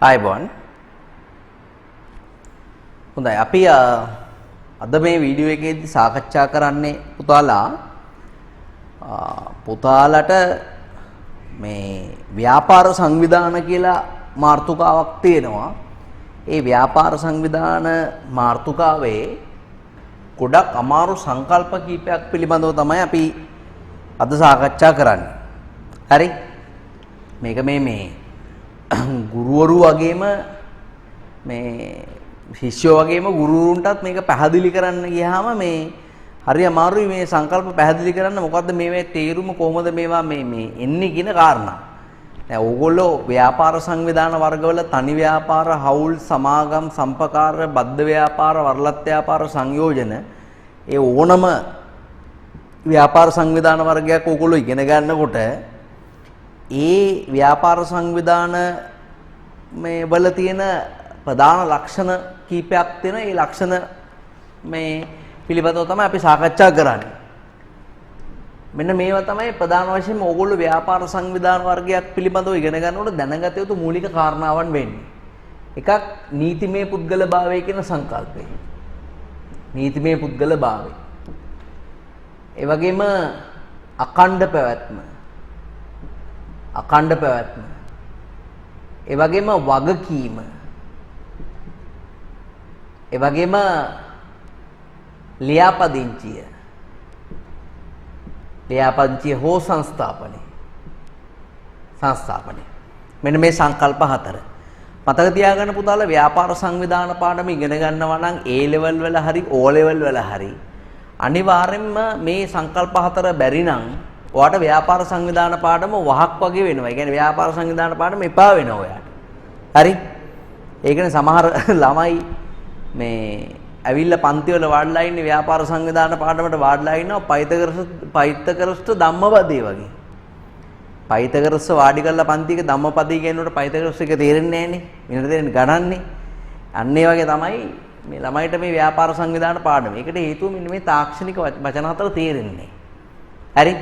ආයුබෝවන්. හොඳයි අපි අද මේ වීඩියෝ එකේදී සාකච්ඡා කරන්නේ පුතාලට මේ ව්‍යාපාර සංවිධාන කියලා මාතෘකාවක් තියෙනවා. ඒ ව්‍යාපාර සංවිධාන මාතෘකාවේ ගොඩක් අමාරු සංකල්ප කීපයක් පිළිබඳව තමයි අපි අද සාකච්ඡා කරන්නේ. හරි? මේක මේ ගුරුවරු වගේම මේ ශිෂ්‍යෝ වගේම ගුරුවරුන්ටත් මේක පැහැදිලි කරන්න ගියාම මේ හරි අමාරුයි මේ සංකල්ප පැහැදිලි කරන්න. මොකද්ද මේ තේරුම කොහොමද මේවා මේ එන්නේ කියන කාරණා. දැන් ඕගොල්ලෝ ව්‍යාපාර සංවිධාන වර්ගවල තනි ව්‍යාපාර, හවුල්, සමාගම්, සම්පකාර, බද්ධ ව්‍යාපාර, වරලත් ව්‍යාපාර සංයෝජන ඒ ඕනම ව්‍යාපාර සංවිධාන වර්ගයක් ඕගොල්ලෝ ඉගෙන ගන්නකොට ඒ ව්‍යාපාර සංවිධාන මේ වල තියෙන ප්‍රධාන ලක්ෂණ කීපයක් තියෙන ඒ ලක්ෂණ මේ පිළිබඳව තමයි අපි සාකච්ඡා කරන්නේ. මෙන්න මේවා තමයි ප්‍රධාන වශයෙන්ම ඕගොල්ලෝ ව්‍යාපාර සංවිධාන වර්ගයක් පිළිබඳව ඉගෙන ගන්නකොට දැනගත යුතු මූලික කාරණාවන් වෙන්නේ. එකක් නීතිමය පුද්ගලභාවය කියන සංකල්පය. නීතිමය පුද්ගලභාවය. ඒ වගේම අඛණ්ඩ පැවැත්ම. අඛණ්ඩ පැවැත්ම. ඒ වගේම වගකීම. ඒ වගේම ලියාපදිංචිය. ලියාපදිංචිය හෝ සංස්ථාපනය. මෙන්න මේ සංකල්ප හතර. මතක තියාගන්න පුතාලා ව්‍යාපාර සංවිධාන පාඩම ඉගෙන ගන්නවා නම් A level වල හරි O level වල හරි අනිවාර්යෙන්ම මේ සංකල්ප හතර බැරි නම් ඔයාට ව්‍යාපාර සංවිධාන පාඩම වහක් වගේ වෙනවා. ඒ කියන්නේ ව්‍යාපාර සංවිධාන පාඩම එපා වෙනවා ඔයාට. හරි? ඒ කියන්නේ සමහර ළමයි මේ ඇවිල්ලා පන්ති වල වාඩිලා ඉන්නේ ව්‍යාපාර සංවිධාන පාඩමට වාඩිලා ඉන්නවා පයිතකරස්ට ධම්මපදේ වගේ. පයිතකරස්ස වාඩි කරලා පන්තික ධම්මපදේ කියනකොට පයිතකරස් එක තේරෙන්නේ නැහනේ. වෙනද තේරෙන්නේ ගණන්නේ. අන්න ඒ වගේ තමයි මේ ළමයිට මේ ව්‍යාපාර සංවිධාන පාඩම. ඒකට හේතුව මෙන්න මේ තාක්ෂණික වචන හතර තේරෙන්නේ. හරි?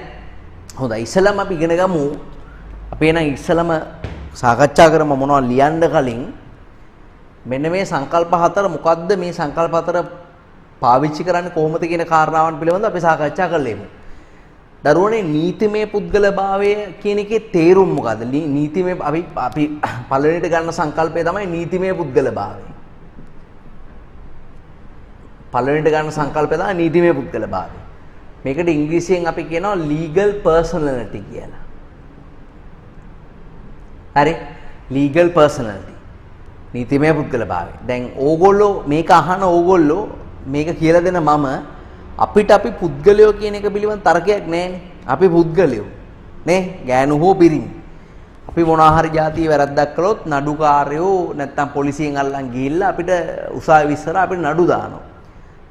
හොඳයි ඉස්සෙල්ලාම අපි ඉගෙන ගමු. අපි එන ඉස්සෙල්ලාම සාකච්ඡා කරමු මොනවද ලියන්න කලින් මෙන්න මේ සංකල්ප හතර මොකද්ද මේ සංකල්ප හතර පාවිච්චි කරන්නේ කොහොමද කියන කාරණාවන් පිළිබඳව අපි සාකච්ඡා කරලෙමු. දරුවනේ නීතිමය පුද්ගලභාවය කියන එකේ තේරුම මොකද්ද? නීතිමය අපි පළවෙනිට ගන්න සංකල්පය තමයි නීතිමය පුද්ගලභාවය. පළවෙනිට ගන්න සංකල්පය තමයි නීතිමය පුද්ගලභාවය. මේකට ඉංග්‍රීසියෙන් අපි කියනවා legal personality කියලා. හරි? legal personality. නීතිමය පුද්ගලභාවය. දැන් ඕගොල්ලෝ මේක අහන ඕගොල්ලෝ මේක කියලා දෙන මම අපිට අපි පුද්ගලයෝ කියන එක පිළිබඳ තර්කයක් නැහැනේ. අපි පුද්ගලයෝ. නේ? ගෑනු හෝ පිරිමි. අපි මොනවා හරි જાතිය වැරද්දක් කළොත් නඩුකාරයෝ නැත්තම් පොලිසියෙන් අල්ලන් ගිහිල්ලා අපිට උසාවි ඉස්සර අපිට නඩු දානවා.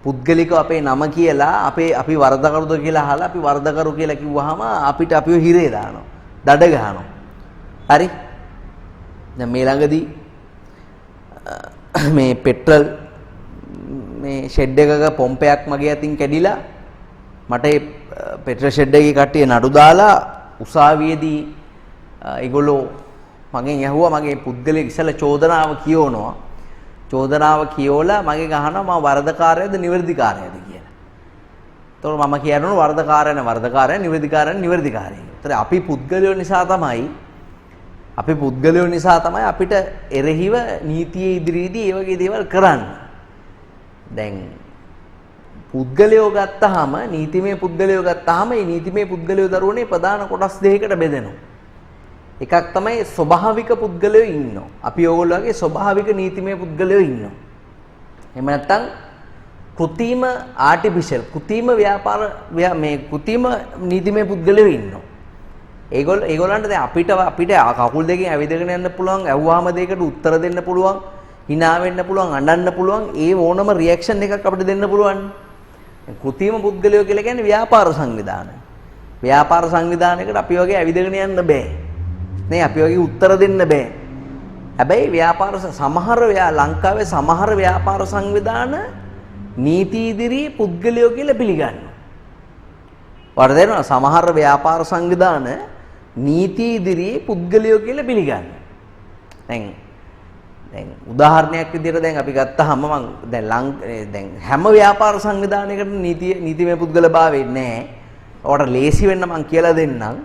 පුද්ගලිකව අපේ නම කියලා අපි වරදකරුද කියලා අහලා අපි වරදකරු කියලා කිව්වහම අපිට අපිව හිරේ දානවා. දඩ ගහනවා. හරි? දැන් මේ ළඟදී මේ පෙට්‍රල් මේ ෂෙඩ් එකක පොම්පයක් මගේ අතින් කැඩිලා මට ඒ පෙට්‍රල් ෂෙඩ් එකේ කට්ටිය නඩු දාලා උසාවියේදී ඒගොල්ලෝ මගෙන් ඇහුවා මගේ පුද්ගලික ඉස්සලා චෝදනාව කියවනවා. චෝදනාව කියවලා මගේ ගහනවා මම වරදකාරයද නිවැරදිකාරයද කියලා. එතකොට මම කියනවා වරදකාරය නිවැරදිකාරය. ඒතර අපි පුද්ගලයෝ නිසා තමයි අපිට එරෙහිව නීතියේ ඉදිරියේදී ඒ වගේ දේවල් කරන්න. දැන් පුද්ගලයෝ ගත්තාම නීතිමය පුද්ගලයෝ ගත්තාම මේ නීතිමය පුද්ගලයෝ දරුවනේ ප්‍රධාන කොටස් දෙකකට බෙදෙනවා. එකක් තමයි ස්වභාවික පුද්ගලයෝ ඉන්නවා. අපි ඕගොල්ලෝ වගේ ස්වභාවික නීතිමය පුද්ගලයෝ ඉන්නවා. එහෙම නැත්නම් කෘත්‍රිම ආටිෆිෂල් කෘත්‍රිම කෘත්‍රිම නීතිමය පුද්ගලයෝ ඉන්නවා. ඒගොල්ලන්ට දැන් අපිට කකුල් දෙකෙන් ඇවිදගෙන යන්න පුළුවන්, ඇහුවාම දෙයකට උත්තර දෙන්න පුළුවන්, hina වෙන්න පුළුවන්, අඬන්න පුළුවන්, ඒ ඕනම රියැක්ෂන් එකක් අපිට දෙන්න පුළුවන්. කෘත්‍රිම පුද්ගලයෝ කියලා කියන්නේ ව්‍යාපාර සංවිධාන. ව්‍යාපාර සංවිධානයකට අපි වගේ ඇවිදගෙන යන්න බෑ. නේ අපි වගේ උත්තර දෙන්න බෑ. හැබැයි ලංකාවේ සමහර ව්‍යාපාර සංවිධාන නීති ඉදිරියේ පුද්ගලයෝ කියලා පිළිගන්නවා. වරද දෙනවා සමහර ව්‍යාපාර සංවිධාන නීති ඉදිරියේ පුද්ගලයෝ කියලා පිළිගන්නවා. දැන් දැන් උදාහරණයක් විදිහට දැන් අපි ගත්තාම මම දැන් හැම ව්‍යාපාර සංවිධානයකටම නීතිමය පුද්ගලභාවය නැහැ. ඔයාලට ලේසි වෙන්න මම කියලා දෙන්නම්.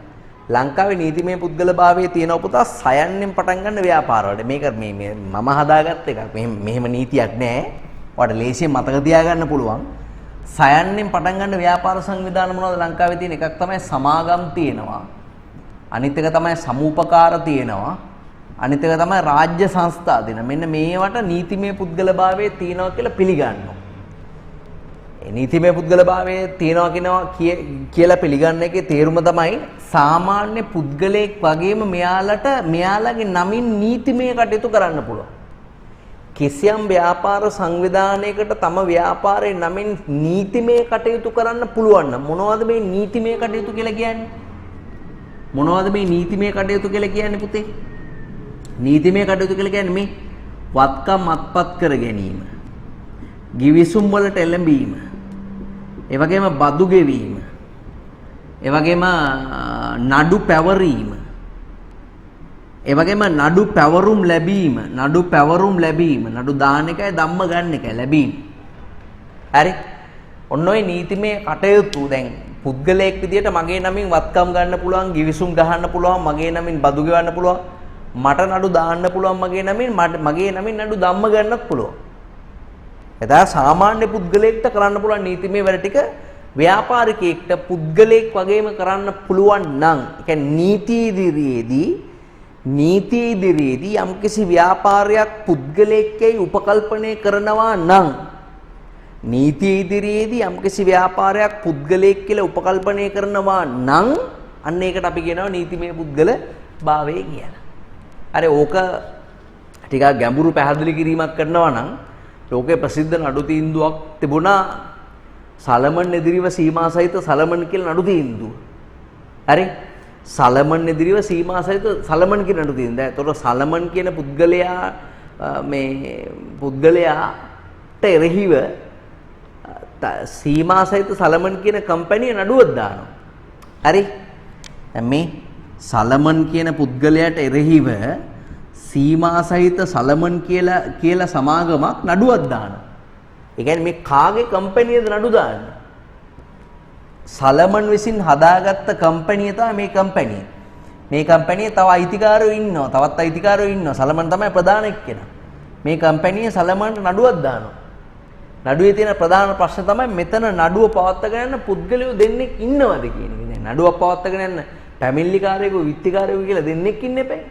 ලංකාවේ නීතිමය පුද්ගලභාවයේ තියෙන පුතා සයන්නෙන් පටන් ගන්න ව්‍යාපාර වලට. මේක මේ මම හදාගත්ත එකක්. මෙහෙම නීතියක් නැහැ. ඔයාලට ලේසියෙන් මතක තියාගන්න පුළුවන්. සයන්නෙන් පටන් ගන්න ව්‍යාපාර සංවිධාන මොනවද ලංකාවේ තියෙන එකක් තමයි සමාගම් තියෙනවා. අනිත් එක තමයි සමූපකාර තියෙනවා. අනිත් එක තමයි රාජ්‍ය සංස්ථා දෙන. මෙන්න මේවට නීතිමය පුද්ගලභාවයේ තියෙනවා කියලා පිළිගන්නවා. ඒ නීතිමය පුද්ගලභාවයේ තියෙනවා කියලා පිළිගන්න එකේ තේරුම තමයි සාමාන්‍ය පුද්ගලයෙක් වගේම මෙයාලගේ නමින් නීතිමය කටයුතු කරන්න පුළුවන්. කිසියම් ව්‍යාපාර සංවිධානයකට තම ව්‍යාපාරයේ නමින් නීතිමය කටයුතු කරන්න පුළුවන් නම් මොනවද මේ නීතිමය කටයුතු කියලා කියන්නේ? මොනවද මේ නීතිමය කටයුතු කියලා කියන්නේ පුතේ? නීතිමය කටයුතු කියලා කියන්නේ මේ වත්කම් අත්පත් කර ගැනීම, ගිවිසුම් වලට එළඹීම, ඒ වගේම බදු ගෙවීම, ඒ වගේම නඩු පැවරීම, ඒ වගේම නඩු පැවරුම් ලැබීම, නඩු දාන එකයි ධම්ම ගන්න එකයි ලැබීම. හරි. ඔන්න ඔය නීතිමය කටයුතු දැන් පුද්ගලයෙක් විදියට මගේ නමින් වත්කම් ගන්න පුළුවන්, ගිවිසුම් ගහන්න පුළුවන්, මගේ නමින් බදු ගෙවන්න පුළුවන්, මට නඩු දාන්න පුළුවන් මගේ නමින් නඩු ධම්ම ගන්නත් පුළුවන්. එදා සාමාන්‍ය පුද්ගලයෙක්ට කරන්න පුළුවන් නීතිමය වැඩ ටික ව්‍යාපාරිකයෙක්ට පුද්ගලයෙක් වගේම කරන්න පුළුවන් නම් ඒ කියන්නේ නීති ඉදිරියේදී යම්කිසි ව්‍යාපාරයක් පුද්ගලයෙක්ගේ උපකල්පනය කරනවා නම් නීති ඉදිරියේදී යම්කිසි ව්‍යාපාරයක් පුද්ගලයෙක් කියලා උපකල්පනය කරනවා නම් අන්න ඒකට අපි කියනවා නීතිමය පුද්ගල භාවය කියලා. අර ඕක ටිකක් ගැඹුරු පැහැදිලි කිරීමක් කරනවා නම් ලෝකේ ප්‍රසිද්ධ නඩු තීන්දුවක් තිබුණා සලමන් එදිරිව සීමා සහිත සලමන් කියලා නඩු තීන්දුව. හරි? සලමන් එදිරිව සීමා සහිත සලමන් කියන නඩු තීන්දුව. ඒතකොට සලමන් කියන පුද්ගලයාට එරෙහිව සීමා සහිත සලමන් කියන කම්පැනි නඩුවක් දානවා. හරි? දැන් මේ සලමන් කියන පුද්ගලයාට එරෙහිව සීමා සහිත සලමන් කියලා සමාගමක් නඩුවක් දානවා. ඒ කියන්නේ මේ කාගේ කම්පැනිද නඩු දාන්නේ? සලමන් විසින් හදාගත්ත කම්පැනිය තමයි මේ කම්පැනිය. මේ කම්පැනියේ තව අයිතිකාරයෝ ඉන්නවා. තවත් අයිතිකාරයෝ ඉන්නවා. සලමන් තමයි ප්‍රධාන එක්කෙනා. මේ කම්පැනිය සලමන්ට නඩුවක් දානවා. නඩුවේ තියෙන ප්‍රධාන ප්‍රශ්න තමයි මෙතන නඩුව පවත්වාගෙන යන පුද්ගලයෝ දෙන්නෙක් ඉන්නවද කියන එක. දැන් නඩුවක් පවත්වාගෙන යන පැමිණිලිකාරයෙකු විත්තිකාරයෙකු කියලා දෙන්නෙක් ඉන්න එපා.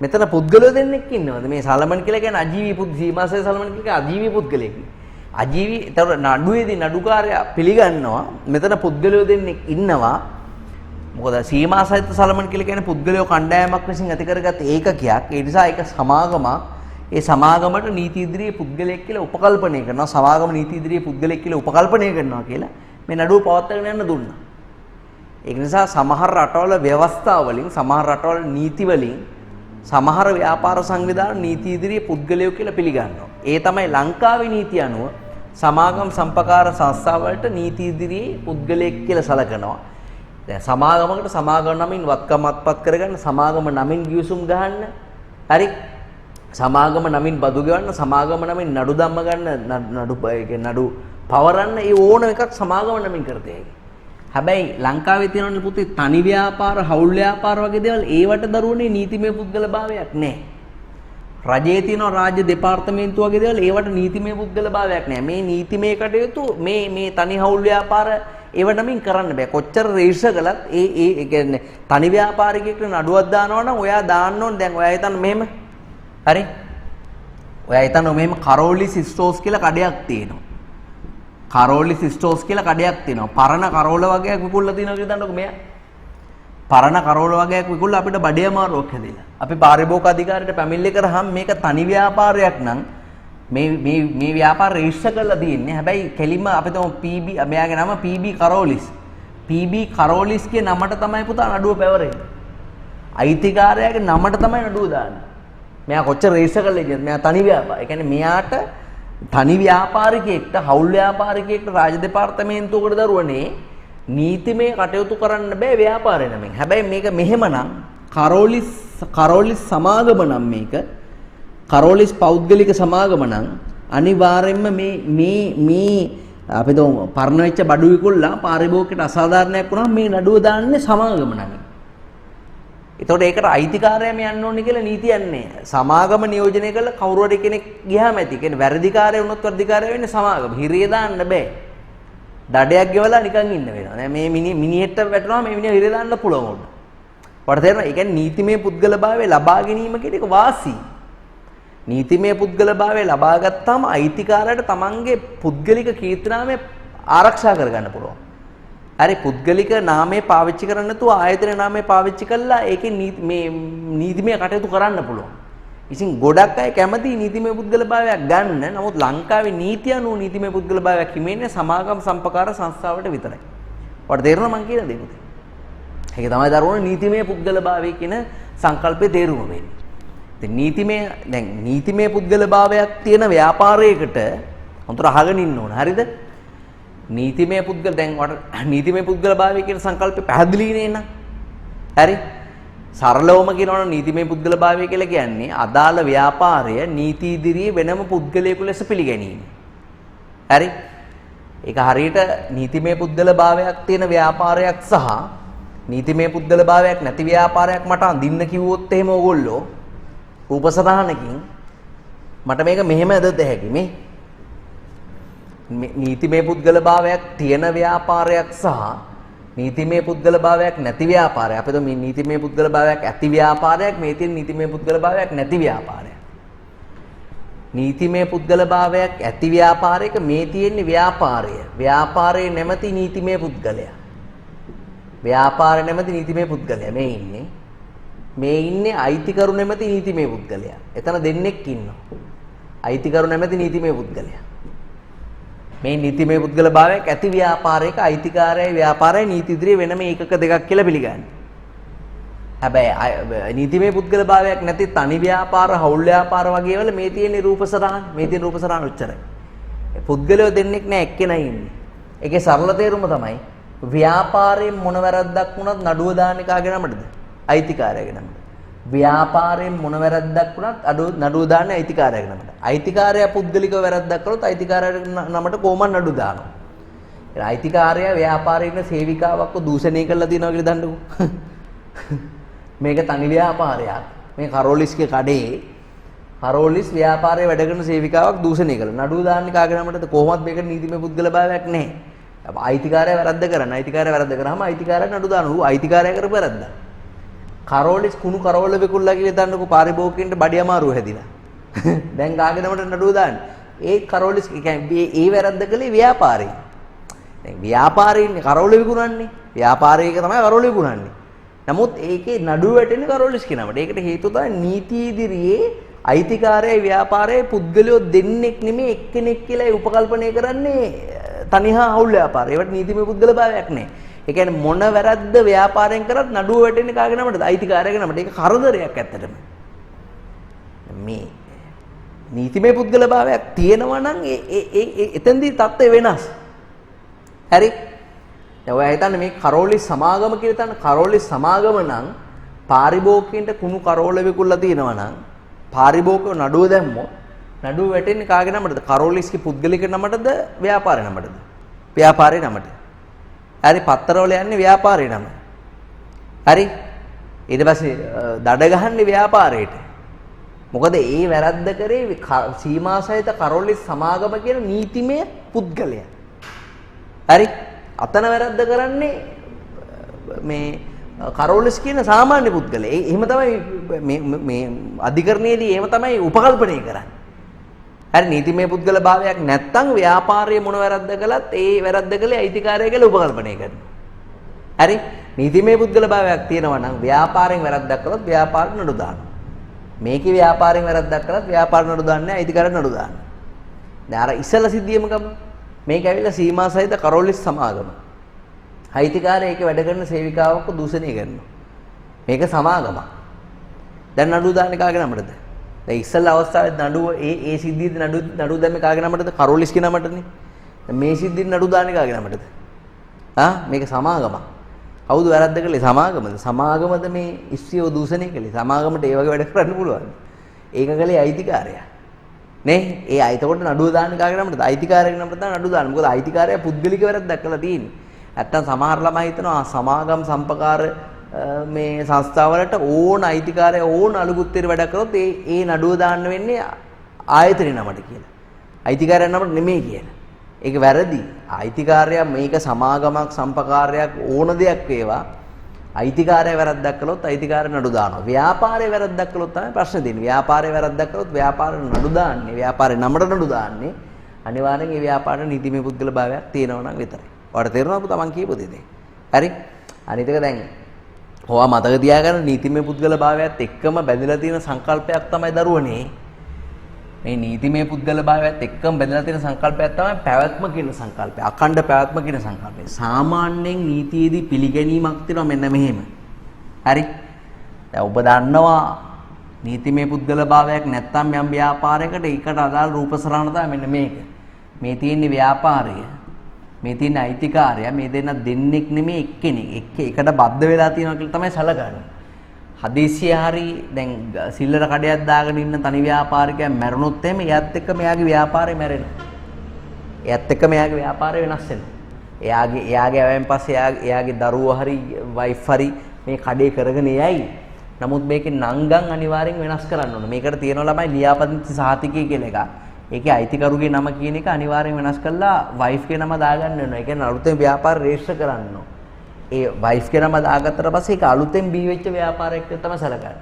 මෙතන පුද්ගලයෝ දෙන්නෙක් ඉන්නවද? මේ සලමන් කියලා කියන්නේ අජීවී සීමාසය සලමන් කියලා අජීවී පුද්ගලයෙක්. අජීවී ඒතර නඩුවේදී නඩුකාරයා පිළිගන්නවා මෙතන පුද්ගලයෝ දෙන්නෙක් ඉන්නවා. මොකද සීමාසහිත සලමන් කියලා කියන්නේ පුද්ගලයෝ කණ්ඩායමක් විසින් ඇති කරගත් ඒකකයක්. ඒ නිසා ඒක සමාගමක්. ඒ සමාගමට නීති ඉදිරියේ පුද්ගලයෙක් කියලා උපකල්පනය කරනවා. සමාගම නීති ඉදිරියේ පුද්ගලයෙක් කියලා උපකල්පනය කරනවා කියලා මේ නඩුව පවත්වාගෙන යන්න දුන්නා. ඒක නිසා සමහර රටවල ව්‍යවස්ථා වලින් සමහර රටවල නීති වලින් සමහර ව්‍යාපාර සංවිධාන නීති ඉදිරියේ පුද්ගලයෝ කියලා පිළිගන්නවා. ඒ තමයි ලංකාවේ නීතිය අනුව සමාගම් සම්පකාර සංස්ථා වලට නීති ඉදිරියේ පුද්ගලයෙක් කියලා සලකනවා. දැන් සමාගමකට සමාගම නමින් වත්කම් අත්පත් කරගන්න, සමාගම නමින් ගිවිසුම් ගහන්න, හරි? සමාගම නමින් බදු ගෙවන්න, සමාගම නමින් නඩු ධම්ම ගන්න, නඩු පවරන්න, ඒ ඕන එකක් සමාගම නමින් කරතේ. හැබැයි ලංකාවේ තියෙනවනේ පුතේ තනි ව්‍යාපාර, හවුල් ව්‍යාපාර වගේ දේවල් ඒවට දරුවනේ නීතිමය පුද්ගලභාවයක් නැහැ. රජයේ තියෙන රාජ්‍ය දෙපාර්තමේන්තුව වගේ දේවල් ඒවට නීතිමය පුද්ගලභාවයක් නැහැ. මේ නීතිමය කටයුතු මේ තනි හවුල් ව්‍යාපාර ඒව නමින් කරන්න බෑ. කොච්චර රෙජිස්ටර් කළත් ඒ කියන්නේ තනි ව්‍යාපාරිකයෙක්ට නඩුවක් දානවා නම් ඔයා දාන්න ඕනේ. දැන් ඔයා හිතන්න මෙහෙම. හරි? ඔයා හිතන්න මෙහෙම කරෝලිස් ස්ටෝර්ස් කියලා කඩයක් තියෙනවා. කරෝලිස් ස්ටෝර්ස් කියලා කඩයක් තියෙනවා. පරණ කරෝල වගේක් විකුණලා තියෙනවා කියලා දන්නකො මෙයා. පරණ කරෝල වගේක් විකුණලා අපිට බඩේ අමාරුවක් හැදිලා. අපි පාරිභෝගික අධිකාරියට පැමිණිලි කරාම මේක තනි ව්‍යාපාරයක් නම් මේ ව්‍යාපාර රෙජිස්ටර් කරලා තියෙන්නේ. හැබැයි කෙලින්ම අපි තම PB මෙයාගේ නම PB කරෝලිස්. PB කරෝලිස් කියන නමට තමයි පුතා නඩුව පැවරෙන්නේ. අයිතිකාරයාගේ නමට තමයි නඩුව දාන්නේ. මෙයා කොච්චර රෙජිස්ටර් කරලා ඉන්නේ. මෙයා තනි ව්‍යාපාර. ඒ කියන්නේ මෙයාට තනි ව්‍යාපාරිකයෙක්ට හවුල් ව්‍යාපාරිකයෙක්ට රාජ්‍ය දෙපාර්තමේන්තුවකට දරුවනේ නීතිමය කටයුතු කරන්න බෑ ව්‍යාපාරය නමින්. හැබැයි මේක මෙහෙමනම් කරෝලිස් සමාගම නම් මේක කරෝලිස් පෞද්ගලික සමාගම නම් අනිවාර්යයෙන්ම මේ අපි දෝ පරණ වෙච්ච බඩු විකුල්ලා පාරිභෝගිකයට අසාධාරණයක් වුණාම මේ නඩුව දාන්නේ සමාගම නමින්. ඒතකොට ඒකට අයිතිකාරයම යන්න ඕනේ කියලා නීතියක් නැහැ. සමාගම නියෝජනය කළ කවුරු හරි කෙනෙක් ගියාම ඇති. කියන්නේ වැරදිකාරය වුණොත් වැරදිකාරය වෙන්නේ සමාගම. හිරිය දාන්න බෑ. දඩයක් ගෙවලා නිකන් ඉන්න වෙනවා. දැන් මේ මිනිහෙට වැටෙනවා මේ මිනිහ හිරිය දාන්න පුළුවන් උඩ. ඔයාලට තේරෙනවද? ඒ කියන්නේ නීතිමය පුද්ගලභාවය ලබා ගැනීම කියන එක වාසි. නීතිමය පුද්ගලභාවය ලබා ගත්තාම අයිතිකාරයට තමන්ගේ පුද්ගලික කීර්තිනාමය ආරක්ෂා කරගන්න පුළුවන්. හරි පුද්ගලික නාමය පාවිච්චි කරන්නේ නැතුව ආයතන නාමය පාවිච්චි කළා ඒකේ මේ නීතිමය කටයුතු කරන්න පුළුවන්. ඉතින් ගොඩක් අය කැමති නීතිමය පුද්ගලභාවයක් ගන්න. නමුත් ලංකාවේ නීතිය අනුව නීතිමය පුද්ගලභාවයක් හිමින්නේ සමාගම් සම්පකාර සංස්ථාවට විතරයි. ඔයාලට තේරෙනවද මං කියන දේ? ඒක තමයි දරුවෝ නීතිමය පුද්ගලභාවය කියන සංකල්පේ තේරුම වෙන්නේ. ඉතින් නීතිමය පුද්ගලභාවයක් තියෙන ව්‍යාපාරයකට හොඳට අහගෙන ඉන්න ඕන. හරිද? නීතිමය පුද්ගල දැන් නීතිමය පුද්ගලභාවය කියන සංකල්පය පැහැදිලි නේ නේද? හරි? සරලවම කියනවනම් නීතිමය පුද්ගලභාවය කියලා කියන්නේ අදාළ ව්‍යාපාරය නීති ඉදිරියේ වෙනම පුද්ගලයෙකු ලෙස පිළිගැනීම. හරි? ඒක හරියට නීතිමය පුද්ගලභාවයක් තියෙන ව්‍යාපාරයක් සහ නීතිමය පුද්ගලභාවයක් නැති ව්‍යාපාරයක් මට අඳින්න කිව්වොත් එහෙම ඕගොල්ලෝ රූපසටහනකින් මට මේක මෙහෙම ඇදද හැකි මේ නීතිමය පුද්ගලභාවයක් තියෙන ව්‍යාපාරයක් සහ නීතිමය පුද්ගලභාවයක් නැති ව්‍යාපාරයක්. අපිට මේ නීතිමය පුද්ගලභාවයක් ඇති ව්‍යාපාරයක් මේ තියෙන නීතිමය පුද්ගලභාවයක් නැති ව්‍යාපාරයක්. නීතිමය පුද්ගලභාවයක් ඇති ව්‍යාපාරයක මේ තියෙන ව්‍යාපාරය. ව්යාපාරයේ නැමැති නීතිමය පුද්ගලයා. ව්‍යාපාරය නැමැති නීතිමය පුද්ගලයා මේ ඉන්නේ අයිතිකරු නැමැති නීතිමය පුද්ගලයා. එතන දෙන්නෙක් ඉන්නවා. අයිතිකරු නැමැති නීතිමය පුද්ගලයා. මේ නීතිමය පුද්ගලභාවයක් ඇති ව්‍යාපාරයක අයිතිකාරයයි ව්‍යාපාරයයි නීති ඉදිරියේ වෙනම ඒකක දෙකක් කියලා පිළිගන්නේ. හැබැයි නීතිමය පුද්ගලභාවයක් නැති තනි ව්‍යාපාර, හවුල් ව්‍යාපාර වගේ වල මේ තියෙන රූපසටහන්, මේ තියෙන රූපසටහන් උච්චරයි. පුද්ගලයෝ දෙන්නෙක් නෑ එක්කෙනයි ඉන්නේ. ඒකේ සරල තේරුම තමයි ව්‍යාපාරයෙන් මොන වැරද්දක් වුණත් නඩුව දාන්නේ කාගේ නමටද? අයිතිකාරයාගේ නමට. ව්‍යාපාරයෙන් මොන වැරද්දක් වුණත් නඩුව දාන්නේ අයිතිකාරයාගේ නමට. අයිතිකාරයා පුද්ගලිකව වැරද්දක් කළොත් අයිතිකාරයාගේ නමට කොහොමද නඩුව දානවා. ඒ අයිතිකාරයා ව්‍යාපාරයේ ඉන්න සේවිකාවක්ව දූෂණය කරලා දිනවා කියලා දන්නකො. මේක තනි ව්‍යාපාරයක්. මේ කරෝලිස්ගේ කඩේ කරෝලිස් ව්යාපාරයේ වැඩ කරන සේවිකාවක් දූෂණය කළා. නඩුව දාන්නේ කාගේ නමටද? කොහොමවත් මේකට නීතිමය පුද්ගලභාවයක් නැහැ. අයිතිකාරයා වැරද්ද කරන. අයිතිකාරයා වැරද්ද කරාම අයිතිකාරයා නඩුව දානවා. අයිතිකාරයා කරපු වැරද්ද. කරෝලිස් කුණු කරවල වෙකුල්ලා කියලා දන්නකො පාරිභෝගිකින්ට බඩි අමාරුව හැදිලා. දැන් කාගේ නමට නඩුව දාන්නේ? ඒ කරෝලිස් කියන්නේ ඒ වැරද්ද කළේ ව්‍යාපාරේ. දැන් ව්‍යාපාරේ කරවල විකුණන්නේ. ව්යාපාරයක තමයි කරවල විකුණන්නේ. නමුත් ඒකේ නඩුව වැටෙන්නේ කරෝලිස් කියනකට. ඒකට හේතුව තමයි නීති ඉදිරියේ අයිතිකාරයයි ව්‍යාපාරයයි පුද්ගලයෝ දෙන්නෙක් නෙමෙයි එක්කෙනෙක් කියලා උපකල්පනය කරන්නේ තනිහා හවුල් ව්‍යාපාරය. ඒවට නීතිමය පුද්ගලභාවයක් නැහැ. ඒ කියන්නේ මොන වැරද්ද ව්‍යාපාරයෙන් කරත් නඩුව වැටෙන්නේ කාගේ නමටද? අයිතිකාරයාගේ නමට. ඒක කරදරයක් ඇත්තටම. මේ නීතිමය පුද්ගලභාවයක් තියෙනවා නම් එතෙන්දී தත්ත්වය වෙනස්. හරි? දැන් ඔය හිතන්නේ මේ කරෝලිස් සමාගම කියලා හිතන්න. කරෝලිස් සමාගම නම් පාරිභෝගිකයන්ට කුණු කරෝල විකුල්ලා තියෙනවා නම් පාරිභෝගිකව නඩුව දැම්මොත් නඩුව වැටෙන්නේ කාගේ නමටද? කරෝලිස්ගේ පුද්ගලික නමටද? ව්‍යාපාරේ නමටද? ව්‍යාපාරේ නමට. හරි පත්තරවල යන්නේ ව්‍යාපාරේ නම. හරි? ඊට පස්සේ දඩ ගහන්නේ ව්‍යාපාරේට. මොකද ඒ වැරද්ද කරේ සීමාසහිත කරෝලිස් සමාගම කියන නීතිමය පුද්ගලයා. හරි? අතන වැරද්ද කරන්නේ මේ කරෝලිස් කියන සාමාන්‍ය පුද්ගලයා. එහෙම තමයි මේ අධිකරණයේදී එහෙම තමයි උපකල්පනය කරන්නේ. හරි නීතිමය පුද්ගල භාවයක් නැත්තම් ව්‍යාපාරයේ මොන වැරද්ද කළත් ඒ වැරද්ද කළේ අයිතිකාරය කියලා උපකල්පනය කරනවා. හරි නීතිමය පුද්ගල භාවයක් තියෙනවා නම් ව්‍යාපාරයෙන් වැරද්දක් කළොත් ව්‍යාපාර නඩු දානවා. මේකේ ව්‍යාපාරයෙන් වැරද්දක් කළත් ව්යාපාර නඩු දාන්නේ අයිතිකාරය නඩු දානවා. දැන් අර ඉස්සල සිද්ධියම ගමු. මේක ඇවිල්ලා සීමා සහිත කරෝලිස් සමාගම. අයිතිකාරය ඒකේ වැඩ කරන සේවිකාවක්ව දූෂණය කරනවා. මේක සමාගමක්. දැන් නඩු දාන්නේ කාගේ නමටද? දැන් ඉස්සල්ලා අවස්ථාවේ නඩුව ඒ සිද්ධියේදී නඩුව දැම්මේ කාගේ නමටද? කරෝලිස්ගේ නමටනේ. දැන් මේ සිද්ධියෙන් නඩුව දාන්නේ කාගේ නමටද? මේක සමාගමක්. කවුද වැරද්ද කළේ? සමාගමද? සමාගමද මේ ඉස්සියව දූෂණය කළේ? සමාගමට ඒ වගේ වැඩ කරන්න පුළුවන්. ඒක කලේ අයිතිකාරයා. නේ? ඒ අයිතකොට නඩුව දාන්නේ කාගේ නමටද? අයිතිකාරයාගේ නමට දාන නඩුව දාන්න. මොකද අයිතිකාරයා පුද්ගලික වැරද්දක් කළා තියෙන්නේ. නැත්තම් සමහර ළමයි හිතනවා සමාගම් සම්පකාර මේ සංස්ථාවලට ඕන අයිතිකාරය ඕන අලුගුත්තේට වැඩ කරොත් ඒ නඩුව දාන්න වෙන්නේ ආයතනයේ නමට කියලා. අයිතිකාරයා නමට නෙමෙයි කියලා. ඒක වැරදි. අයිතිකාරයා මේක සමාගමක් සම්පකාරයක් ඕන දෙයක් වේවා. අයිතිකාරය වැරද්දක් කළොත් අයිතිකාරය නඩු දානවා. ව්‍යාපාරයේ වැරද්දක් කළොත් තමයි ප්‍රශ්න තියෙන්නේ. ව්‍යාපාරයේ වැරද්දක් කළොත් ව්‍යාපාරේ නඩු දාන්නේ. ව්‍යාපාරේ නමට නඩු දාන්නේ. අනිවාර්යෙන් ඒ ව්‍යාපාරේ නීතිමය පුද්ගල භාවයක් තියෙනවා නම් විතරයි. ඔයාලට තේරෙනවද තමන් කියපු දේ? හරි? අනිත් එක දැන් ඔයා මතක තියාගන්න නීතිමය පුද්ගල භාවයත් එක්කම බැඳලා තියෙන සංකල්පයක් තමයි දරුවනේ. මේ නීතිමය පුද්ගල භාවයත් එක්කම බැඳලා තියෙන සංකල්පයක් තමයි පැවැත්ම කියන සංකල්පය. අඛණ්ඩ පැවැත්ම කියන සංකල්පය. සාමාන්‍යයෙන් නීතියේදී පිළිගැනීමක් තියෙනවා මෙන්න මෙහෙම. හරි? දැන් ඔබ දන්නවා නීතිමය පුද්ගල භාවයක් නැත්තම් යම් ව්‍යාපාරයකට ඒකට අදාළ රූපසරණ තමයි මෙන්න මේක. මේ තියෙන්නේ ව්‍යාපාරය. මේ තියෙන අයිතිකාරයා මේ දෙන්නෙක් නෙමෙයි එක්කෙනෙක්. එකට බද්ධ වෙලා තියෙනවා කියලා තමයි සැලකන්නේ. හදිසිය හරි දැන් සිල්ලර කඩයක් දාගෙන ඉන්න තනි ව්‍යාපාරිකයා මැරුණොත් එහෙම එයාත් එක්ක මෙයාගේ ව්‍යාපාරය මැරෙනවා. එයාත් එක්ක මෙයාගේ ව්යාපාරය වෙනස් වෙනවා. එයාගේ ආවෙන් පස්සේ එයාගේ දරුවෝ හරි වයිෆ් හරි මේ කඩේ කරගෙන යයි. නමුත් මේකේ නංගන් අනිවාර්යෙන් වෙනස් කරන්න ඕන. මේකට තියෙනවා ළමයි ලියාපදිංචි සහතිකය කියලා එකක්. ඒකේ අයිතිකරුගේ නම කියන එක අනිවාර්යෙන් වෙනස් කරලා වයිෆ්ගේ නම දාගන්න වෙනවා. ඒ කියන්නේ අලුතෙන් ව්‍යාපාර රෙජිස්ටර් කරන්න ඕන. ඒ වයිෆ්ගේ නම දාගත්තට පස්සේ ඒක අලුතෙන් බී වෙච්ච ව්‍යාපාරයක් තමයි සැලකන්නේ.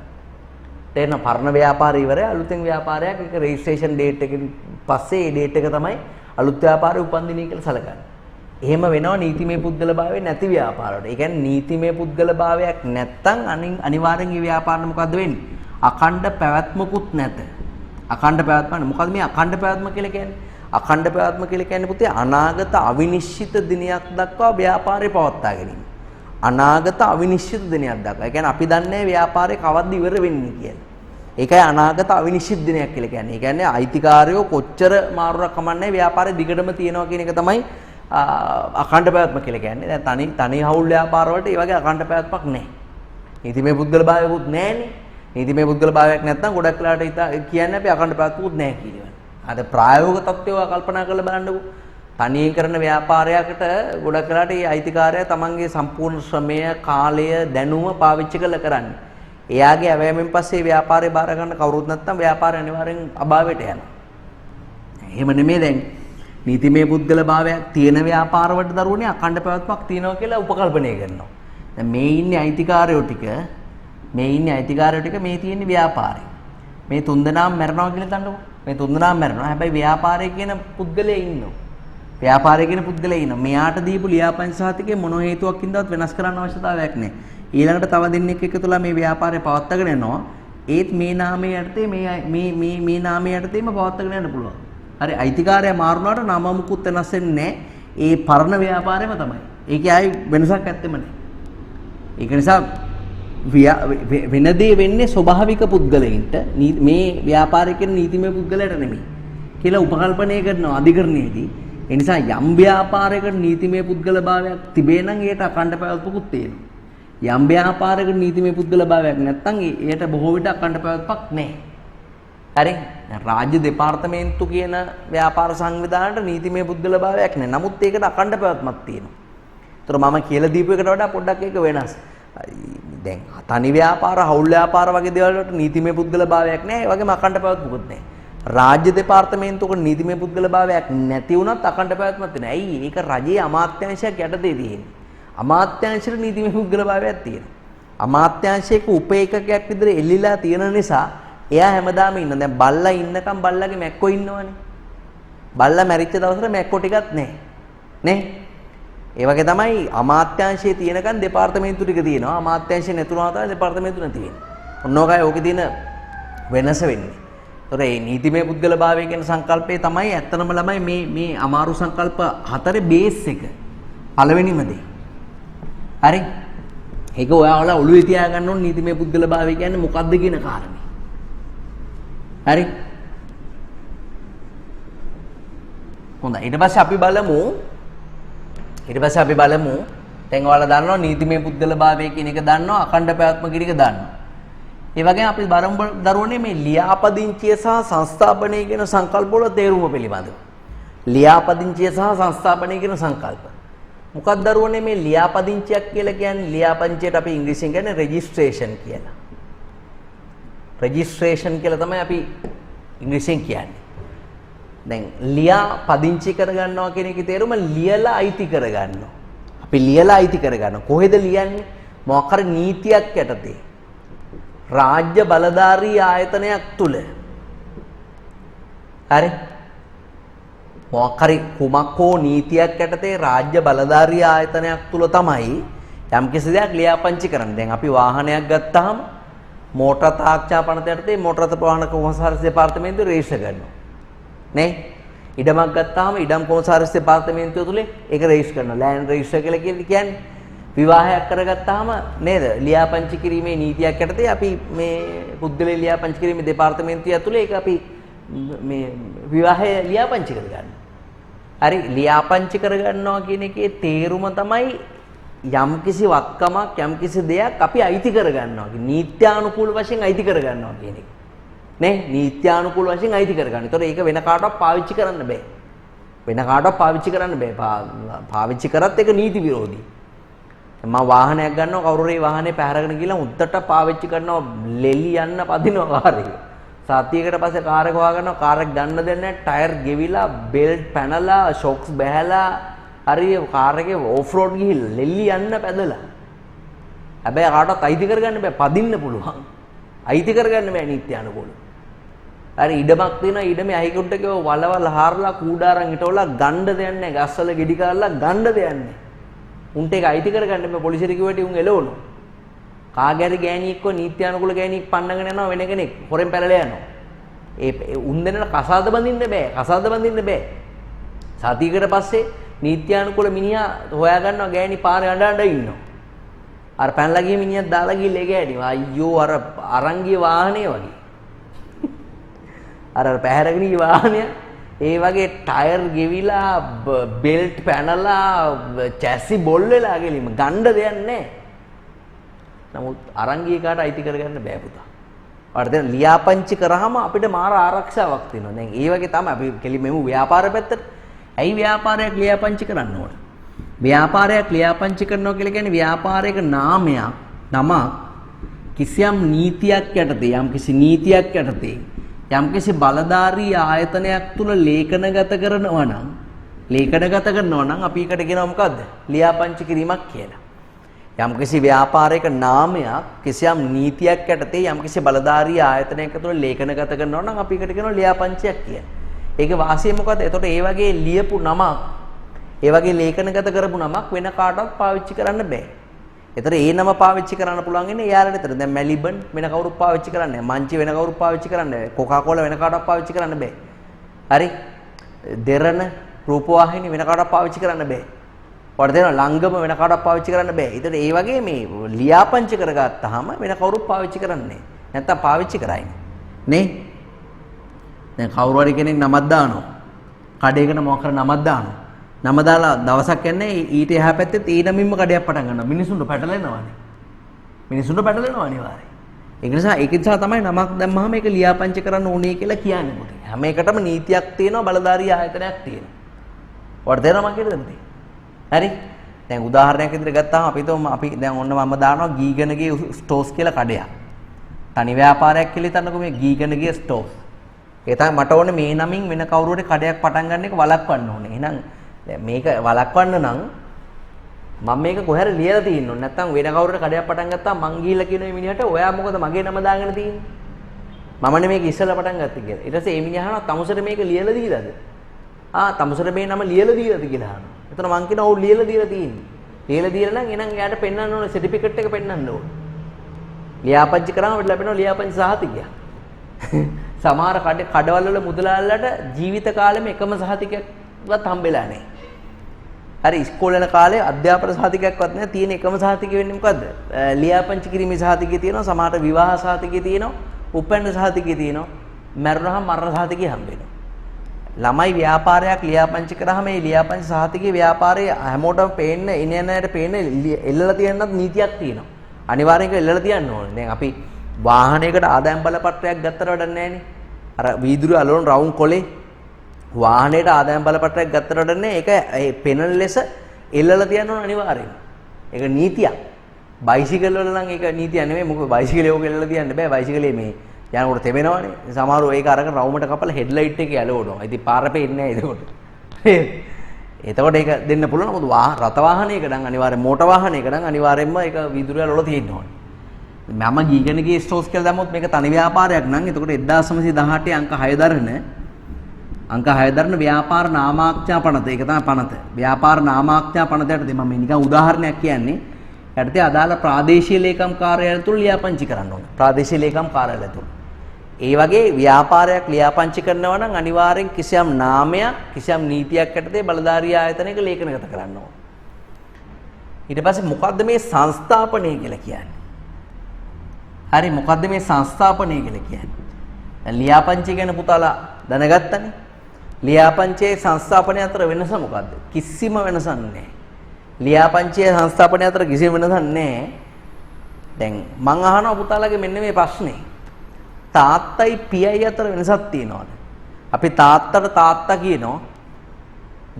තේරෙනවද? පරණ ව්‍යාපාරය ඉවරයි අලුතෙන් ව්‍යාපාරයක් ඒක රෙජිස්ට්‍රේෂන් ඩේට් එකකින් පස්සේ ඒ ඩේට් එක තමයි අලුත් ව්‍යාපාරේ උපන්දිනය කියලා සැලකන්නේ. එහෙම වෙනවා නීතිමය පුද්ගල භාවය නැති ව්‍යාපාරවලට. ඒ කියන්නේ නීතිමය පුද්ගල භාවයක් නැත්තම් අනිවාර්යෙන් මේ ව්‍යාපාරෙ මොකද්ද වෙන්නේ? අඛණ්ඩ පැවැත්මකුත් නැත. අඛණ්ඩ පැවැත්ම මොකද්ද මේ අඛණ්ඩ පැවැත්ම කියලා කියන්නේ? අඛණ්ඩ පැවැත්ම කියලා කියන්නේ පුතේ අනාගත අවිනිශ්චිත දිනයක් දක්වා ව්‍යාපාරේ පවත්වා ගැනීම. අනාගත අවිනිශ්චිත දිනයක් දක්වා. ඒ කියන්නේ අපි දන්නේ ව්‍යාපාරේ කවද්ද ඉවර වෙන්නේ කියලා. ඒකයි අනාගත අවිනිශ්චිත දිනයක් කියලා කියන්නේ. ඒ කියන්නේ අයිතිකාරයෝ කොච්චර මාරුවක් කමන්නේ ව්‍යාපාරේ දිගටම තියනවා කියන එක තමයි අඛණ්ඩ පැවැත්ම කියලා කියන්නේ. දැන් තනි හවුල් ව්‍යාපාර වලට ඒ වගේ අඛණ්ඩ පැවැත්මක් නැහැ. නීතිමය පුද්ගල භාවයකුත් නැහැනේ. නීතිමය පුද්ගල භාවයක් නැත්නම් ගොඩක් වෙලාවට කියන්නේ අපි අඛණ්ඩ පැවැත්මකුත් නැහැ කියනවා. අද ප්‍රායෝගික තත්ත්වය කල්පනා කරලා බලන්නකෝ. තනියෙන් කරන ව්‍යාපාරයකට ගොඩක් වෙලාවට මේ අයිතිකාරයා තමන්ගේ සම්පූර්ණ ශ්‍රමය, කාලය, දැනුම පාවිච්චි කරලා කරන්නේ. එයාගේ අවෑමෙන් පස්සේ ව්‍යාපාරේ බාර ගන්න කවුරුත් නැත්නම් ව්යාපාරය අනිවාර්යෙන් අභාවයට යනවා. එහෙම නෙමෙයි දැන් නීතිමය පුද්ගල භාවයක් තියෙන ව්‍යාපාරවලට දරුවනේ අඛණ්ඩ පැවැත්මක් තියෙනවා කියලා උපකල්පනය කරනවා. දැන් මේ ඉන්නේ අයිතිකාරයෝ ටික මේ තියෙන්නේ ව්‍යාපාරේ. මේ තුන්දෙනාම මැරෙනවා කියලා හිතන්නකෝ. මේ තුන්දෙනාම මැරෙනවා. හැබැයි ව්‍යාපාරේ කියන පුද්ගලයා ඉන්නවා. ව්‍යාපාරේ කියන පුද්ගලයා ඉන්නවා. මෙයාට දීපු ලියාපදිංචි සහතිකේ මොන හේතුවක් හින්දාවත් වෙනස් කරන්න අවශ්‍යතාවයක් නැහැ. ඊළඟට තව දෙන්නෙක් එකතුලා මේ ව්‍යාපාරේ පවත්වාගෙන යනවා. ඒත් මේ නාමයේ යටතේ මේ නාමයේ යටතේම පවත්වාගෙන යන්න පුළුවන්. හරි අයිතිකාරයා මාරුනාට නම මුකුත් වෙනස් වෙන්නේ නැහැ. ඒ පරණ ව්යාපාරෙම තමයි. ඒකේ ආයි වෙනසක් ඇත්තෙම නැහැ. ඒක නිසා වෙනදී වෙන්නේ ස්වභාවික පුද්ගලයින්ට මේ ව්‍යාපාරික නීතිමය පුද්ගලයාට නෙමෙයි කියලා උපකල්පනය කරනවා අධිකරණයේදී. ඒ නිසා යම් ව්‍යාපාරයකට නීතිමය පුද්ගල භාවයක් තිබේ නම් ඒකට අඛණ්ඩ පැවැත්මකුත් තියෙනවා. යම් ව්‍යාපාරයකට නීතිමය පුද්ගල භාවයක් නැත්නම් ඒකට බොහෝ විට අඛණ්ඩ පැවැත්මක් නැහැ. හරි? දැන් රාජ්‍ය දෙපාර්තමේන්තු කියන ව්‍යාපාර සංවිධානයට නීතිමය පුද්ගල භාවයක් නැහැ. නමුත් ඒකට අඛණ්ඩ පැවැත්මක් තියෙනවා. ඒතර මම කියලා දීපු එකට වඩා පොඩ්ඩක් ඒක වෙනස්. දැන් තනි ව්‍යාපාර, හවුල් ව්‍යාපාර වගේ දේවල් වලට නීතිමය පුද්ගල භාවයක් නැහැ. ඒ වගේම අඛණ්ඩ පැවැත්මකුත් නැහැ. රාජ්‍ය දෙපාර්තමේන්තුවක නීතිමය පුද්ගල භාවයක් නැති වුණත් අඛණ්ඩ පැවැත්මක් තියෙනවා. ඇයි? ඒක රජයේ අමාත්‍යාංශයක් යටතේ තියෙන්නේ. අමාත්‍යාංශෙට නීතිමය පුද්ගල භාවයක් තියෙනවා. අමාත්‍යාංශයක උපේකකයක් විදිහට එල්ලිලා තියෙන නිසා එයා හැමදාම ඉන්න. දැන් බල්ලා ඉන්නකම් බල්ලාගේ මැක්කෝ ඉන්නවනේ. බල්ලා මැරිච්ච දවසට මැක්කෝ ටිකක් නැහැ. නේ? ඒ වගේ තමයි අමාත්‍යාංශයේ තියෙනකන් දෙපාර්තමේන්තු ටික තියෙනවා. අමාත්‍යාංශය නැතුණා තමයි දෙපාර්තමේන්තු නැති වෙන්නේ. ඔන්නෝගයි ඕකේ තියෙන වෙනස වෙන්නේ. ඒතොර මේ නීතිමය පුද්ගල භාවය කියන සංකල්පය තමයි ඇත්තනම ළමයි මේ අමාරු සංකල්ප හතරේ බේස් එක. පළවෙනිම දේ. හරි? ඒක ඔයාලා ඔළුවේ තියාගන්න ඕන නීතිමය පුද්ගල භාවය කියන්නේ මොකක්ද කියන කාරණේ. හරි? හොඳයි. ඊට පස්සේ අපි බලමු දැන් ඔයාලා දන්නවා නීතිමය පුද්ගල භාවය කියන එක දන්නවා අඛණ්ඩ පැවැත්ම කියන එක දන්නවා. ඒ වගේම අපි දරුවනේ මේ ලියාපදිංචිය සහ සංස්ථාපනය කියන සංකල්ප වල තේරුම පිළිබඳව. ලියාපදිංචිය සහ සංස්ථාපනය කියන සංකල්ප. මොකක්ද දරුවනේ මේ ලියාපදිංචියක් කියලා කියන්නේ? ලියාපදිංචියට අපි ඉංග්‍රීසියෙන් කියන්නේ රෙජිස්ට්‍රේෂන් කියලා. රෙජිස්ට්‍රේෂන් කියලා තමයි අපි ඉංග්‍රීසියෙන් කියන්නේ. දැන් ලියාපදිංචි කරගන්නවා කියන එකේ තේරුම ලියලා අයිති කරගන්නවා. අපි ලියලා අයිති කරගන්නවා. කොහෙද ලියන්නේ? මොකක් හරි නීතියක් යටතේ. රාජ්‍ය බලධාරී ආයතනයක් තුල. හරි? මොකක් හරි කුමක් හෝ නීතියක් යටතේ රාජ්‍ය බලධාරී ආයතනයක් තුල තමයි යම්කිසි දෙයක් ලියාපදිංචි කරන්නේ. දැන් අපි වාහනයක් ගත්තාම මෝටර තාක්ෂා පනත යටතේ මෝටර වාහන කොමසාරිස් දෙපාර්තමේන්තුවේ රෙජිස්ටර් කරනවා. නේ? ඉඩමක් ගත්තාම ඉඩම් කොමසාරිස් දෙපාර්තමේන්තුව තුල ඒක රෙජිස්ටර් කරනවා. ලෑන්ඩ් රෙජිස්ටර් කියලා කියන්නේ විවාහයක් කරගත්තාම නේද? ලියාපදිංචි කිරීමේ නීතියක් යටතේ අපි මේ පුද්ගලයා ලියාපදිංචි කිරීමේ දෙපාර්තමේන්තුව ඇතුලේ ඒක අපි මේ විවාහය ලියාපදිංචි කරගන්නවා. හරි ලියාපදිංචි කරගන්නවා කියන එකේ තේරුම තමයි යම්කිසි වත්කමක් යම්කිසි දෙයක් අපි අයිති කරගන්නවා. නීත්‍යානුකූල වශයෙන් අයිති කරගන්නවා කියන එක. නේ? නීත්‍යානුකූල වශයෙන් අයිති කරගන්න. ඒතකොට ඒක වෙන කාටවත් පාවිච්චි කරන්න බෑ. වෙන කාටවත් පාවිච්චි කරන්න බෑ. පාවිච්චි කරත් ඒක නීති විරෝධී. මම වාහනයක් ගන්නවා කවුරු හරි වාහනේ පැහැරගෙන ගිහලා උද්දට පාවිච්චි කරනවා ලෙලි යන්න පදිනවා කාර් එක. සතියකට පස්සේ කාර් එක හොයාගන්නවා කාර් එක ගන්න දෙන්නේ ටයර් ගෙවිලා බෙල්ට් පැනලා ෂොක්ස් බැහැලා හරි කාර් එකේ ඕෆ් රෝඩ් ගිහිල්ලා ලෙලි යන්න පැදලා. හැබැයි කාටවත් අයිති කරගන්න බෑ පදින්න පුළුවන්. අයිති කරගන්න බෑ නීත්‍යානුකූලව. හරි ඉඩමක් තියෙනවා ඉඩමේ අහිකුන්ට කියව වලවල් හාරලා කූඩාරන් හිටවලා ගන්න දෙයක් නැහැ ගස්වල ගෙඩි කාලා ගන්න දෙයක් නැහැ. උන්ට ඒක අයිති කරගන්න බෑ පොලිසියට කිව්වට උන් එළවනවා. කාගෑරි ගෑණියෙක්ව නීත්‍යානුකූල ගෑණියෙක් පන්නගෙන යනවා වෙන කෙනෙක් හොරෙන් පැනලා යනවා. ඒ උන් දෙන්නට කසාද බඳින්න බෑ. කසාද බඳින්න බෑ. සතියකට පස්සේ නීත්‍යානුකූල මිනිහා හොයා ගන්නවා ගෑණි පාරේ අඬ ඉන්නවා. අර පැනලා ගිය මිනිහා දාලා ගිහලා ඒ ගෑණි අයියෝ අර අරන් ගිය වාහනේ වගේ. අර පැහැරගෙන ගිය වාහනය ඒ වගේ ටයර් ගෙවිලා බෙල්ට් පැනලා චැසි බොල් වෙලා ගෙලිම ගන්න දෙයක් නැහැ. නමුත් අරන් ගිය කාට අයිති කරගන්න බෑ පුතා. ඔයාලට දැන් ලියාපදිංචි කරාම අපිට මාර ආරක්ෂාවක් තියෙනවා. දැන් ඒ වගේ තමයි අපි කෙලිමෙමු ව්‍යාපාර පැත්තට. ඇයි ව්‍යාපාරයක් ලියාපදිංචි කරන්න ඕන? ව්‍යාපාරයක් ලියාපදිංචි කරනවා කියලා කියන්නේ ව්‍යාපාරයක නාමයක් නමක් කිසියම් නීතියක් යටතේ යම්කිසි නීතියක් යටතේ යම්කිසි බලධාරී ආයතනයක් තුල ලේඛනගත කරනවා නම් අපි එකට කියනවා මොකද්ද? ලියාපදිංචි කිරීමක් කියලා. යම්කිසි ව්‍යාපාරයක නාමයක් කිසියම් නීතියක් යටතේ යම්කිසි බලධාරී ආයතනයක තුල ලේඛනගත කරනවා නම් අපි එකට කියනවා ලියාපදිංචියක් කියලා. ඒකේ වාසිය මොකද්ද? එතකොට ඒ වගේ ලියපු නමක් ඒ වගේ ලේඛනගත කරපු නමක් වෙන කාටවත් පාවිච්චි කරන්න බෑ. ඒතර ඒ නම පාවිච්චි කරන්න පුළුවන් ඉන්නේ එයාලට විතර. දැන් මැලිබන් වෙන කවුරුත් පාවිච්චි කරන්නේ නැහැ. මංචි වෙන කවුරුත් පාවිච්චි කරන්නේ නැහැ. කොකාකෝලා වෙන කාටවත් පාවිච්චි කරන්න බෑ. හරි? දෙරණ රූපවාහිනී වෙන කාටවත් පාවිච්චි කරන්න බෑ. ඔයාලට තේරෙනවද? ලංගම වෙන කාටවත් පාවිච්චි කරන්න බෑ. ඒතර ඒ වගේ මේ ලියාපදිංචි කරගත්තාම වෙන කවුරුත් පාවිච්චි කරන්නේ නැහැ. නැත්තම් පාවිච්චි කරයිනේ. නේ? දැන් කවුරු හරි කෙනෙක් නමක් දානවා. කඩේකට මොකක් කර නමක් දානවා. නම දාලා දවසක් යන්නේ ඊට එහා පැත්තේ ඒ නමින්ම කඩයක් පටන් ගන්නවා. මිනිසුන්ට පැටලෙනවානේ. මිනිසුන්ට පැටලෙනවා අනිවාර්යයෙන්. ඒක නිසා තමයි නමක් දැම්මහම ඒක ලියාපදිංචි කරන්න ඕනේ කියලා කියන්නේ මොකද? හැම එකටම නීතියක් තියෙනවා බලධාරී ආයතනයක් තියෙනවා. ඔයාලට තේරෙනවද මම කියන්නේ? හරි? දැන් උදාහරණයක් විදිහට ගත්තාම අපි දැන් ඔන්න මම දානවා ගීගනගේ ස්ටෝර්ස් කියලා කඩයක්. තනි ව්‍යාපාරයක් කියලා හිතන්නකෝ මේ ගීගනගේ ස්ටෝර්ස්. ඒ තමයි මට ඕනේ මේ නමින් වෙන කවුරු හරි කඩයක් පටන් ගන්න එක වළක්වන්න ඕනේ. එහෙනම් දැන් මේක වළක්වන්න නම් මම මේක කොහේර ලියලා තියෙන්න ඕනේ. නැත්නම් වෙන කවුරුහරි කඩයක් පටන් ගත්තාම මං ගිහිල්ලා කියන මේ මිනිහට ඔයා මොකද මගේ නම දාගෙන තියෙන්නේ? මමනේ මේක ඉස්සෙල්ලා පටන් ගත්තේ කියලා. ඊට පස්සේ මේ මිනිහා අහනවා තමුසර මේක ලියලා දීලාද? තමුසර මේ නම ලියලා දීලාද කියලා අහනවා. එතන මං කියනවා ඔව් ලියලා දීලා තියෙන්නේ. ලියලා දීලා නම් එහෙනම් එයාට පෙන්වන්න ඕනේ සර්ටිෆිකේට් එක පෙන්වන්න ඕනේ. ලියාපදිංචි කරාම අපිට ලැබෙනවා ලියාපදිංචි සහතිකයක්. සමහර කඩවල වල මුදලාලට ජීවිත කාලෙම එකම සහතිකයක්වත් හම්බෙලා නැහැ. හරි ඉස්කෝලේ යන කාලේ අධ්‍යාපන සහතිකයක්වත් නැහැ. තියෙන එකම සහතිකය වෙන්නේ මොකද්ද? ලියාපදිංචි කිරීමේ සහතිකය තියෙනවා. සමහරට විවාහ සහතිකය තියෙනවා. උපැන්න සහතිකය තියෙනවා. මරණහම මරණ සහතිකය හම්බ වෙනවා. ළමයි ව්‍යාපාරයක් ලියාපදිංචි කරාම මේ ලියාපදිංචි සහතිකයේ ව්‍යාපාරයේ හැමෝටම පේන්න එන ඇයට පේන්න එල්ලලා තියෙනත් නීතියක් තියෙනවා. අනිවාර්යෙන් ඒක එල්ලලා තියන්න ඕනේ. දැන් අපි වාහනයකට ආදායම් බලපත්‍රයක් ගත්තට වැඩක් නැහැ නේ. අර වීදුරු අලවන රවුම් කොලේ වාහනයට ආදායම් බලපත්‍රයක් ගත්තට වැඩක් නැහැ. ඒක ඒ පෙනෙන ලෙස එල්ලලා තියන්න ඕන අනිවාර්යෙන්. ඒක නීතියක්. බයිසිකල් වල නම් ඒක නීතියක් නෙමෙයි. මොකද බයිසිකලේ ඕක එල්ලලා තියන්න බෑ. බයිසිකලේ මේ යනකොට තෙමෙනවනේ. සමහරව ඒක අරගෙන රවුමට කපලා හෙඩ්ලයිට් එකේ ඇලවනවා. ඉතින් පාර පෙන්නේ නැහැ එතකොට. එතකොට ඒක දෙන්න පුළුවන්. මොකද රත වාහනයක නම් අනිවාර්යෙන් මෝටර වාහනයක නම් අනිවාර්යෙන්ම ඒක වීදුරු වල තියෙන්න ඕනේ. මම ගීගණගේ ස්ටෝර්ස් කියලා දැම්මොත් මේක තනි ව්‍යාපාරයක් නම් එතකොට 1918 අංක 6 දරන ව්‍යාපාර නාමාඥා පනත. ඒක තමයි පනත. ව්‍යාපාර නාමාඥා පනත යටතේ මම නිකන් උදාහරණයක් කියන්නේ. යටතේ අදාළ ප්‍රාදේශීය ලේකම් කාර්යාලය තුල ලියාපදිංචි කරන්න ඕනේ. ප්‍රාදේශීය ලේකම් කාර්යාලය තුල. ඒ වගේ ව්‍යාපාරයක් ලියාපදිංචි කරනවා නම් අනිවාර්යෙන් කිසියම් නාමයක්, කිසියම් නීතියක් යටතේ බලධාරී ආයතනයක ලේඛනගත කරන්න ඕනේ. ඊට පස්සේ මොකද්ද මේ සංස්ථාපනය කියලා කියන්නේ? හරි මොකද්ද මේ සංස්ථාපනය කියලා කියන්නේ? දැන් ලියාපදිංචි ගැන පුතාලා දැනගත්තනේ. ලියාපදිංචියේ සංස්ථාපනය අතර වෙනස මොකද්ද? කිසිම වෙනසක් නැහැ. ලියාපදිංචියේ සංස්ථාපනය අතර කිසිම වෙනසක් නැහැ. දැන් මං අහනවා පුතාලාගේ මෙන්න මේ ප්‍රශ්නේ. තාත්තයි පියයි අතර වෙනසක් තියෙනවද? අපි තාත්තට තාත්තා කියනවා.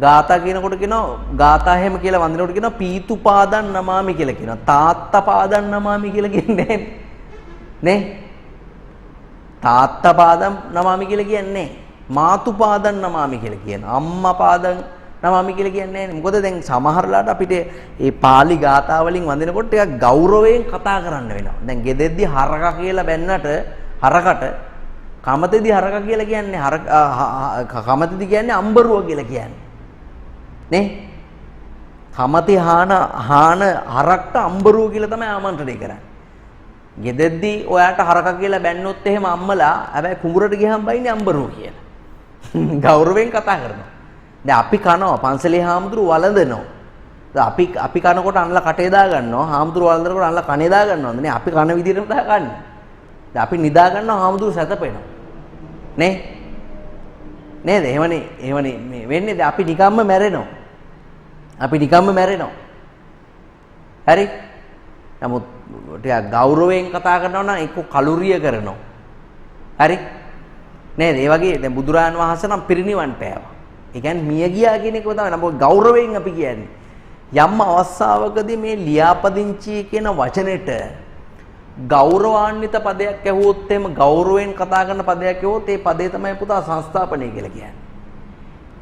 ගාථා කියනකොට කියනවා ගාථා හැම කියලා වන්දිනකොට කියනවා පීතු පාදන් නමාමි කියලා කියනවා. තාත්තා පාදන් නමාමි කියලා කියන්නේ නැහැ. නේ? තාත්තා පාදම් නමාමි කියලා කියන්නේ මාතු පාදම් නමාමි කියලා කියනවා. අම්මා පාදම් නමාමි කියලා කියන්නේ නැහැ. මොකද දැන් සමහරලාට අපිට මේ pāli ගාථා වලින් වඳිනකොට ටිකක් ගෞරවයෙන් කතා කරන්න වෙනවා. දැන් ගෙදෙද්දි හරකා කියලා බැන්නට හරකට කමතේදී හරකා කියලා කියන්නේ කමතේදී කියන්නේ අම්බරුව කියලා කියන්නේ. නේ? කමතේ හාන හරක්ට අම්බරුව කියලා තමයි ආමන්ත්‍රණය කරන්නේ. ගෙදෙද්දි ඔයාට හරකා කියලා බැන්නොත් එහෙම අම්මලා හැබැයි කුඹුරට ගියහම බයින්නේ අම්බරුව කියලා. ගෞරවයෙන් කතා කරනවා. දැන් අපි කනවා පන්සලේ හාමුදුරුව වළඳනවා. දැන් අපි කනකොට අන්නලා කටේ දා ගන්නවා. හාමුදුරුව වළඳනකොට අන්නලා කනේ දා ගන්නවා. නේ අපි කන විදිහටම දා ගන්න. දැන් අපි නිදා ගන්නවා හාමුදුරුව සැතපෙනවා. නේ? නේද? එහෙමනේ මේ වෙන්නේ. දැන් අපි නිකම්ම මැරෙනවා. හරි? නමුත් ටිකක් ගෞරවයෙන් කතා කරනවා නම් එක්ක කලුරිය කරනවා. හරි? නේද? ඒ වගේ දැන් බුදුරජාන් වහන්සේ නම් පිරිනිවන් පෑවා. ඒ කියන්නේ මිය ගියා කියන එක තමයි. නමුත් ගෞරවයෙන් අපි කියන්නේ. යම් අවස්ථාවකදී මේ ලියාපදිංචි කියන වචනෙට ගෞරවාන්විත පදයක් ඇහුවොත් එහෙම ගෞරවයෙන් කතා කරන පදයක් ඇහුවොත් ඒ පදේ තමයි පුතා සංස්ථාපනය කියලා කියන්නේ.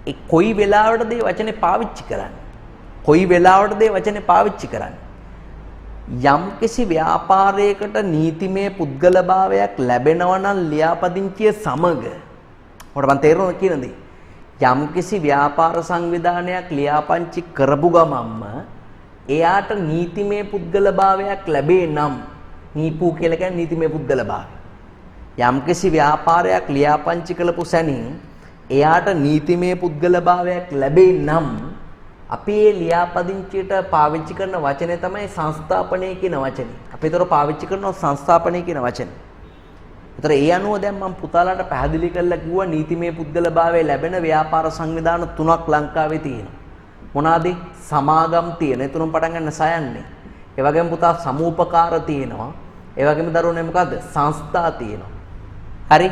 ඒ කොයි වෙලාවටද මේ වචනේ පාවිච්චි කරන්නේ? යම්කිසි ව්‍යාපාරයකට නීතිමය පුද්ගලභාවයක් ලැබෙනවා නම් ලියාපදිංචිය සමග ඔකට මම තේරෙනවද කියන දේ යම්කිසි ව්‍යාපාර සංවිධානයක් ලියාපදිංචි කරපු ගමන්ම එයාට නීතිමය පුද්ගලභාවයක් ලැබේ නම් නීපු කියලා කියන්නේ නීතිමය පුද්ගලභාවය යම්කිසි ව්‍යාපාරයක් ලියාපදිංචි කළපු සැනින් එයාට නීතිමය පුද්ගලභාවයක් ලැබේ නම් අපි මේ ලියාපදිංචියට පාවිච්චි කරන වචනේ තමයි සංස්ථාපනය කියන වචනේ. අපි ඒතර පාවිච්චි කරනවා සංස්ථාපනය කියන වචනේ. ඒතර ඒ අනුව දැන් මම පුතාලාට පැහැදිලි කරලා කිව්වා නීතිමය පුද්ගලභාවය ලැබෙන ව්‍යාපාර සංවිධාන 3ක් ලංකාවේ තියෙනවා. මොනවාද? සමාගම් තියෙන. ඒ තුනම පටන් ගන්න සයන්නේ. ඒ වගේම පුතා සමූපකාර තියෙනවා. ඒ වගේම දරුවනේ මොකද්ද? සංස්ථා තියෙනවා. හරි?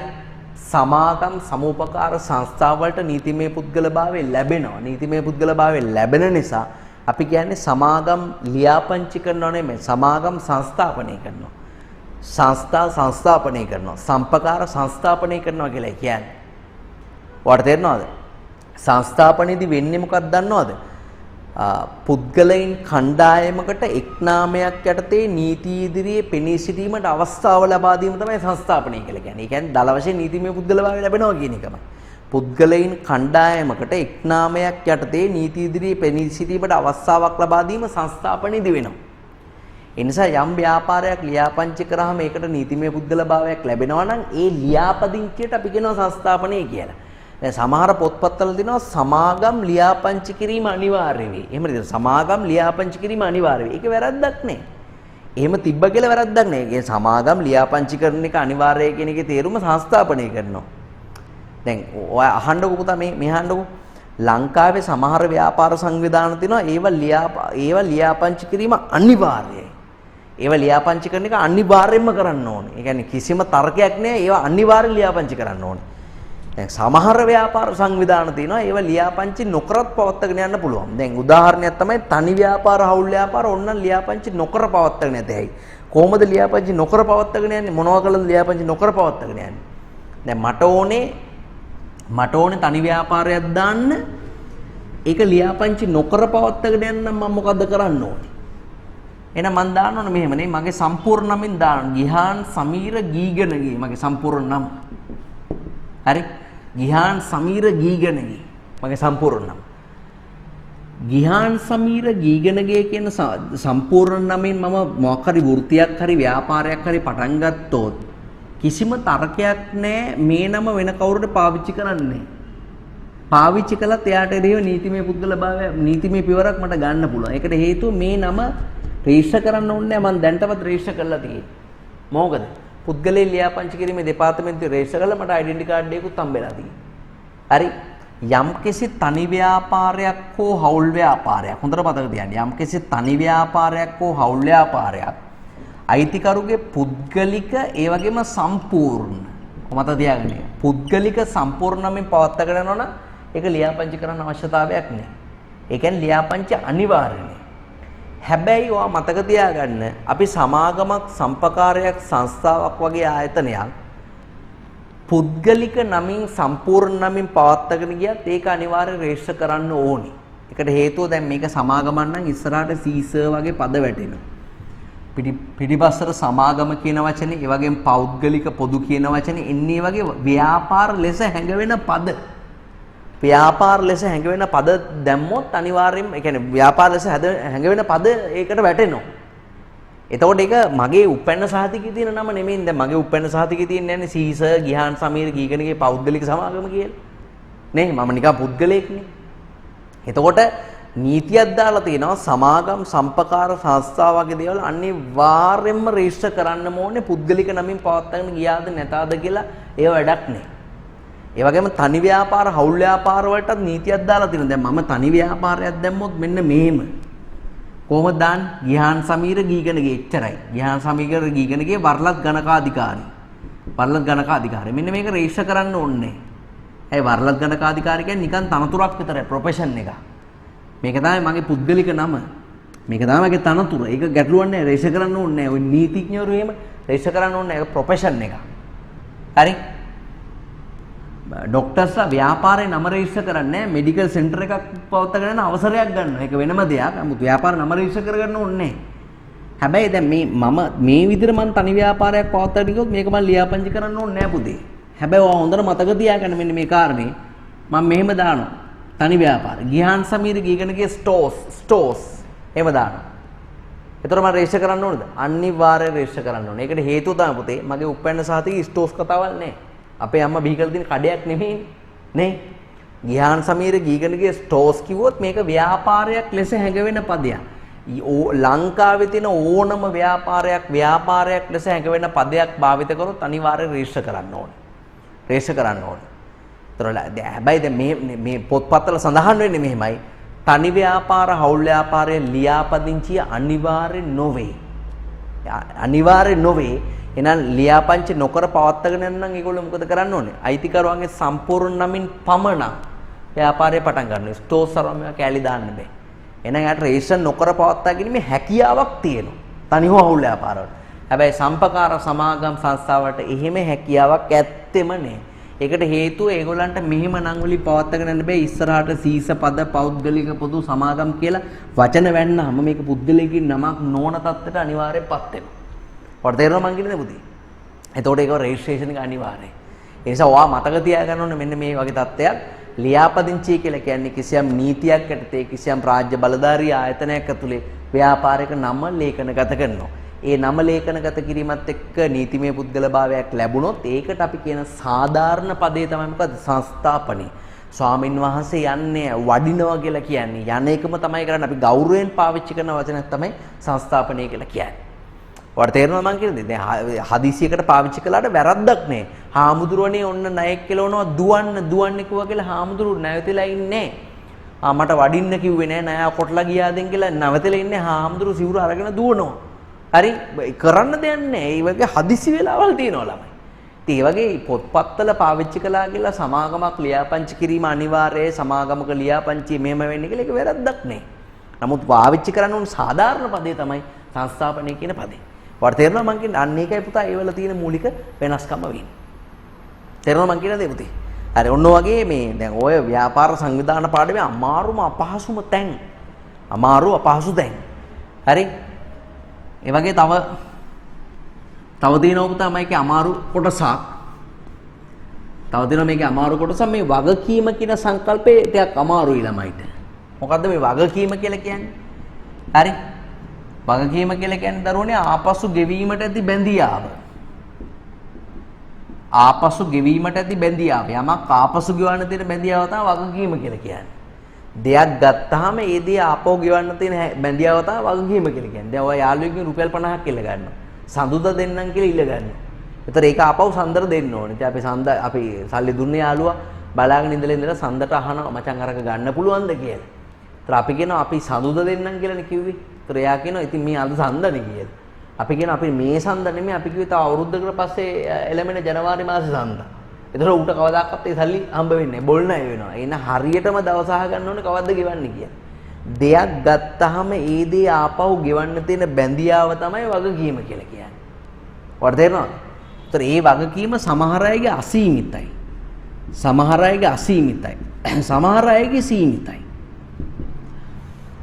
සමාගම් සමූපකාර සංස්ථා වලට නීතිමය පුද්ගලභාවය ලැබෙනවා. නීතිමය පුද්ගලභාවය ලැබෙන නිසා අපි කියන්නේ සමාගම් ලියාපදිංචි කරනව නෙමෙයි. සමාගම් සංස්ථාපනය කරනවා. සංස්ථා සංස්ථාපනය කරනවා. සම්පකාර සංස්ථාපනය කරනවා කියලා කියන්නේ. ඔයාලට තේරෙනවද? සංස්ථාපනයේදී වෙන්නේ මොකක්ද දන්නවද? පුද්ගලයන් කණ්ඩායමකට එක් නාමයක් යටතේ නීති ඉදිරියේ පෙනී සිටීමට අවස්ථාව ලබා දීම තමයි සංස්ථාපනය කියලා කියන්නේ. ඒ කියන්නේ දල වශයෙන් නීතිමය පුද්ගලභාවය ලැබෙනවා කියන එකම. පුද්ගලයන් කණ්ඩායමකට එක් නාමයක් යටතේ නීති ඉදිරියේ පෙනී සිටීමට අවස්ථාවක් ලබා දීම සංස්ථාපනයේදී වෙනවා. ඒ නිසා යම් ව්‍යාපාරයක් ලියාපදිංචි කරාම ඒකට නීතිමය පුද්ගලභාවයක් ලැබෙනවා නම් ඒ ලියාපදිංචියට අපි කියනවා සංස්ථාපනය කියලා. දැන් සමහර පොත්පත්වල දිනවා සමාගම් ලියාපදිංචි කිරීම අනිවාර්ය වෙයි. එහෙම නේද? සමාගම් ලියාපදිංචි කිරීම අනිවාර්ය වෙයි. ඒක වැරද්දක් නේ. එහෙම තිබ්බ කියලා වැරද්දක් නේ. ඒ සමාගම් ලියාපදිංචි කරන එක අනිවාර්යයි කියන එකේ තේරුම සංස්ථාපනය කරනවා. දැන් ඔය අහන්නකො පුතා මේ අහන්නකො ලංකාවේ සමහර ව්‍යාපාර සංවිධාන තියෙනවා ඒව ලියාපදිංචි කිරීම අනිවාර්යයි. ඒවා ලියාපදිංචි කරන එක අනිවාර්යයෙන්ම කරන්න ඕනේ. ඒ කියන්නේ කිසිම තර්කයක් නෑ. ඒවා අනිවාර්යෙන් ලියාපදිංචි කරන්න ඕනේ. දැන් සමහර ව්‍යාපාර සංවිධාන තියෙනවා ඒවා ලියාපදිංචි නොකරත් පවත්වාගෙන යන්න පුළුවන්. දැන් උදාහරණයක් තමයි තනි ව්‍යාපාර, හවුල් ව්‍යාපාර ඕනනම් ලියාපදිංචි නොකර පවත්වාගෙන යතේයි. කොහොමද ලියාපදිංචි නොකර පවත්වාගෙන යන්නේ? මොනවා කළද ලියාපදිංචි නොකර පවත්වාගෙන යන්නේ? දැන් මට ඕනේ තනි ව්‍යාපාරයක් දාන්න. ඒක ලියාපදිංචි නොකර පවත්වාගෙන යන්න මම මොකද්ද කරන්න ඕනේ? එහෙනම් මම දාන්න ඕනේ මෙහෙම නේ. මගේ සම්පූර්ණ නමින් දාන්න. ගිහාන් සමීර ගීගණගේ මගේ සම්පූර්ණ නම. හරි? ගිහාන් සමීර ගීගණගේ මගේ සම්පූර්ණ නම. ගිහාන් සමීර ගීගණගේ කියන සම්පූර්ණ නමින් මම මොකක් හරි වෘත්තියක් හරි ව්‍යාපාරයක් හරි පටන් ගත්තොත් කිසිම තර්කයක් නැහැ මේ නම වෙන කවුරුද පාවිච්චි කරන්නේ. පාවිච්චි කළත් එයාට එරෙහිව නීතිමය පුද්ගලභාවය නීතිමය පියවරක් මට ගන්න පුළුවන්. ඒකට හේතුව මේ නම රෙජිස්ටර් කරන්න ඕනේ නැහැ. මම දැන්ටවත් රෙජිස්ටර් කරලා තියෙන්නේ. මොකද? පුද්ගලයන් ලියාපදිංචි කිරීමේ දෙපාර්තමේන්තුවේ රෙජිස්ටර් කරලා මට ඩෙන්ටි කාඩ් එකකුත් හම්බෙලා තියෙනවා. හරි? යම්කිසි තනි ව්‍යාපාරයක් හෝ හවුල් ව්‍යාපාරයක් හොඳට මතක තියාගන්න. යම්කිසි තනි ව්‍යාපාරයක් හෝ හවුල් ව්‍යාපාරයක් අයිතිකරුගේ පුද්ගලික ඒ වගේම සම්පූර්ණ මතක තියාගන්න. පුද්ගලික සම්පූර්ණයෙන් පවත්වාගෙන යනවා නම් ඒක ලියාපදිංචි කරන්න අවශ්‍යතාවයක් නැහැ. ඒ කියන්නේ ලියාපදිංචි අනිවාර්යයි. හැබැයි ඔයා මතක තියාගන්න අපි සමාගමක් සම්පකාරයක් සංස්ථාවක් වගේ ආයතනයක් පුද්ගලික නමින් සම්පූර්ණ නමින් පවත්වාගෙන ගියත් ඒක අනිවාර්යෙන් රෙජිස්ටර් කරන්න ඕනේ. ඒකට හේතුව දැන් මේක සමාගමක් නම් ඉස්සරහට සීසර් වගේ පද වැටෙනවා. පිටිපස්සට සමාගම කියන වචනේ, ඒ වගේම පෞද්ගලික පොදු කියන වචනේ එන්නේ වගේ ව්‍යාපාර ලෙස හැඟවෙන පද. ව්‍යාපාර ලෙස හැඟවෙන පද දැම්මොත් අනිවාර්යයෙන්ම ඒ කියන්නේ ව්‍යාපාර ලෙස හැඟවෙන පද ඒකට වැටෙනවා. එතකොට ඒක මගේ උපැන්න සහතිකයේ තියෙන නම නෙමෙයි. දැන් මගේ උපැන්න සහතිකයේ තියෙන්නේ නැහැ සීසර් ගිහාන් සමීර ගීගණගේ පෞද්ගලික සමාගම කියලා. නේ මම නිකන් පුද්ගලයෙක්නේ. එතකොට නීතියක් දාලා තියෙනවා සමාගම් සම්පකාර සංස්ථා වගේ දේවල් අනිවාර්යයෙන්ම රෙජිස්ටර් කරන්න ඕනේ පුද්ගලික නමින් පවත්වාගෙන ගියාද නැතාද කියලා ඒව වැඩක් නෑ. ඒ වගේම තනි ව්‍යාපාර හවුල් ව්‍යාපාර වලටත් නීතියක් දාලා තියෙනවා. දැන් මම තනි ව්‍යාපාරයක් දැම්මොත් මෙන්න මෙහෙම. කොහොමද දාන්නේ? ගිහාන් සමීර ගීගණගේ එච්චරයි. ගිහාන් සමීර ගීගණගේ වරලත් ගණකාධිකාරී. වරලත් ගණකාධිකාරී. මෙන්න මේක රෙජිස්ටර් කරන්න ඕනේ. ඒ වරලත් ගණකාධිකාරී කියන්නේ නිකන් තනතුරක් විතරයි ප්‍රොෆෙෂන් එක. මේක තමයි මගේ පුද්ගලික නම. මේක තමයි මගේ තනතුර. ඒක ගැටලුවක් නෑ රෙජිස්ටර් කරන්න ඕනේ නෑ. ඔය නීතිඥවරු එහෙම රෙජිස්ටර් කරන්න ඕනේ නෑ. ඒක ප්‍රොෆෙෂන් එක. හරි? ડોක්ටර්ස්ලා ව්‍යාපාරේ නම රෙජිස්ටර් කරන්නේ නැහැ. මෙඩිකල් සෙන්ටර් එකක් පවත්වාගෙන යන අවසරයක් ගන්නවා. ඒක වෙනම දෙයක්. නමුත් ව්‍යාපාර නම රෙජිස්ටර් කරගන්න ඕනේ නැහැ. හැබැයි දැන් මේ විදිහට මම තනි ව්‍යාපාරයක් පවත්වාගෙන ගියොත් මේක මම ලියාපදිංචි කරන්න ඕනේ නැහැ පුතේ. හැබැයි ඔයා හොඳට මතක තියාගන්න මෙන්න මේ කාරණේ. මම මෙහෙම දානවා. තනි ව්‍යාපාර. ගිහාන් සමීර ගීගණගේ ස්ටෝර්ස් එහෙම දානවා. ඒතර මම රෙජිස්ටර් කරන්න ඕනද? අනිවාර්යයෙන් රෙජිස්ටර් කරන්න ඕනේ. ඒකට හේතුව තමයි පුතේ මගේ උපැන්න සහතිකයේ ස්ටෝර්ස් කතාවක් නැහැ. අපේ අම්මා බිහි කරලා තියෙන කඩයක් නෙමෙයි නේ. ගිහාන් සමීර ගීගණගේ ස්ටෝර්ස් කිව්වොත් මේක ව්‍යාපාරයක් ලෙස හැඟවෙන පදයක්. ලංකාවේ තියෙන ඕනම ව්‍යාපාරයක් ලෙස හැඟවෙන පදයක් භාවිත කරොත් අනිවාර්යයෙන් රෙජිස්ටර් කරන්න ඕනේ. රෙජිස්ටර් කරන්න ඕනේ. හැබැයි දැන් මේ පොත්පත්වල සඳහන් වෙන්නේ මෙහෙමයි. තනි ව්‍යාපාර හවුල් ව්‍යාපාරයේ ලියාපදිංචිය අනිවාර්ය නොවේ. අනිවාර්ය නොවේ. එහෙනම් ලියාපදිංචි නොකර පවත්වාගෙන යන්න නම් ඒගොල්ලෝ මොකද කරන්න ඕනේ? අයිතිකරුවන්ගේ සම්පූර්ණ නමින් පමණක් ව්‍යාපාරය පටන් ගන්නවා. ස්ටෝර්ස් සරම කැලි දාන්න බෑ. එහෙනම් යාට රෙජිස්ටර් නොකර පවත්වාගෙන මේ හැකියාවක් තියෙනවා. තනි හවුල් ව්‍යාපාරවල. හැබැයි සම්පකාර සමාගම් සංස්ථාවට එහෙම හැකියාවක් ඇත්තෙම නෑ. ඒකට හේතුව ඒගොල්ලන්ට මෙහෙම නම් වලින් පවත්වාගෙන යන්න බෑ. ඉස්සරහට සීස පද පෞද්ගලික පොදු සමාගම් කියලා වචන වැන්නම මේක පුද්ගලිකින් නමක් නොවන තත්ත්වයට අනිවාර්යයෙන්පත් වෙනවා. ඔයාලට තේරෙනවද මං කියන්නේ පුතේ? එතකොට ඒක රෙජිස්ට්‍රේෂන් එක අනිවාර්යයි. ඒ නිසා ඔයා මතක තියාගන්න ඕනේ මෙන්න මේ වගේ තත්ත්වයක්. ලියාපදිංචි කියලා කියන්නේ කිසියම් නීතියක් යටතේ කිසියම් රාජ්‍ය බලධාරී ආයතනයක් ඇතුලේ ව්‍යාපාරික නම ලේඛනගත කරනවා. ඒ නම ලේඛනගත කිරීමත් එක්ක නීතිමය පුද්ගලභාවයක් ලැබුණොත් ඒකට අපි කියන සාධාරණ පදේ තමයි මොකද? සංස්ථාපනය. ස්වාමින් වහන්සේ යන්නේ වඩිනවා කියලා කියන්නේ. යන එකම තමයි කරන්නේ. අපි ගෞරවයෙන් පාවිච්චි කරන වචනයක් තමයි සංස්ථාපනය කියලා කියන්නේ. ඔයාලට තේරෙනවද මං කියන්නේ? දැන් හදිසියකට පාවිච්චි කළාට වැරද්දක් නෑ. හාමුදුරුවනේ ඔන්න ණයෙක් කෙලවනවා දුවන්න කිව්වා කියලා හාමුදුරුවෝ නැවතිලා ඉන්නේ මට වඩින්න කිව්වේ නෑ ණය කොටලා ගියාදෙන් කියලා නැවතිලා ඉන්නේ හාමුදුරුවෝ සිවුර අරගෙන දුවනවා. හරි කරන්න දෙයක් නැහැ. ඒ වගේ හදිසි වෙලාවල් තියෙනවා ළමයි. ඉතින් ඒ වගේ පොත්පත්වල පාවිච්චි කළා කියලා සමාගමක් ලියාපදිංචි කිරීම අනිවාර්යයි. සමාගමක ලියාපදිංචි මෙහෙම වෙන්නේ කියලා ඒක වැරද්දක් නේ. නමුත් පාවිච්චි කරන්න උන් සාධාරණ පදේ තමයි සංස්ථාපනය කියන පදේ. වට තේරෙනවා මං කියන්නේ අන්න ඒකයි පුතා ඒවල තියෙන මූලික වෙනස්කම වෙන්නේ. තේරෙනවා මං කියන දේ පුතේ. හරි ඔන්න වගේ මේ දැන් ඔය ව්‍යාපාර සංවිධාන පාඩමේ අමාරුම අපහසුම තැන්. අමාරු අපහසු තැන්. හරි. ඒ වගේ තව තියෙනවා පුතා මේකේ අමාරු කොටසක්. තව තියෙනවා මේකේ අමාරු කොටසක් මේ වගකීම කියන සංකල්පේ ටිකක් අමාරුයි ළමයිට. මොකද්ද මේ වගකීම කියලා කියන්නේ? හරි. වගකීම කියලා කියන්නේ දරුවනේ ආපසු ගෙවීමට ඇති බැඳියාව. ආපසු ගෙවීමට ඇති බැඳියාව. යමක් ආපසු ගෙවන්න තියෙන බැඳියාව තමයි වගකීම කියලා කියන්නේ. දෙයක් ගත්තාම ඒ දේ ආපහු ගෙවන්න තියෙන බැඳියාව තමයි වගකීම කියලා කියන්නේ. දැන් ඔය යාළුවෙක්ගෙන් රුපියල් 50ක් ඉල්ල ගන්නවා. සඳුදා දෙන්නම් කියලා ඉල්ල ගන්නවා. ඒතර ඒක ආපහු සඳර දෙන්න ඕනේ. ඉතින් අපි සල්ලි දුන්නේ යාළුවා බලාගෙන ඉඳලා සඳට අහනවා මචං අරක ගන්න පුළුවන්ද කියලා. ඒතර අපි කියනවා අපි සඳුදා දෙන්නම් කියලානේ කිව්වේ. ඒතර එයා කියනවා ඉතින් මේ අද සඳනේ කියලා. අපි කියනවා අපි මේ සඳ නෙමෙයි අපි කිව්වේ තව අවුරුද්දකට පස්සේ එළමෙන ජනවාරි මාසේ සඳ. ඒතර ඌට කවදාකවත් ඒ සල්ලි හම්බ වෙන්නේ නැහැ. බොල් ණය වෙනවා. එන හරියටම දවස් අහ ගන්න ඕනේ කවද්ද ගෙවන්නේ කියලා. දෙයක් ගත්තාම ඒ දේ ආපහු ගෙවන්න තියෙන බැඳියාව තමයි වගකීම කියලා කියන්නේ. වට තේරෙනවද? ඒතර ඒ වගකීම සමහර අයගේ අසීමිතයි. සමහර අයගේ අසීමිතයි. සමහර අයගේ සීමිතයි.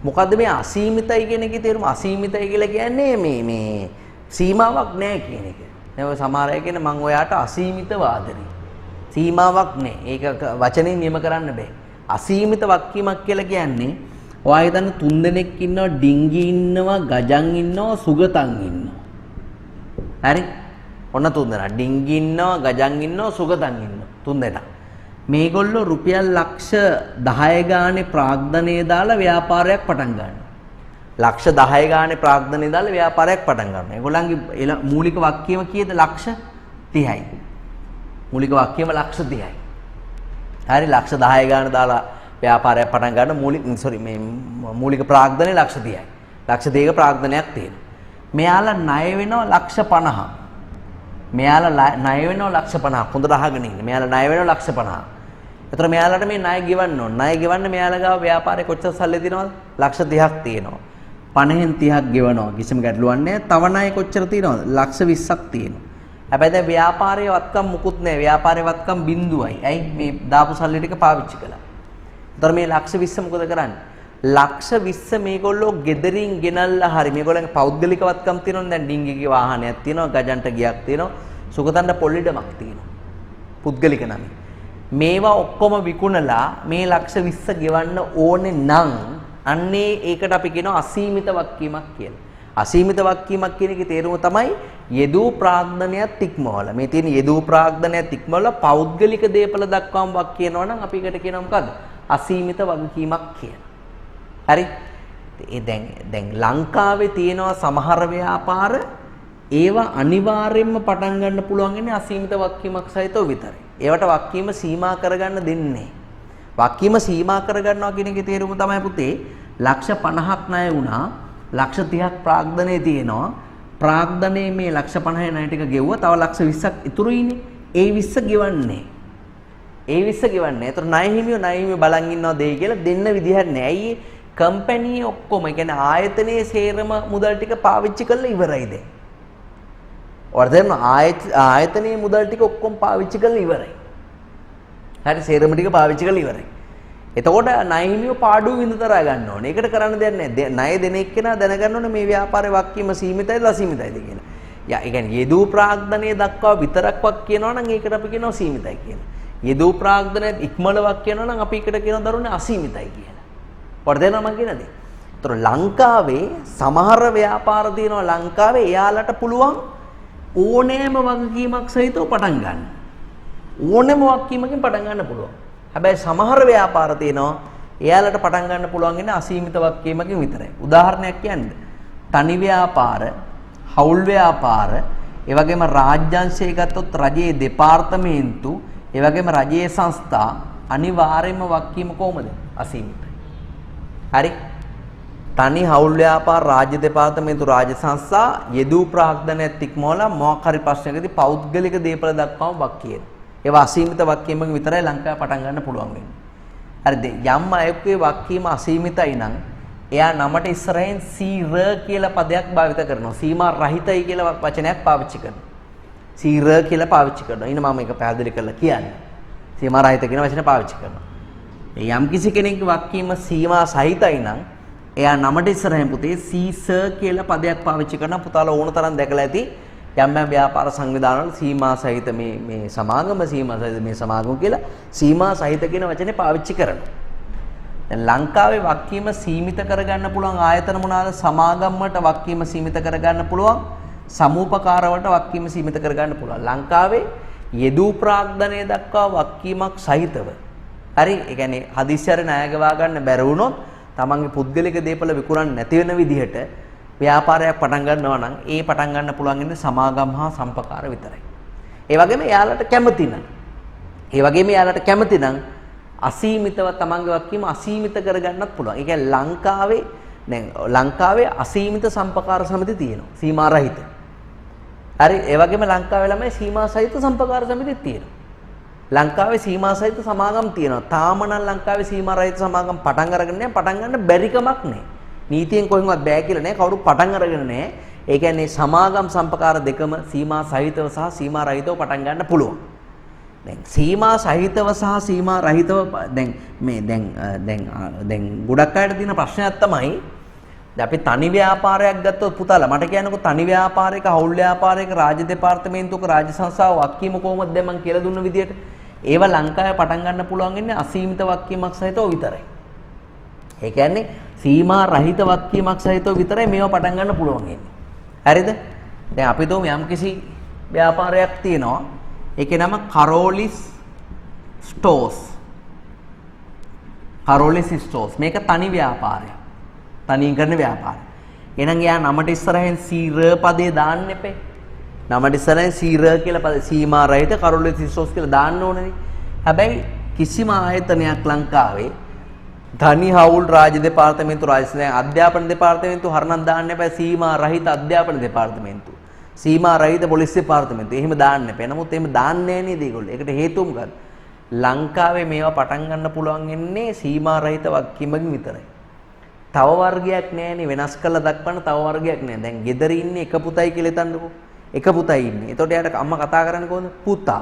මොකද්ද මේ අසීමිතයි කියන එකේ තේරුම? අසීමිතයි කියලා කියන්නේ මේ සීමාවක් නැහැ කියන එක. දැන් ඔය සමහර අය කියන මම ඔයාට අසීමිත වාදනය. සීමාවක් නැහැ. ඒක වචනෙන් නියම කරන්න බෑ. අසීමිත වක්කීමක් කියලා කියන්නේ ඔයා හිතන්න 3 දෙනෙක් ඉන්නවා, ඩිංගි ඉන්නවා, ගජන් ඉන්නවා, සුගතන් ඉන්නවා. හරි? ඔන්න 3 දෙනා. ඩිංගි ඉන්නවා, ගජන් ඉන්නවා, සුගතන් ඉන්නවා. 3 දෙනා. මේගොල්ලෝ රුපියල් ලක්ෂ 10 ගානේ ප්‍රාග්ධනය දාලා ව්‍යාපාරයක් පටන් ගන්නවා. ලක්ෂ 10 ගානේ ප්‍රාග්ධනය දාලා ව්‍යාපාරයක් පටන් ගන්නවා. ඒගොල්ලන්ගේ මූලික වක්කීම කීයද? ලක්ෂ 30යි. මූලික වක්කීම ලක්ෂ 30යි. හරි ලක්ෂ 10 ගාන දාලා ව්‍යාපාරයක් පටන් ගන්න මූලික ප්‍රාග්ධනය ලක්ෂ 30යි. ලක්ෂ 2ක ප්‍රාග්ධනයක් තියෙනවා. මෙයාලා ණය වෙනවා ලක්ෂ 50. මෙයාලා ණය වෙනවා ලක්ෂ 50. හොඳට අහගෙන ඉන්න. මෙයාලා ණය වෙනවා ලක්ෂ 50. ඒතර මෙයාලට මේ ණය ගෙවන්න ඕන. ණය ගෙවන්න මෙයාලා ගාව ව්‍යාපාරේ කොච්චර සල්ලි තියෙනවද? ලක්ෂ 30ක් තියෙනවා. 50න් 30ක් ගෙවනවා. කිසිම ගැටලුවක් නැහැ. තව ණය කොච්චර තියෙනවද? ලක්ෂ 20ක් තියෙනවා. හැබැයි දැන් ව්‍යාපාරයේ වත්කම් මුකුත් නැහැ. ව්‍යාපාරයේ වත්කම් බිඳුවයි. ඇයි මේ දාපු සල්ලි ටික පාවිච්චි කළා. ඒතර මේ ලක්ෂ 20 මොකද කරන්නේ? ලක්ෂ 20 මේගොල්ලෝ ගෙදරින් ගෙනල්ලා හරි මේගොල්ලන්ගේ පෞද්ගලික වත්කම් තියෙනවනේ. දැන් ඩිංගිගේ වාහනයක් තියෙනවා, ගජන්ට ගියක් තියෙනවා, සුගතන්ට පොල්ලිඩමක් තියෙනවා. පුද්ගලික නම. මේවා ඔක්කොම විකුණලා මේ ලක්ෂ 20 ගෙවන්න ඕනේ නම් අන්නේ ඒකට අපි කියනවා අසීමිත වක්කීමක් කියලා. අසීමිත වක්කීමක් කියන එකේ තේරුම තමයි යෙදූ ප්‍රාග්ධනයත් ඉක්මවල. මේ තියෙන යෙදූ ප්‍රාග්ධනයත් ඉක්මවල පෞද්ගලික දේපල දක්වාම වක් කියනවා නම් අපි ඒකට කියනවා මොකද්ද? අසීමිත වගකීමක් කියලා. හරි? ඒ දැන් ලංකාවේ තියෙනවා සමහර ව්‍යාපාර ඒවා අනිවාර්යයෙන්ම පටන් ගන්න පුළුවන් ඉන්නේ අසීමිත වක්කීමක් සහිතව විතරයි. ඒවට වක්කීම සීමා කරගන්න දෙන්නේ. වක්කීම සීමා කරගන්නවා කියන එකේ තේරුම තමයි පුතේ ලක්ෂ 50ක් ණය වුණා. ලක්ෂ 30ක් ප්‍රාග්ධනයේ තියෙනවා. ප්‍රාග්ධනයේ මේ ලක්ෂ 50 ණය ටික ගෙවුවා. තව ලක්ෂ 20ක් ඉතුරු ඉන්නේ. ඒ 20 ගෙවන්නේ. ඒ 20 ගෙවන්නේ. ඒතර ණය හිමියෝ බලන් ඉන්නවා දෙයි කියලා දෙන්න විදිහක් නැහැ. ඇයි කම්පැනි ඔක්කොම ඒ කියන්නේ ආයතනයේ සේරම මුදල් ටික පාවිච්චි කරලා ඉවරයි දැන්. වර්ධන ආයතනයේ මුදල් ටික ඔක්කොම පාවිච්චි කරලා ඉවරයි. හරි සේරම ටික පාවිච්චි කරලා ඉවරයි. එතකොට ණය හිමියෝ පාඩුව විඳතරා ගන්න ඕනේ. ඒකට කරන්න දෙයක් නැහැ. ණය දෙන එක්කෙනා දැනගන්න ඕනේ මේ ව්‍යාපාරේ වක්කීම සීමිතයිද අසීමිතයිද කියලා. ඒ කියන්නේ යෙදූ ප්‍රාග්ධනයේ දක්වා විතරක් වක් කියනවා නම් ඒකට අපි කියනවා සීමිතයි කියලා. යෙදූ ප්‍රාග්ධනයේ ඉක්මල වක් කියනවා නම් අපි ඒකට කියනවා දරුවනේ අසීමිතයි කියලා. වර්ධන මම කියන දේ. ඒතර ලංකාවේ සමහර ව්‍යාපාර තියෙනවා ලංකාවේ එයාලට පුළුවන් ඕනෑම වගකීමක් සහිතව පටන් ගන්න. ඕනෑම වගකීමකින් පටන් ගන්න පුළුවන්. හැබැයි සමහර ව්‍යාපාර තියෙනවා එයාලට පටන් ගන්න පුළුවන් ඉන්නේ අසීමිත වගකීමකින් විතරයි. උදාහරණයක් කියන්නේ තනි ව්‍යාපාර, හවුල් ව්‍යාපාර, ඒ වගේම රාජ්‍යාංශය ගත්තොත් රජයේ දෙපාර්තමේන්තු, ඒ වගේම රජයේ සංස්ථා අනිවාර්යයෙන්ම වගකීම කොහොමද? අසීමිතයි. හරි? තනි හවුල් ව්‍යාපාර රාජ්‍ය දෙපාර්තමේන්තු රාජ්‍ය සංස්ථා යෙදූ ප්‍රාග්ධනයත් ඉක්මවලා මොකක් හරි ප්‍රශ්නයකදී පෞද්ගලික දේපල දක්වාම වක්කියන. ඒවා අසීමිත වක්කීමකින් විතරයි ලංකාවේ පටන් ගන්න පුළුවන් වෙන්නේ. හරිද? යම් අයෙකුගේ වක්කීම අසීමිතයි නම් එයා නමට ඉස්සරහින් සීර කියලා පදයක් භාවිත කරනවා. සීමා රහිතයි කියලා වචනයක් පාවිච්චි කරනවා. සීර කියලා පාවිච්චි කරනවා. ඉන්න මම මේක පැහැදිලි කරලා කියන්නේ. සීමා රහිත කියන වචනේ පාවිච්චි කරනවා. යම් කිසි කෙනෙක්ගේ වක්කීම සීමා සහිතයි නම් එයා නමට ඉස්සරහින් පුතේ සීසර් කියලා පදයක් පාවිච්චි කරන පුතාලා ඕන තරම් දැකලා ඇති යම් යම් ව්‍යාපාර සංවිධානවල සීමා සහිත මේ සමාගම සීමා සහිත මේ සමාගම කියලා සීමා සහිත කියන වචනේ පාවිච්චි කරනවා. දැන් ලංකාවේ වක්කීම සීමිත කරගන්න පුළුවන් ආයතන මොනවාද? සමාගම් වලට වක්කීම සීමිත කරගන්න පුළුවන්, සමූපකාර වලට වක්කීම සීමිත කරගන්න පුළුවන්. ලංකාවේ යෙදූ ප්‍රාග්ධනය දක්වා වක්කීමක් සහිතව. හරි? ඒ කියන්නේ හදිස්සියට ණය ගවා ගන්න බැරි වුණොත් තමන්ගේ පුද්ගලික දේපල විකුණන්න නැති වෙන විදිහට ව්‍යාපාරයක් පටන් ගන්නවා නම් ඒ පටන් ගන්න පුළුවන් ඉන්නේ සමාගම් හා සම්පකාර විතරයි. ඒ වගේම යාලට කැමති නම් අසීමිතව තමන්ගේ වක්කීම අසීමිත කරගන්නත් පුළුවන්. ඒ කියන්නේ ලංකාවේ අසීමිත සම්පකාර සමිති තියෙනවා. සීමා රහිත. හරි? ඒ වගේම ලංකාවේ ළමයි සීමා සහිත සම්පකාර සමිති තියෙනවා. ලංකාවේ සීමා සහිත සමාගම් තියෙනවා. තාම නම් ලංකාවේ සීමා රහිත සමාගම් පටන් අරගෙන නැහැ. පටන් ගන්න බැරි කමක් නැහැ. නීතියෙන් කොහෙන්වත් බෑ කියලා නැහැ. කවුරු පටන් අරගෙන නැහැ. ඒ කියන්නේ සමාගම් සම්පකාර දෙකම සීමා සහිතව සහ සීමා රහිතව පටන් ගන්න පුළුවන්. දැන් සීමා සහිතව සහ සීමා රහිතව දැන් ගොඩක් අයට තියෙන ප්‍රශ්නයක් තමයි අපි තනි ව්‍යාපාරයක් ගත්තොත් පුතාලා මට කියන්නකෝ තනි ව්‍යාපාරයක හවුල් ව්‍යාපාරයක රාජ්‍ය දෙපාර්තමේන්තුවක රාජ්‍ය සංස්ථාව වක්කීම කොහොමද දැන් මම කියලා දුන්න විදියට ඒව ලංකාවේ පටන් ගන්න පුළුවන් ඉන්නේ අසීමිත වක්කීමක් සහිතව විතරයි. ඒ කියන්නේ සීමා රහිත වක්කීමක් සහිතව විතරයි මේවා පටන් ගන්න පුළුවන් ඉන්නේ. හරිද? දැන් අපි දෝම යම්කිසි ව්‍යාපාරයක් තියෙනවා. ඒකේ නම කරෝලිස් ස්ටෝර්ස්. කරෝලිස් ස්ටෝර්ස් මේක තනි ව්‍යාපාරයක්. තනියෙන් කරන ව්‍යාපාරය. එහෙනම් යා නමට ඉස්සරහින් සීර පදේ දාන්න එපේ. නමට ඉස්සරහින් සීර කියලා පද සීමා රහිත කරෝලිස් ස්ටෝර්ස් කියලා දාන්න ඕනේ. හැබැයි කිසිම ආයතනයක් ලංකාවේ ධනි හවුල් රාජ්‍ය දෙපාර්තමේන්තු රාජ්‍ය අධ්‍යාපන දෙපාර්තමේන්තු හරණක් දාන්න එපා. සීමා රහිත අධ්‍යාපන දෙපාර්තමේන්තු. සීමා රහිත පොලිස් දෙපාර්තමේන්තු. එහෙම දාන්න එපා. නමුත් එහෙම දාන්නේ නැහැ නේද ඒගොල්ලෝ. ඒකට හේතුව මොකක්ද? ලංකාවේ මේවා පටන් ගන්න පුළුවන් ඉන්නේ සීමා රහිත වක්කීමකින් විතරයි. තව වර්ගයක් නැහැනේ වෙනස් කරලා දක්වන්න තව වර්ගයක් නැහැ. දැන් ගෙදර ඉන්නේ එක පුතයි කියලා හිතන්නකෝ. එක පුතයි ඉන්නේ. එතකොට එයාට අම්මා කතා කරන්නේ කොහොමද? පුතා.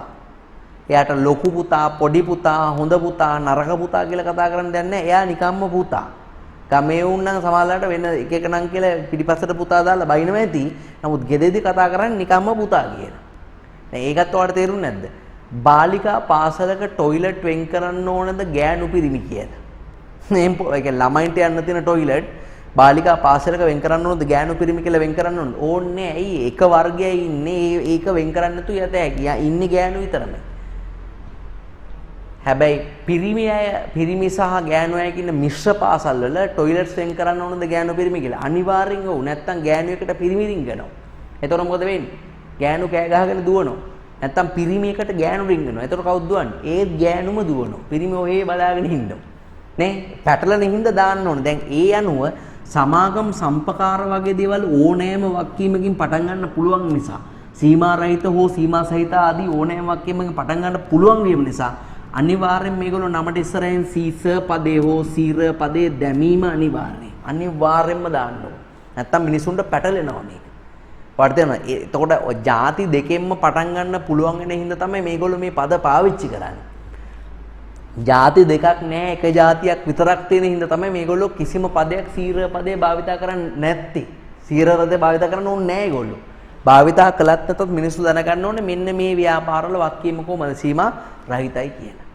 එයාට ලොකු පුතා, පොඩි පුතා, හොඳ පුතා, නරක පුතා කියලා කතා කරන්න දෙයක් නැහැ. එයා නිකම්ම පුතා. ගමේ වුණනම් සමහරවිට වෙන එක එක නම් කියලා පිටිපස්සට පුතා දාලා බයිනම ඇති. නමුත් ගෙදෙදි කතා කරන්නේ නිකම්ම පුතා කියලා. දැන් ඒකත් ඔයාලට තේරුන්නේ නැද්ද? බාලිකා පාසලක ටොයිලට් වෙන් කරන්න ඕනද ගෑනු පිරිමි කියලා? මේ ළමයින්ට යන්න තියෙන ටොයිලට් බාලිකා පාසලක වෙන් කරන්න ඕනද ගෑනු පිරිමි කියලා වෙන් කරන්න ඕනද? ඕන්නේ ඇයි? එක වර්ගයයි ඉන්නේ. ඒක වෙන් කරන්න නැතු යත හැකි. ඉන්නේ ගෑනු විතරමයි. හැබැයි පිරිමි සහ ගෑනු අය කියන මිශ්‍ර පාසල් වල ටොයිලට්ස් වෙන් කරන්න ඕනද ගෑනු පිරිමි කියලා? අනිවාර්යෙන් ඔව්. නැත්තම් ගෑනු එකට පිරිමි රින්ගනවා. එතකොට මොකද වෙන්නේ? ගෑනු කෑ ගහගෙන දුවනවා. නැත්තම් පිරිමි එකට ගෑනු රින්ගනවා. එතකොට කවුද දුවන්නේ? ඒත් ගෑනුම දුවනවා. පිරිමි ඔහේ බලාගෙන ඉන්නවා. නේ පැටලෙන හින්දා දාන්න ඕනේ. දැන් ඒ අනුව සමාගම් සම්පකාර වගේ දේවල් ඕනෑම වක්කීමකින් පටන් ගන්න පුළුවන් නිසා සීමා රහිත හෝ සීමා සහිත ආදී ඕනෑම වක්කීමකින් පටන් ගන්න පුළුවන් වීම නිසා අනිවාර්යෙන් මේගොල්ලෝ නමට ඉස්සරහින් සීස පදේ හෝ සීර පදේ දැමීම අනිවාර්යෙන්ම දාන්න ඕනේ. නැත්තම් මිනිසුන්ට පැටලෙනවා මේක. වර්ධන එතකොට ಜಾති දෙකෙන්ම පටන් ගන්න පුළුවන් වෙන හින්දා තමයි මේගොල්ලෝ මේ පද පාවිච්චි කරන්නේ. ಜಾති දෙකක් නැහැ එක ಜಾතියක් විතරක් තියෙන හින්දා තමයි මේගොල්ලෝ කිසිම පදයක් සීර පදේ භාවිතා කරන්නේ නැත්තේ. සීර පදේ භාවිතා කරන්න ඕනේ නැහැ ඒගොල්ලෝ. භාවිතා කළත් නැතත් මිනිස්සු දැනගන්න ඕනේ මෙන්න මේ ව්‍යාපාරවල වක්කීම කොහමද සීමා රහිතයි කියලා.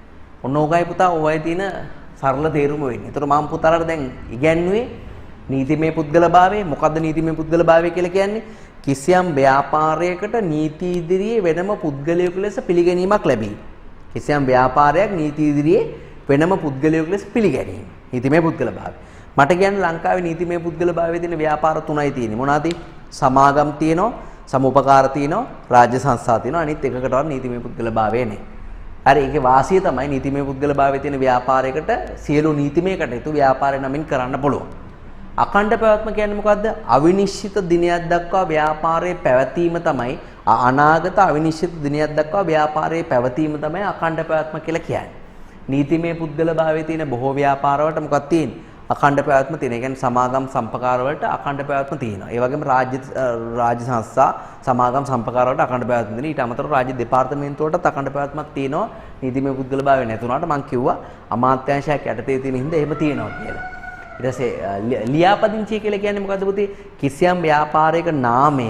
ඔන්න ඕකයි පුතා ඔයයි තියෙන සරල තේරුම වෙන්නේ. ඒතර මම පුතාලට දැන් ඉගැන්නුවේ නීතිමය පුද්ගලභාවය. මොකද්ද නීතිමය පුද්ගලභාවය කියලා කියන්නේ? කිසියම් ව්‍යාපාරයකට නීති ඉදිරියේ වෙනම පුද්ගලයෙකු ලෙස පිළිගැනීමක් ලැබී. කිසියම් ව්‍යාපාරයක් නීති ඉදිරියේ වෙනම පුද්ගලයෙකු ලෙස පිළිගැනීම. නීතිමය පුද්ගලභාවය. මට කියන්නේ ලංකාවේ නීතිමය පුද්ගලභාවයේ තියෙන ව්‍යාපාර තුනයි තියෙන්නේ. මොනවාද? සමාගම් තියෙනවා, සමුපකාර තියෙනවා, රාජ්‍ය සංස්ථා තියෙනවා. අනිත් එකකටවත් නීතිමය පුද්ගලභාවය නැහැ. හරි ඒකේ වාසිය තමයි නීතිමය පුද්ගලභාවයේ තියෙන ව්‍යාපාරයකට සියලු නීතිමය කටයුතු ව්‍යාපාරය නමින් කරන්න පුළුවන්. අඛණ්ඩ පැවැත්ම කියන්නේ මොකද්ද? අවිනිශ්චිත දිනයක් දක්වා ව්‍යාපාරයේ පැවැත්ම තමයි අනාගත අවිනිශ්චිත දිනයක් දක්වා ව්‍යාපාරයේ පැවැත්ම තමයි අඛණ්ඩ පැවැත්ම කියලා කියන්නේ. නීතිමය පුද්ගල භාවයේ තියෙන බොහෝ ව්‍යාපාර වලට මොකක්ද තියෙන්නේ? අඛණ්ඩ පැවැත්ම තියෙන. ඒ කියන්නේ සමාගම් සම්පකාර වලට අඛණ්ඩ පැවැත්ම තියෙනවා. ඒ වගේම රාජ්‍ය සංස්ථා සමාගම් සම්පකාර වලට අඛණ්ඩ පැවැත්ම තියෙනවා. ඊට අමතරව රාජ්‍ය දෙපාර්තමේන්තුව වලට අඛණ්ඩ පැවැත්මක් තියෙනවා. නීතිමය පුද්ගල භාවය නැතුණාට මම කිව්වා අමාත්‍යාංශයක් යටතේ තියෙන හින්දා එහෙම තියෙනවා කියලා. ඊට පස්සේ ලියාපදිංචිය කියලා කියන්නේ මොකද්ද පුතේ? කිසියම් ව්‍යාපාරයක නාමය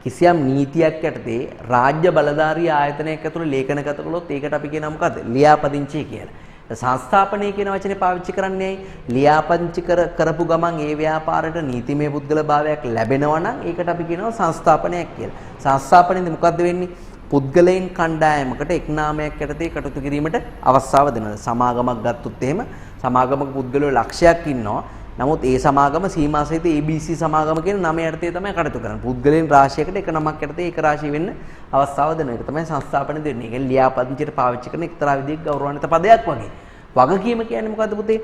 කිසියම් නීතියක් යටතේ රාජ්‍ය බලධාරී ආයතනයක් ඇතුළේ ලේඛනගත කළොත් ඒකට අපි කියනවා මොකද්ද? ලියාපදිංචිය කියලා. සංස්ථාපනය කියන වචනේ පාවිච්චි කරන්නේ ලියාපදිංචි කරපු ගමන් ඒ ව්‍යාපාරයට නීතිමය පුද්ගල භාවයක් ලැබෙනවා නම් ඒකට අපි කියනවා සංස්ථාපනයක් කියලා. සංස්ථාපනයේදී මොකද්ද වෙන්නේ? පුද්ගලයන් කණ්ඩායමකට එක් නාමයක් යටතේ කටයුතු කිරීමට අවස්ථාව දෙනවා. සමාගමක් ගත්තොත් එහෙම සමාගමක පුද්ගලයෝ ලක්ෂයක් ඉන්නවා. නමුත් ඒ සමාගම සීමා සහිත ABC සමාගම කියන නම යටතේ තමයි කටයුතු කරන්නේ. පුද්ගලයන් රාශියකට එක නමක් යටතේ ඒක රාශිය වෙන්න අවස්ථාව දෙනවා. ඒක තමයි සංස්ථාපනය දෙන්නේ. ඒක ලියාපදිංචියට පාවිච්චි කරන එක්තරා විදිහක ගෞරවාන්විත පදයක් වගේ. වගකීම කියන්නේ මොකද්ද පුතේ?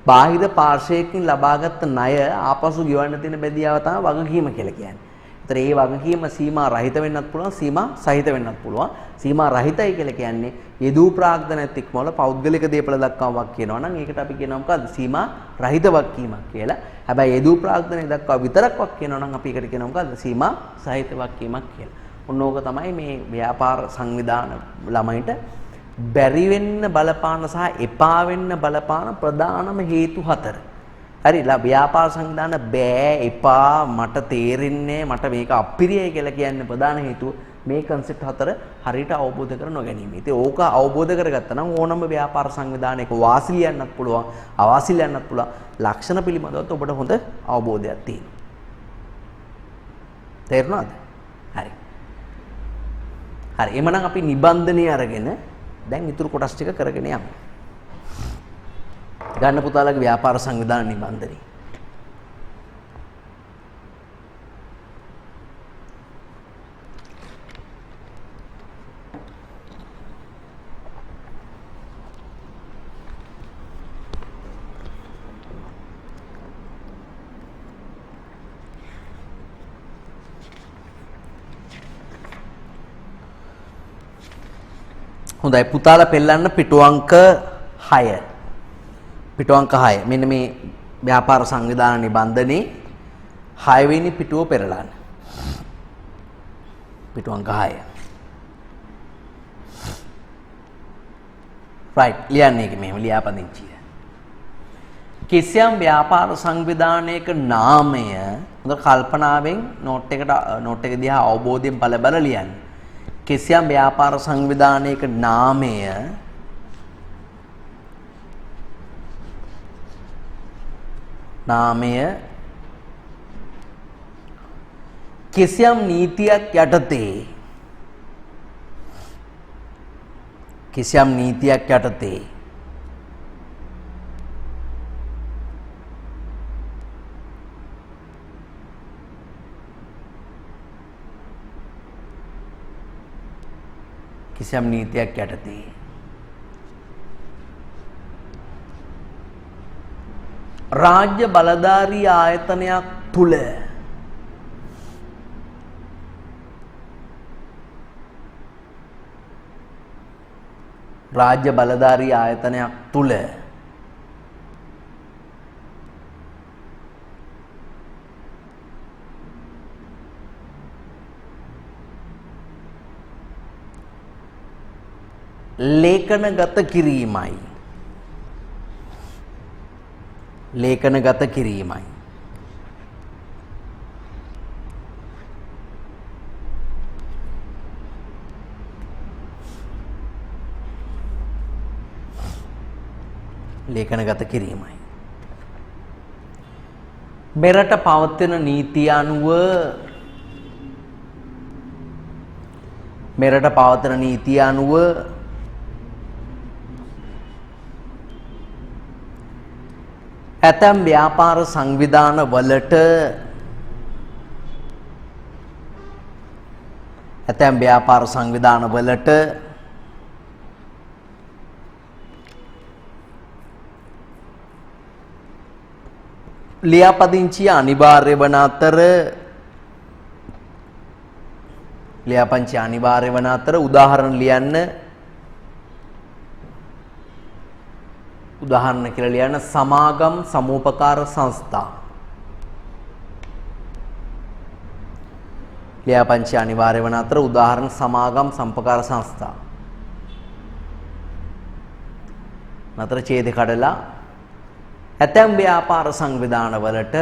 බාහිර පාර්ශ්වයකින් ලබාගත් ණය ආපසු ගෙවන්න තියෙන බැදියාව තමයි වගකීම කියලා කියන්නේ. ඒතර ඒ වගකීම සීමා රහිත වෙන්නත් පුළුවන්, සීමා සහිත වෙන්නත් පුළුවන්. සීමා රහිතයි කියලා කියන්නේ යෙදූ ප්‍රාග්ධනත් ඉක්මවල පෞද්ගලික දේපල දක්වාවක් කියනවා නම් ඒකට අපි කියනවා මොකද්ද? සීමා රහිත වගකීමක් කියලා. හැබැයි යෙදූ ප්‍රාග්ධනය දක්වා විතරක් වක් කියනවා නම් අපි ඒකට කියනවා මොකද්ද? සීමා සහිත වගකීමක් කියලා. ඕනෝක තමයි මේ ව්‍යාපාර සංවිධාන ළමයින්ට බැරි වෙන්න බලපාන සහ එපා වෙන්න බලපාන ප්‍රධානම හේතු 4. හරි ව්‍යාපාර සංවිධාන බෑ එපා මට තේරෙන්නේ මට මේක අපිරියයි කියලා කියන්නේ ප්‍රධාන හේතුව මේ concept 4 හරියට අවබෝධ කර නොගැනීම. ඉතින් ඕක අවබෝධ කරගත්තා නම් ඕනම ව්‍යාපාර සංවිධානයක වාසිලියන්නත් පුළුවන් අවාසිලියන්නත් පුළුවන් ලක්ෂණ පිළිබඳව ඔබට හොඳ අවබෝධයක් තියෙනවා. තේරුණාද? හරි. හරි එමනම් අපි නිබන්ධනය අරගෙන දැන් ඊතුරු කොටස් ටික කරගෙන යමු. ගන්න පුතාලගේ ව්‍යාපාර සංවිධාන නිබන්ධනය. හොඳයි පුතාලා පෙන්නන්න පිටු අංක 6. පිටු අංක 6. මෙන්න මේ ව්‍යාපාර සංවිධාන නිබන්ධනේ 6 වෙනි පිටුව පෙරලන්න. පිටු අංක 6. right ලියන්නේ මේක මෙහෙම ලියාපදිංචිය. කිසියම් ව්‍යාපාර සංවිධානයක නාමය හොඳ කල්පනාවෙන් නෝට් එක දිහා අවබෝධයෙන් බල ලියන්න. කිසියම් ව්‍යාපාර සංවිධානයක නාමය කිසියම් නීතියක් යටතේ කිසියම් නීතියක් යටතේ රාජ්‍ය බලධාරී ආයතනයක් තුල ලේඛනගත කිරීමයි. මෙරට පවතින නීතිය අනුව ඇතැම් ව්‍යාපාර සංවිධාන වලට ලියාපදිංචිය අනිවාර්ය වන අතර උදාහරණ ලියන්න. උදාහරණ කියලා ලියන්න සමාගම් සමූපකාර සංස්ථා. ලියාපදිංචිය අනිවාර්ය වන අතර උදාහරණ සමාගම් සම්පකාර සංස්ථා. නතර ඡේද කඩලා ඇතැම් ව්‍යාපාර සංවිධානවලට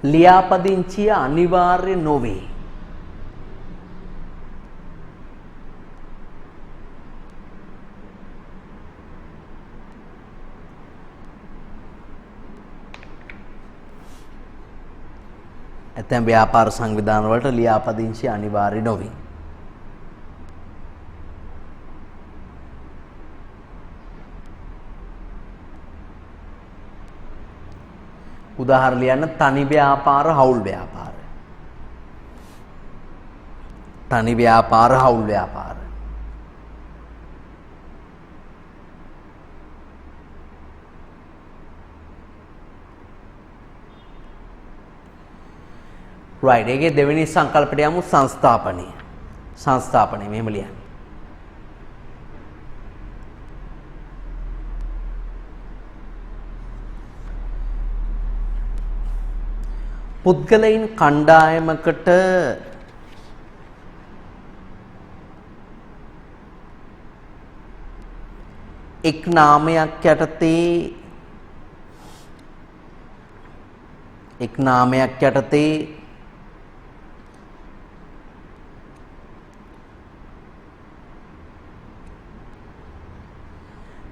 ලියාපදිංචිය අනිවාර්ය නොවේ. ඇතැම් ව්‍යාපාර සංවිධානවලට ලියාපදිංචිය අනිවාර්ය නොවේ. උදාහරණ ලියන්න තනි ව්‍යාපාර හවුල් ව්‍යාපාර. තනි ව්‍යාපාර හවුල් ව්‍යාපාර. right ඒකේ දෙවෙනි සංකල්පයට යමු සංස්ථාපනය. සංස්ථාපනය මෙහෙම ලියන්න. පුද්ගලයන් කණ්ඩායමකට එක් නාමයක් යටතේ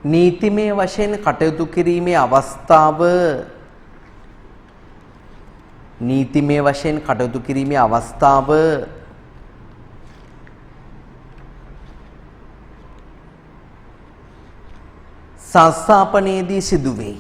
නීතිමය වශයෙන් කටයුතු කිරීමේ අවස්ථාව සංස්ථාපනයේදී සිදුවේ.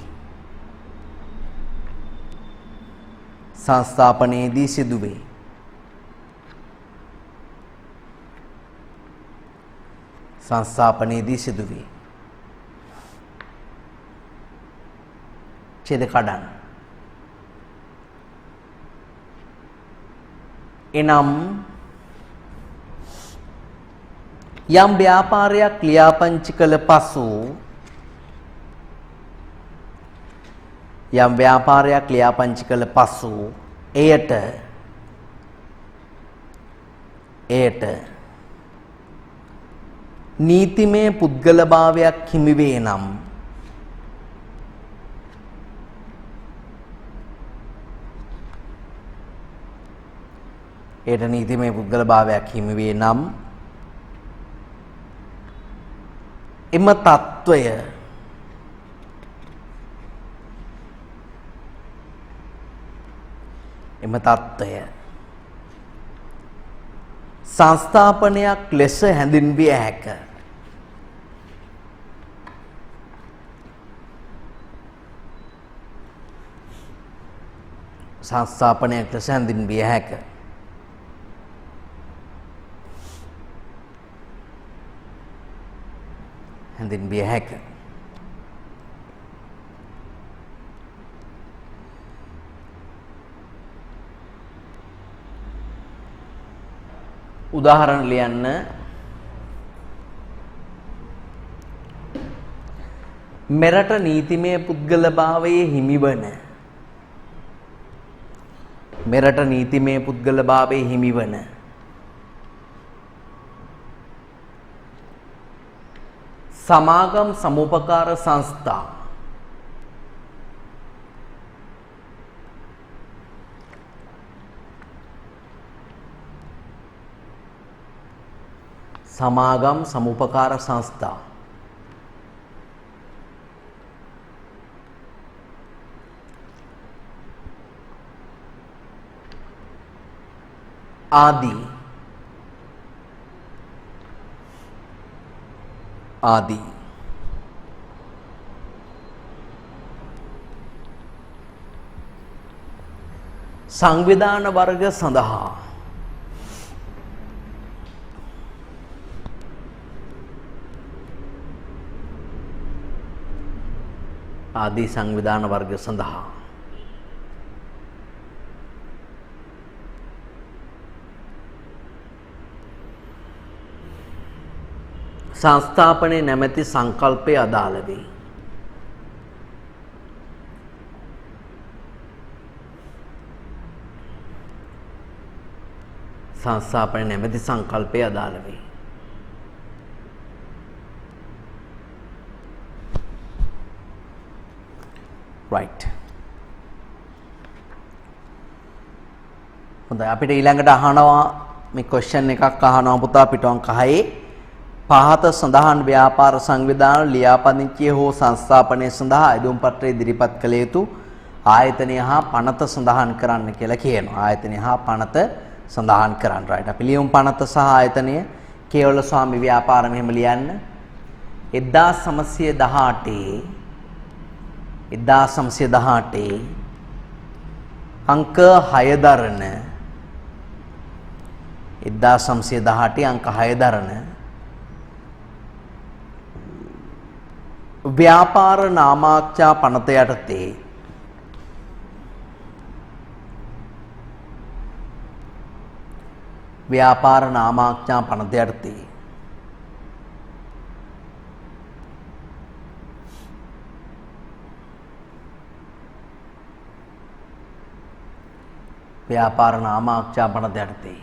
ඡේද කඩන්න. එනම් යම් ව්‍යාපාරයක් ලියාපදිංචි කළ පසු එයට නීතිමය පුද්ගලභාවයක් හිමි වේ නම් එම තත්වය සංස්ථාපනයක් ලෙස හැඳින්විය හැක. උදාහරණ ලියන්න. මෙරට නීතිමය පුද්ගලභාවයේ හිමිවන සමාගම් සමූපකාර සංස්ථා आदि සංවිධාන වර්ග සඳහා ආදී සංවිධාන වර්ග සඳහා සංස්ථාපනයේ නැමැති සංකල්පය අදාළ වේ. සංස්ථාපනයේ නැමැති සංකල්පය අදාළ වේ. right. හොඳයි අපිට ඊළඟට අහනවා මේ question එකක් අහනවා පුතා පිටුවංක 6 පහත සඳහන් ව්‍යාපාර සංවිධාන ලියාපදිංචිය හෝ සංස්ථාපනය සඳහා අයදුම් පත්‍රය ඉදිරිපත් කළ යුතු ආයතනය හා පනත සඳහන් කරන්න කියලා කියනවා. ආයතනය හා පනත සඳහන් කරන්න. right. අපි ලියමු පනත සහ ආයතනය කේවල ස්වාමි ව්‍යාපාර මෙහෙම ලියන්න. 1918 අංක 6 දරන 1918 අංක 6 දරන ව්‍යාපාර නාමාක්ෂා පනත යටතේ ව්‍යාපාර නාමාක්ෂා පනත යටතේ ව්‍යාපාර නාමාක්ෂා පනත යටතේ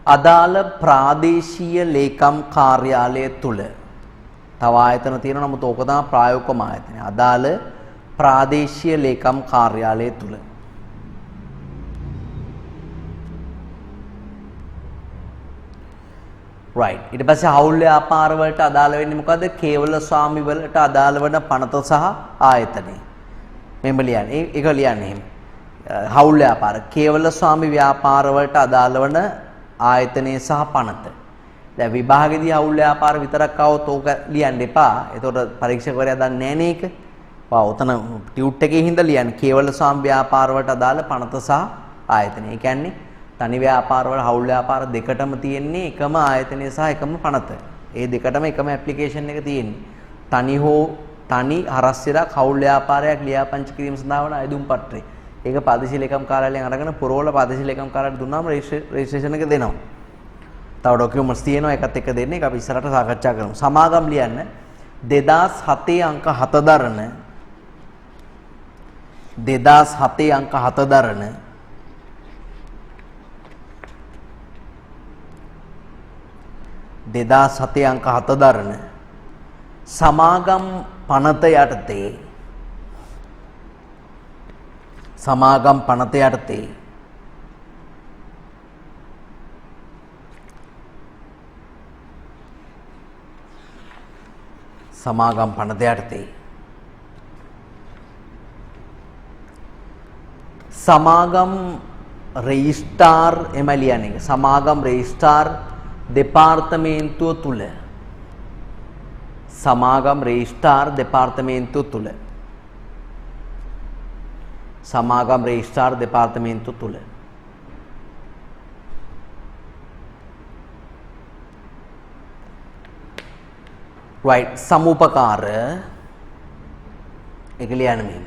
අදාළ ප්‍රාදේශීය ලේකම් කාර්යාලය තුල තව ආයතන තියෙනවා නමුත් ඕක තමයි ප්‍රායෝගිකම ආයතනය. අදාළ ප්‍රාදේශීය ලේකම් කාර්යාලය තුල right. ඊට පස්සේ හවුල් ව්‍යාපාර වලට අදාළ වෙන්නේ මොකද්ද? කේවල ස්වාමි වලට අදාළ වන පනත සහ ආයතනය. මෙහෙම ලියන්නේ. ඒක ලියන්නේ එහෙම. හවුල් ව්‍යාපාර කේවල ස්වාමි ව්‍යාපාර වලට අදාළ වන ආයතනයේ සහ පනත. දැන් විභාගෙදී හවුල් ව්‍යාපාර විතරක් આવොත් ඕක ලියන්න එපා. එතකොට පරීක්ෂකවරයා දන්නේ නැහැ නේ ඒක. වා උතන ටියුට් එකේ හින්දා ලියන්න කේවල ස්වාමි ව්‍යාපාර වලට අදාළ පනත සහ ආයතනය. ඒ කියන්නේ තනි ව්‍යාපාර වල හවුල් ව්‍යාපාර දෙකටම තියෙන්නේ එකම ආයතනය සහ එකම පනත. ඒ දෙකටම එකම ඇප්ලිකේෂන් එක තියෙන්නේ. තනි හරස් ඉරක් හවුල් ව්‍යාපාරයක් ලියාපදිංචි කිරීම සඳහා වන අයදුම් පත්‍රය. ඒක ප්‍රාදේශීය ලේකම් කාර්යාලයෙන් අරගෙන පුරවල ප්‍රාදේශීය ලේකම් කාර්යාලයට දුන්නාම රෙජිස්ට්‍රේෂන් එක දෙනවා. තව ඩොකියුමන්ට්ස් තියෙනවා ඒකත් එක්ක දෙන්නේ. ඒක අපි ඉස්සරහට සාකච්ඡා කරමු. සමාගම් ලියන්න 2007 අංක 7 දරන 2007 අංක 7 දරන සමාගම් පනත යටතේ සමාගම් පනත යටතේ සමාගම් පනත යටතේ සමාගම් රෙජිස්ට්‍රාර් එම ලියන්නේ සමාගම් රෙජිස්ට්‍රාර් දෙපාර්තමේන්තුව තුල සමාගම් රෙජිස්ට්‍රාර් දෙපාර්තමේන්තුව තුල සමාගම් රෙජිස්ට්‍රාර් දෙපාර්තමේන්තුව තුල right සමුපකාර ඒක ලියන්න මෙන්න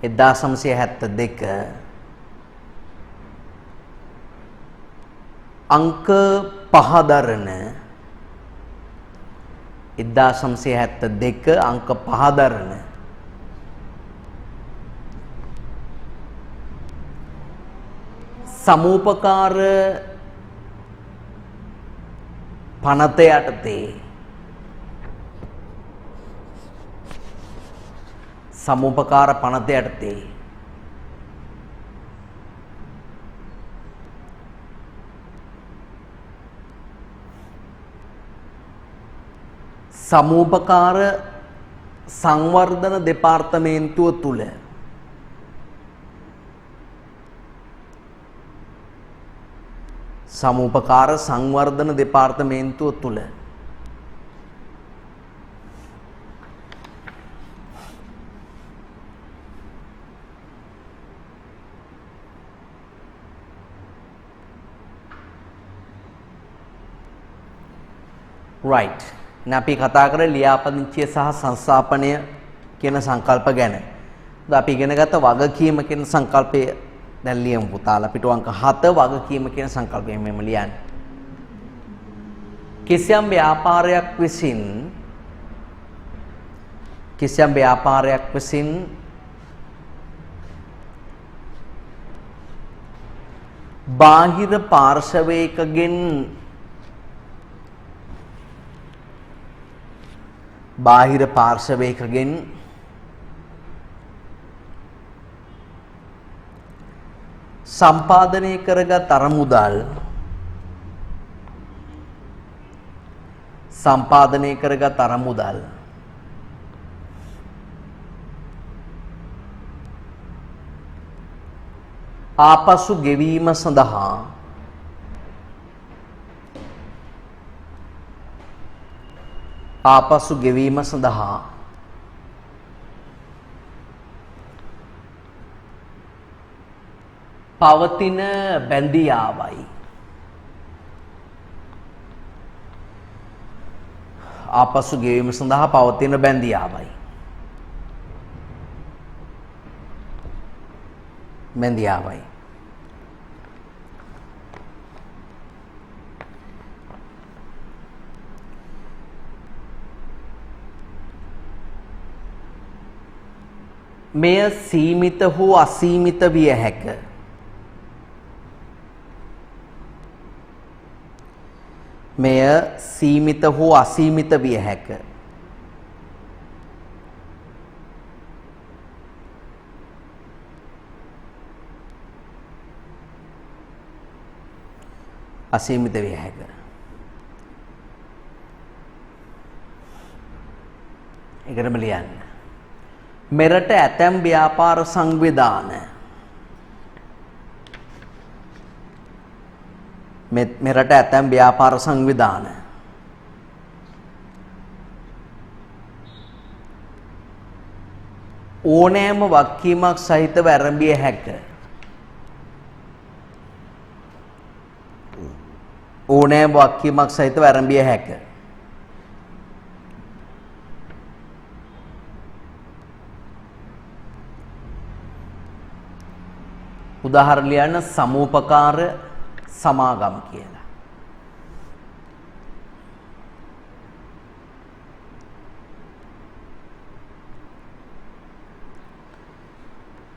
1972 අංක 5 දරන 1972 අංක 5 දරන සමූපකාර පනත යටතේ සමූපකාර පනත යටතේ සමූපකාර සංවර්ධන දෙපාර්තමේන්තුව තුල සමුපකාර සංවර්ධන දෙපාර්තමේන්තුව තුළ right. අපි කතා කරේ ලියාපදිංචිය සහ සංස්ථාපනය කියන සංකල්ප ගැන. අපි ඉගෙන ගත්ත වගකීම කියන සංකල්පය දැන් ලියමු පුතාලා. පිටු අංක 7 වගකීම කියන සංකල්පයෙන් මෙහෙම ලියන්න. කිසියම් ව්‍යාපාරයක් විසින් බාහිර පාර්ශවයකගෙන් සම්පාදනය කරගත් අරමුදල් ආපසු ගෙවීම සඳහා පවතින බැඳියාවයි. මෙය සීමිත හෝ අසීමිත විය හැක. ඒකටම ලියන්න. මෙරට ඇතැම් ව්‍යාපාර සංවිධාන ඕනෑම වගකීමක් සහිතව ආරම්භිය හැක. උදාහරණ ලියන්න සමූපකාර සමාගම් කියලා.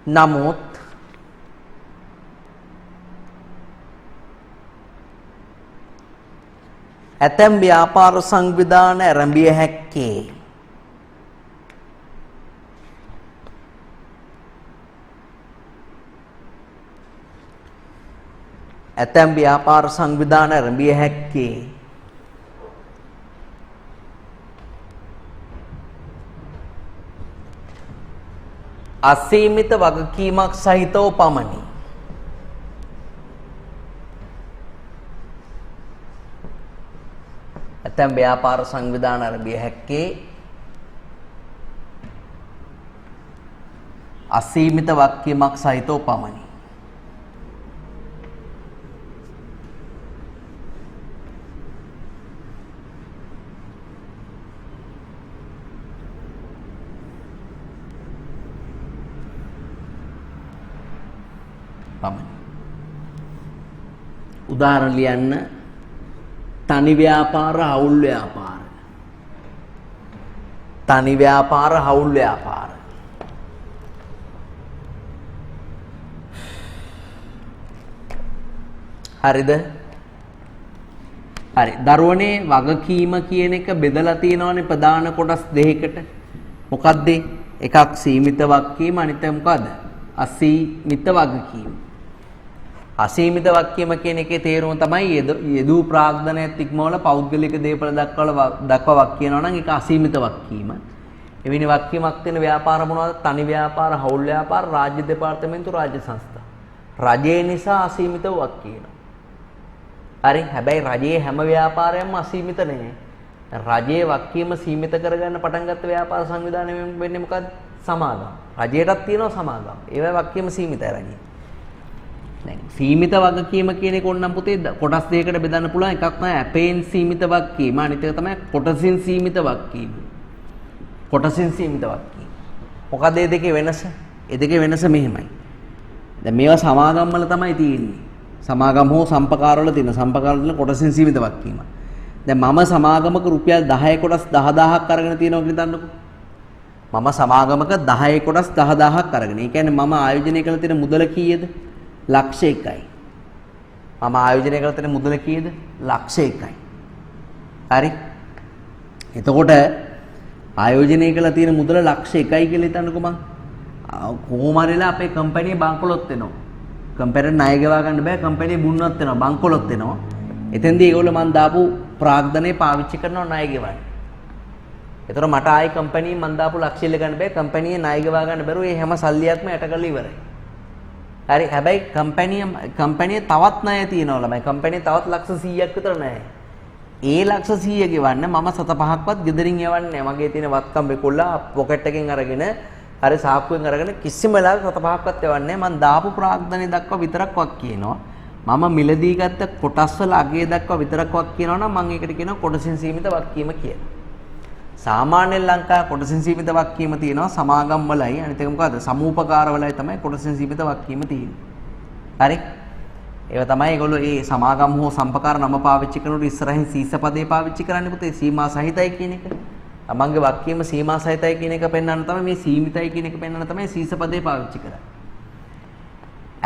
නමුත් ඇතැම් ව්‍යාපාර සංවිධාන ආරම්භිය හැක්කේ අසීමිත වගකීමක් සහිතව පමණි. ඇතැම් ව්‍යාපාර සංවිධාන ආරම්භිය හැක්කේ අසීමිත වගකීමක් සහිතව පමණි. උදාහරණ ලියන්න තනි ව්‍යාපාර හවුල් ව්‍යාපාර. හරිද? හරි. දරුවනේ වගකීම කියන එක බෙදලා තියෙනවානේ ප්‍රධාන කොටස් දෙකකට. මොකක්ද? එකක් සීමිත වගකීම අනිත් එක මොකද්ද? අසීමිත වගකීම. අසීමිත වගකීම කියන එකේ තේරුම තමයි යෙදූ ප්‍රාග්ධනයත් ඉක්මවල පෞද්ගලික දේපල දක්වා වගකීනවා නම් ඒක අසීමිත වගකීම. එවැනි වගකීමක් තියෙන ව්‍යාපාර මොනවද? තනි ව්‍යාපාර, හවුල් ව්‍යාපාර, රාජ්‍ය දෙපාර්තමේන්තු, රාජ්‍ය සංස්ථා. රජය නිසා අසීමිත වගකීනවා. හරි. හැබැයි රජයේ හැම ව්‍යාපාරයක්ම අසීමිත නෙමෙයි. රජයේ වක්කීම සීමිත කරගන්න පටන් ගත්ත ව්‍යාපාර සංවිධානය වෙන්නේ මොකද්ද? සමාගම්. රජයටත් තියෙනවා සමාගම්. ඒවයි වක්කීම සීමිතයි රජයේ. දැන් සීමිත වගකීම කියන එක ඕනනම් පුතේ කොටස් දෙකකට බෙදන්න පුළුවන්. එකක් තමයි අපේන් සීමිත වගකීම. අනිත් එක තමයි කොටසින් සීමිත වගකීම. කොටසින් සීමිත වගකීම. මොකද මේ දෙකේ වෙනස? මේ දෙකේ වෙනස මෙහෙමයි. දැන් මේවා සමාගම් වල තමයි තියෙන්නේ. සමාගම් හෝ සම්පකාරවල තියෙන සම්පකාරවල කොටසින් සීමිත වගකීම. දැන් මම සමාගමක රුපියල් 10 කොටස් 10000ක් අරගෙන තියෙනවා කියලා හිතන්නකෝ. මම සමාගමක 10 කොටස් 10000ක් අරගෙන. ඒ කියන්නේ මම ආයෝජනය කළ තියෙන මුදල කීයද? ලක්ෂ 1යි. මම ආයෝජනය කළ තියෙන මුදල කීයද? ලක්ෂ 1යි. හරි. එතකොට ආයෝජනය කළ තියෙන මුදල ලක්ෂ 1යි කියලා හිතන්නකෝ මං. කොහොම හරිලා අපේ කම්පැනි බංකොලොත් වෙනවා. කම්පැනිට ණය ගෙවා ගන්න බෑ. කම්පැනි බුන්නත් වෙනවා. බංකොලොත් වෙනවා. එතෙන්දී ඒගොල්ලෝ මං දාපු ප්‍රාග්ධනය පාවිච්චි කරනවා ණය ගෙවන්න. ඒතර මට ආයි කම්පැනි මං දාපු ලක්ෂ ඉල්ල ගන්න බෑ. කම්පැනියේ ණය ගෙවා ගන්න බැරුව ඒ හැම සල්ලියක්ම යට කරලා ඉවරයි. හරි. හැබැයි කම්පැනියේ තවත් ණය තියෙනවා ළමයි. කම්පැනියේ තවත් ලක්ෂ 100ක් විතර ණයයි. ඒ ලක්ෂ 100 ගෙවන්න මම සත පහක්වත් ගෙදරින් යවන්නේ නැහැ. මගේ තියෙන වත්කම් බෙකොල්ලා පොකට් එකෙන් අරගෙන හරි සාක්කුවෙන් අරගෙන කිසිම වෙලාවක සත පහක්වත් යවන්නේ නැහැ. මං දාපු ප්‍රාග්ධනය දක්වා විතරක් වක් කියනවා. මම මිලදී ගත්ත කොටස් වල අගය දක්වා විතරක් වක් කියනවා නම් මම ඒකට කියනවා කොටසින් සීමිත වක්කීම කියලා. සාමාන්‍යයෙන් ලංකාවේ කොටසින් සීමිත වක්කීම තියෙනවා සමාගම් වලයි අනිත් එක මොකද්ද? සමූපකාර වලයි තමයි කොටසින් සීමිත වක්කීම තියෙන්නේ. හරි? ඒව තමයි ඒගොල්ලෝ මේ සමාගම් හෝ සම්පකාර නම පාවිච්චි කරනකොට ඉස්සරහින් සීස පදේ පාවිච්චි කරන්නේ පුතේ සීමා සහිතයි කියන එක. තමන්ගේ වක්කීම සීමා සහිතයි කියන එක පෙන්වන්න තමයි මේ සීමිතයි කියන එක පෙන්වන්න තමයි සීස පදේ පාවිච්චි කරන්නේ.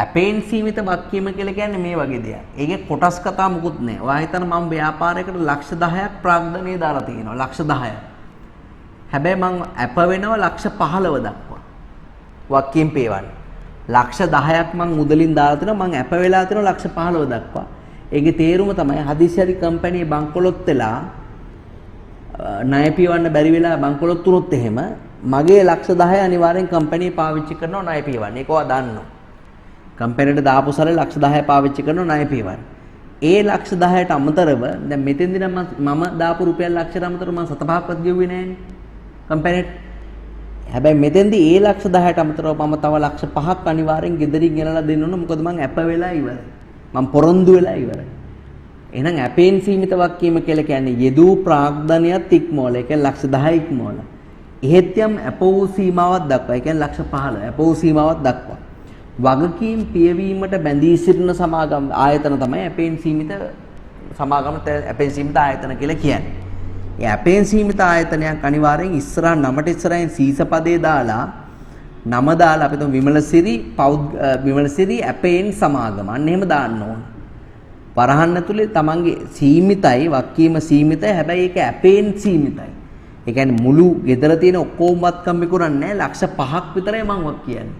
අපේන් සීමිත වක්කීම කියලා කියන්නේ මේ වගේ දෙයක්. ඒකේ කොටස් කතා මුකුත් නැහැ. ඔයා හිතන මම ව්‍යාපාරයකට ලක්ෂ 10ක් ප්‍රාග්ධනය දාලා තියෙනවා. ලක්ෂ 10ක්. හැබැයි මම අප වෙනවා ලක්ෂ 15 දක්වා. වක්කීම් පේවන්න. ලක්ෂ 10ක් මම මුදලින් දාලා තිනවා. මම අප වෙලා තිනවා ලක්ෂ 15 දක්වා. ඒකේ තේරුම තමයි හදිසියරි කම්පැනි බංකොලොත් වෙලා ණය පියවන්න බැරි වෙලා බංකොලොත් වුණොත් එහෙම මගේ ලක්ෂ 10 අනිවාර්යෙන් කම්පැනි පාවිච්චි කරනවා ණය පියවන්න. ඒක ඔයා දන්නවා. කම්පැනිට දාපු සල්ලි ලක්ෂ 10 පාවිච්චි කරනවා ණය පියවන්න. ඒ ලක්ෂ 10ට අමතරව දැන් මෙතෙන්දී නම් මම දාපු රුපියල් ලක්ෂයට අමතරව මම සත පහක්වත් ගෙවුවේ නෑනේ කම්පැනිට. හැබැයි මෙතෙන්දී ඒ ලක්ෂ 10ට අමතරව මම තව ලක්ෂ 5ක් අනිවාර්යෙන් ගෙදරින් ගෙනලා දෙන්න ඕන. මොකද මම අප වෙලා ඉවරයි. මම පොරොන්දු වෙලා ඉවරයි. එහෙනම් අපේන් සීමිත වක්කීම කියලා කියන්නේ යෙදූ ප්‍රාග්ධනයත් ඉක්මවල. ඒ කියන්නේ ලක්ෂ 10 ඉක්මවල. එහෙත් යම් අප වූ සීමාවක් දක්වා. ඒ කියන්නේ ලක්ෂ 15 අප වූ සීමාවක් දක්වා. වගකීම් පියවීමට බැඳී සිටින සමාගම් ආයතන තමයි අපේන් සීමිත සමාගම අපේන් සීමිත ආයතන කියලා කියන්නේ. ඒ අපේන් සීමිත ආයතනයක් අනිවාර්යෙන් ඉස්සරහ නමට ඉස්සරහින් සීස පදේ දාලා නම දාලා අපි විමලසිරි අපේන් සමාගම අන්න එහෙම දාන්න ඕන. වරහන් ඇතුලේ තමන්ගේ සීමිතයි වක්කීම සීමිතයි හැබැයි ඒක අපේන් සීමිතයි. ඒ කියන්නේ මුළු ගෙදර තියෙන ඔක්කොම වත්කම් විකුණන්නේ නැහැ ලක්ෂ 5ක් විතරයි මම වක් කියන්නේ.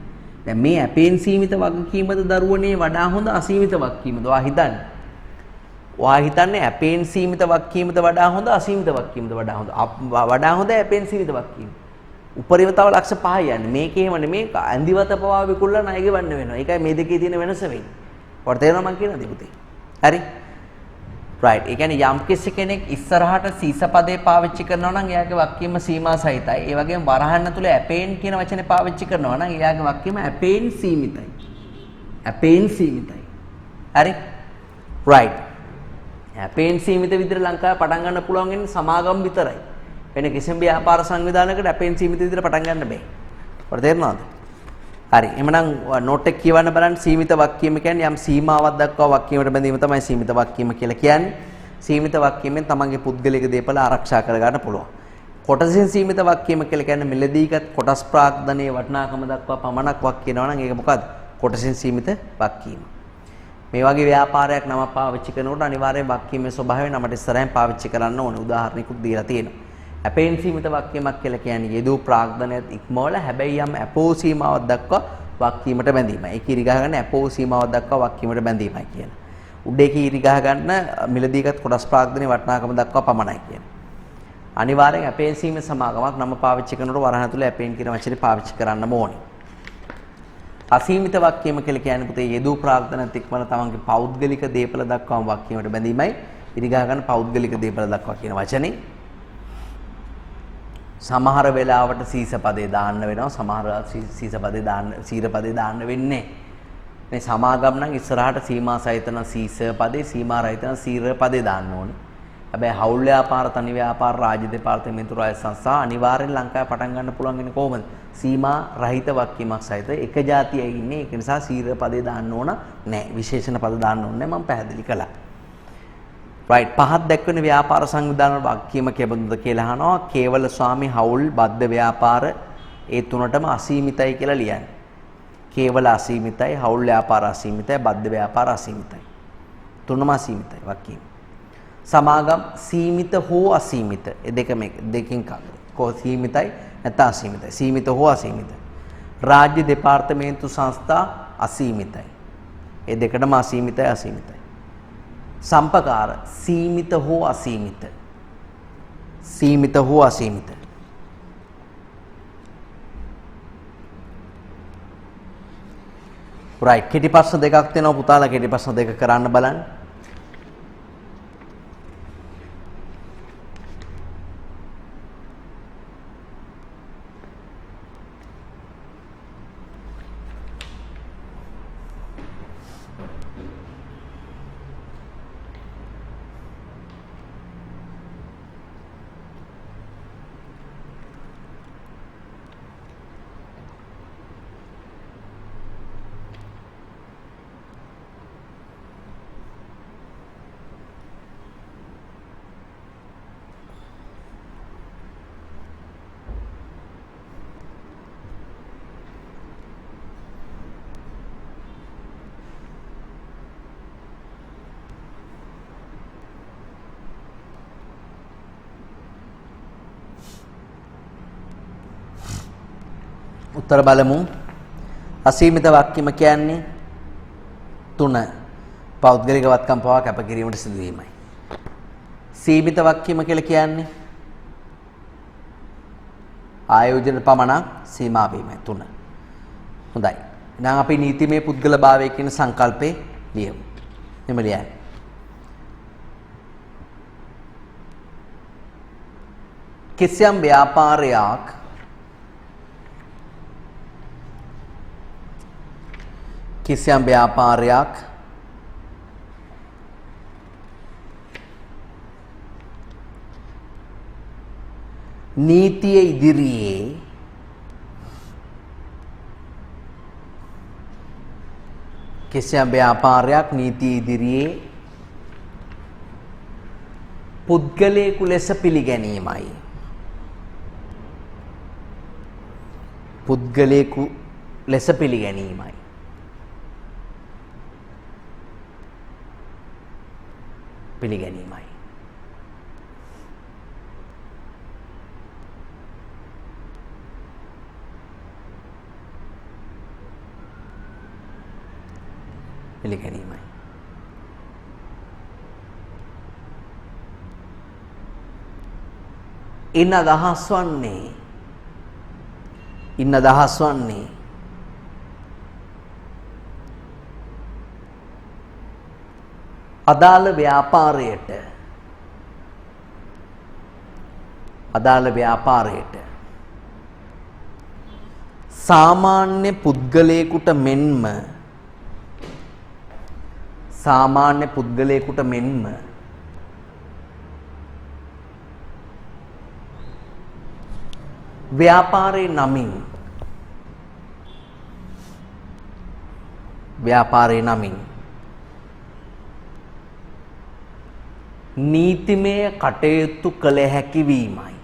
දැන් මේ අපේන් සීමිත වගකීමද දරුවනේ වඩා හොඳ අසීමිත වගකීමද? ඔයා හිතන්නේ අපේන් සීමිත වගකීමද වඩා හොඳ අසීමිත වගකීමද වඩා හොඳ? වඩා හොඳ අපේන් සීමිත වගකීම. උපරිම තව ලක්ෂ 5යි යන්නේ. මේක එහෙම නෙමෙයි ඇඳිවත පවා විකුණලා ණය ගෙවන්න වෙනවා. ඒකයි මේ දෙකේ තියෙන වෙනස වෙන්නේ. ඔයාලට තේරෙනවද මම කියනද පුතේ? හරි? රයිට්. ඒ කියන්නේ යම් කෙනෙක් ඉස්සරහට සීස පදේ පාවිච්චි කරනවා නම් එයාගේ වක්කීම සීමා සහිතයි. ඒ වගේම වරහන් ඇතුලේ අපේන් කියන වචනේ පාවිච්චි කරනවා නම් එයාගේ වක්කීම අපේන් සීමිතයි. අපේන් සීමිතයි. හරි? රයිට්. අපේන් සීමිත විදිහට ලංකාවේ පටන් ගන්න පුළුවන් වෙන්නේ සමාගම් විතරයි. වෙන කිසිම ව්‍යාපාර සංවිධානයකට අපේන් සීමිත විදිහට පටන් ගන්න බෑ. ඔයාලට තේරෙනවද? හරි. එහෙනම් නෝට් එක කියවන්න බලන්න සීමිත වක්කීම කියන්නේ යම් සීමාවක් දක්වා වක්කීමට බැඳීම තමයි සීමිත වක්කීම කියලා කියන්නේ. සීමිත වක්කීමෙන් තමන්ගේ පුද්ගලික දේපල ආරක්ෂා කර ගන්න පුළුවන්. කොටසින් සීමිත වක්කීම කියලා කියන්නේ මිලදීගත් කොටස් ප්‍රාග්ධනයේ වටිනාකම දක්වා පමණක් වක් කියනවා නම් ඒක මොකද්ද? කොටසින් සීමිත වක්කීම. මේ වගේ ව්‍යාපාරයක් නම පාවිච්චි කරනකොට අනිවාර්යයෙන් වක්කීමේ ස්වභාවය නමට ඉස්සරහින් පාවිච්චි කරන්න ඕනේ. උදාහරණයකුත් දීලා තියෙනවා. අපේන් සීමිත වක්කීමක් කියලා කියන්නේ යෙදූ ප්‍රාග්ධනයත් ඉක්මවල හැබැයි යම් අපෝ සීමාවක් දක්වා වක්කීමට බැඳීමයි. ඒක ඉරි ගහ ගන්න අපෝ සීමාවක් දක්වා වක්කීමට බැඳීමයි කියන. උඩේ ඉරි ගහ ගන්න මිලදීගත් කොටස් ප්‍රාග්ධනයේ වටිනාකම දක්වා පමණයි කියන. අනිවාර්යෙන් අපේන් සීමිත සමාගමක් නම පාවිච්චි කරනකොට වරහන් ඇතුලේ අපේන් කියන වචනේ පාවිච්චි කරන්න ඕනේ. අසීමිත වාක්‍යම කියලා කියන්නේ පුතේ යෙදූ ප්‍රාර්ථනාත් එක්කම තමන්ගේ පෞද්ගලික දේපල දක්වාම වාක්‍යයට බැඳීමයි ඉරිගා ගන්න පෞද්ගලික දේපල දක්වා කියන වචනේ. සමහර වෙලාවට සීස පදේ දාන්න වෙනවා, සමහර සීස පදේ දාන්න සීර පදේ දාන්න වෙන්නේ. මේ සමාගම් නම් ඉස්සරහට සීමා සහිතන සීස පදේ, සීමා රහිතන සීර පදේ දාන්න ඕනේ. හැබැයි හවුල් ව්‍යාපාර, තනි ව්‍යාපාර, රාජ්‍ය දෙපාර්තමේන්තු රාජ්‍ය සංස්ථා අනිවාර්යෙන් ලංකාවේ පටන් ගන්න පුළුවන් වෙන්නේ කොහොමද? සීමා රහිත වාක්‍යයක් සහිත එක જાතියයි ඉන්නේ. ඒක නිසා සීර පදේ දාන්න ඕන නැහැ. විශේෂණ පද දාන්න ඕනේ නැහැ. මම පැහැදිලි කළා. right පහත් දැක්වෙන ව්‍යාපාර සංවිධාන වාක්‍යම කෙබඳුද කියලා අහනවා. කේවල ස්වාමි හවුල් බද්ධ ව්‍යාපාර ඒ තුනටම අසීමිතයි කියලා ලියන්නේ. කේවල අසීමිතයි, හවුල් ව්‍යාපාර අසීමිතයි, බද්ධ ව්‍යාපාර අසීමිතයි. තුනම අසීමිතයි වාක්‍යය. සමාගම් සීමිත හෝ අසීමිත. ඒ දෙකකින් කෝ සීමිතයි නැත්නම් අසීමිතයි. සීමිත හෝ අසීමිතයි. රාජ්‍ය දෙපාර්තමේන්තු සංස්ථා අසීමිතයි. ඒ දෙකටම අසීමිතයි අසීමිතයි. සම්පකාර සීමිත හෝ අසීමිත. සීමිත හෝ අසීමිත. right කෙටි ප්‍රශ්න දෙකක් තියෙනවා පුතාලා කෙටි ප්‍රශ්න දෙක කරන්න බලන්න. උත්තර බලමු. අසීමිත වාක්‍යම කියන්නේ තුන පෞද්ගලික වත්කම් පවා කැපකිරීමට සිදුවීමයි. සීමිත වාක්‍යම කියලා කියන්නේ ආයෝජන පමණක් සීමා වීමයි. තුන. හොඳයි. දැන් අපි නීතිමය පුද්ගල භාවය කියන සංකල්පේ ලියමු. එම ලියන්න. කිසියම් ව්‍යාපාරයක් නීතිය ඉදිරියේ පුද්ගලයෙකු ලෙස පිළිගැනීමයි. පුද්ගලයෙකු ලෙස පිළිගැනීමයි. පිළිගැනීමයි. පිළිගැනීමයි. ඉන්න අදහස් වන්නේ අදාළ ව්‍යාපාරයට සාමාන්‍ය පුද්ගලයෙකුට මෙන්ම ව්‍යාපාරේ නමින් නීතිමය කටයුතු කළ හැකි වීමයි.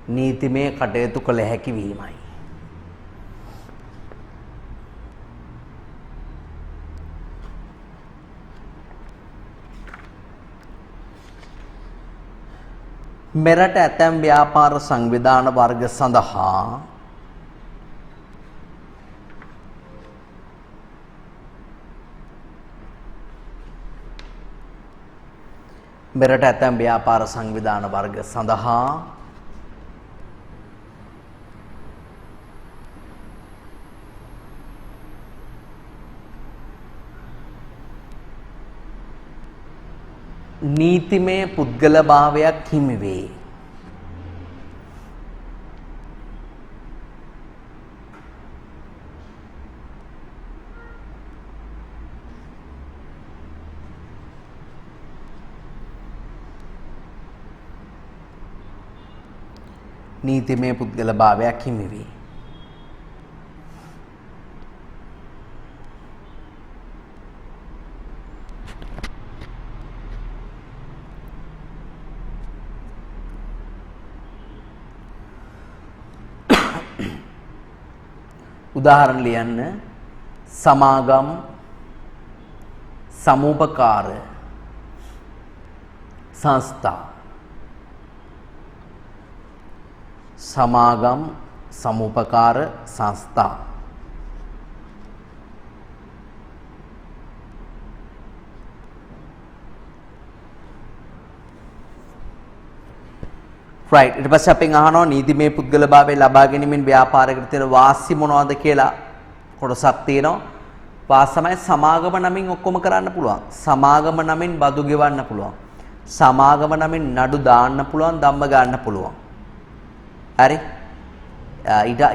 නීතිමය කටයුතු කළ හැකි වීමයි. මෙරට ඇතැම් ව්‍යාපාර සංවිධාන වර්ග සඳහා මෙරට ඇතැම් ව්‍යාපාර සංවිධාන වර්ග සඳහා නීතිමය පුද්ගලභාවයක් හිමි වේ. නීතිමය පුද්ගලභාවයක් හිමි වේ. උදාහරණ ලියන්න. සමාගම් සමූපකාර සංස්ථා. සමාගම් සමූපකාර සංස්ථා. right ඊට පස්සේ අපෙන් අහනවා නීතිමය පුද්ගලභාවය ලබා ගැනීමෙන් ව්‍යාපාරයකට තියෙන වාසි මොනවද කියලා කොටසක් තියෙනවා. වාසමයි සමාගම නමින් ඔක්කොම කරන්න පුළුවන්. සමාගම නමින් බදු ගෙවන්න පුළුවන්. සමාගම නමින් නඩු දාන්න පුළුවන්, දම්ම ගන්න පුළුවන්. හරි.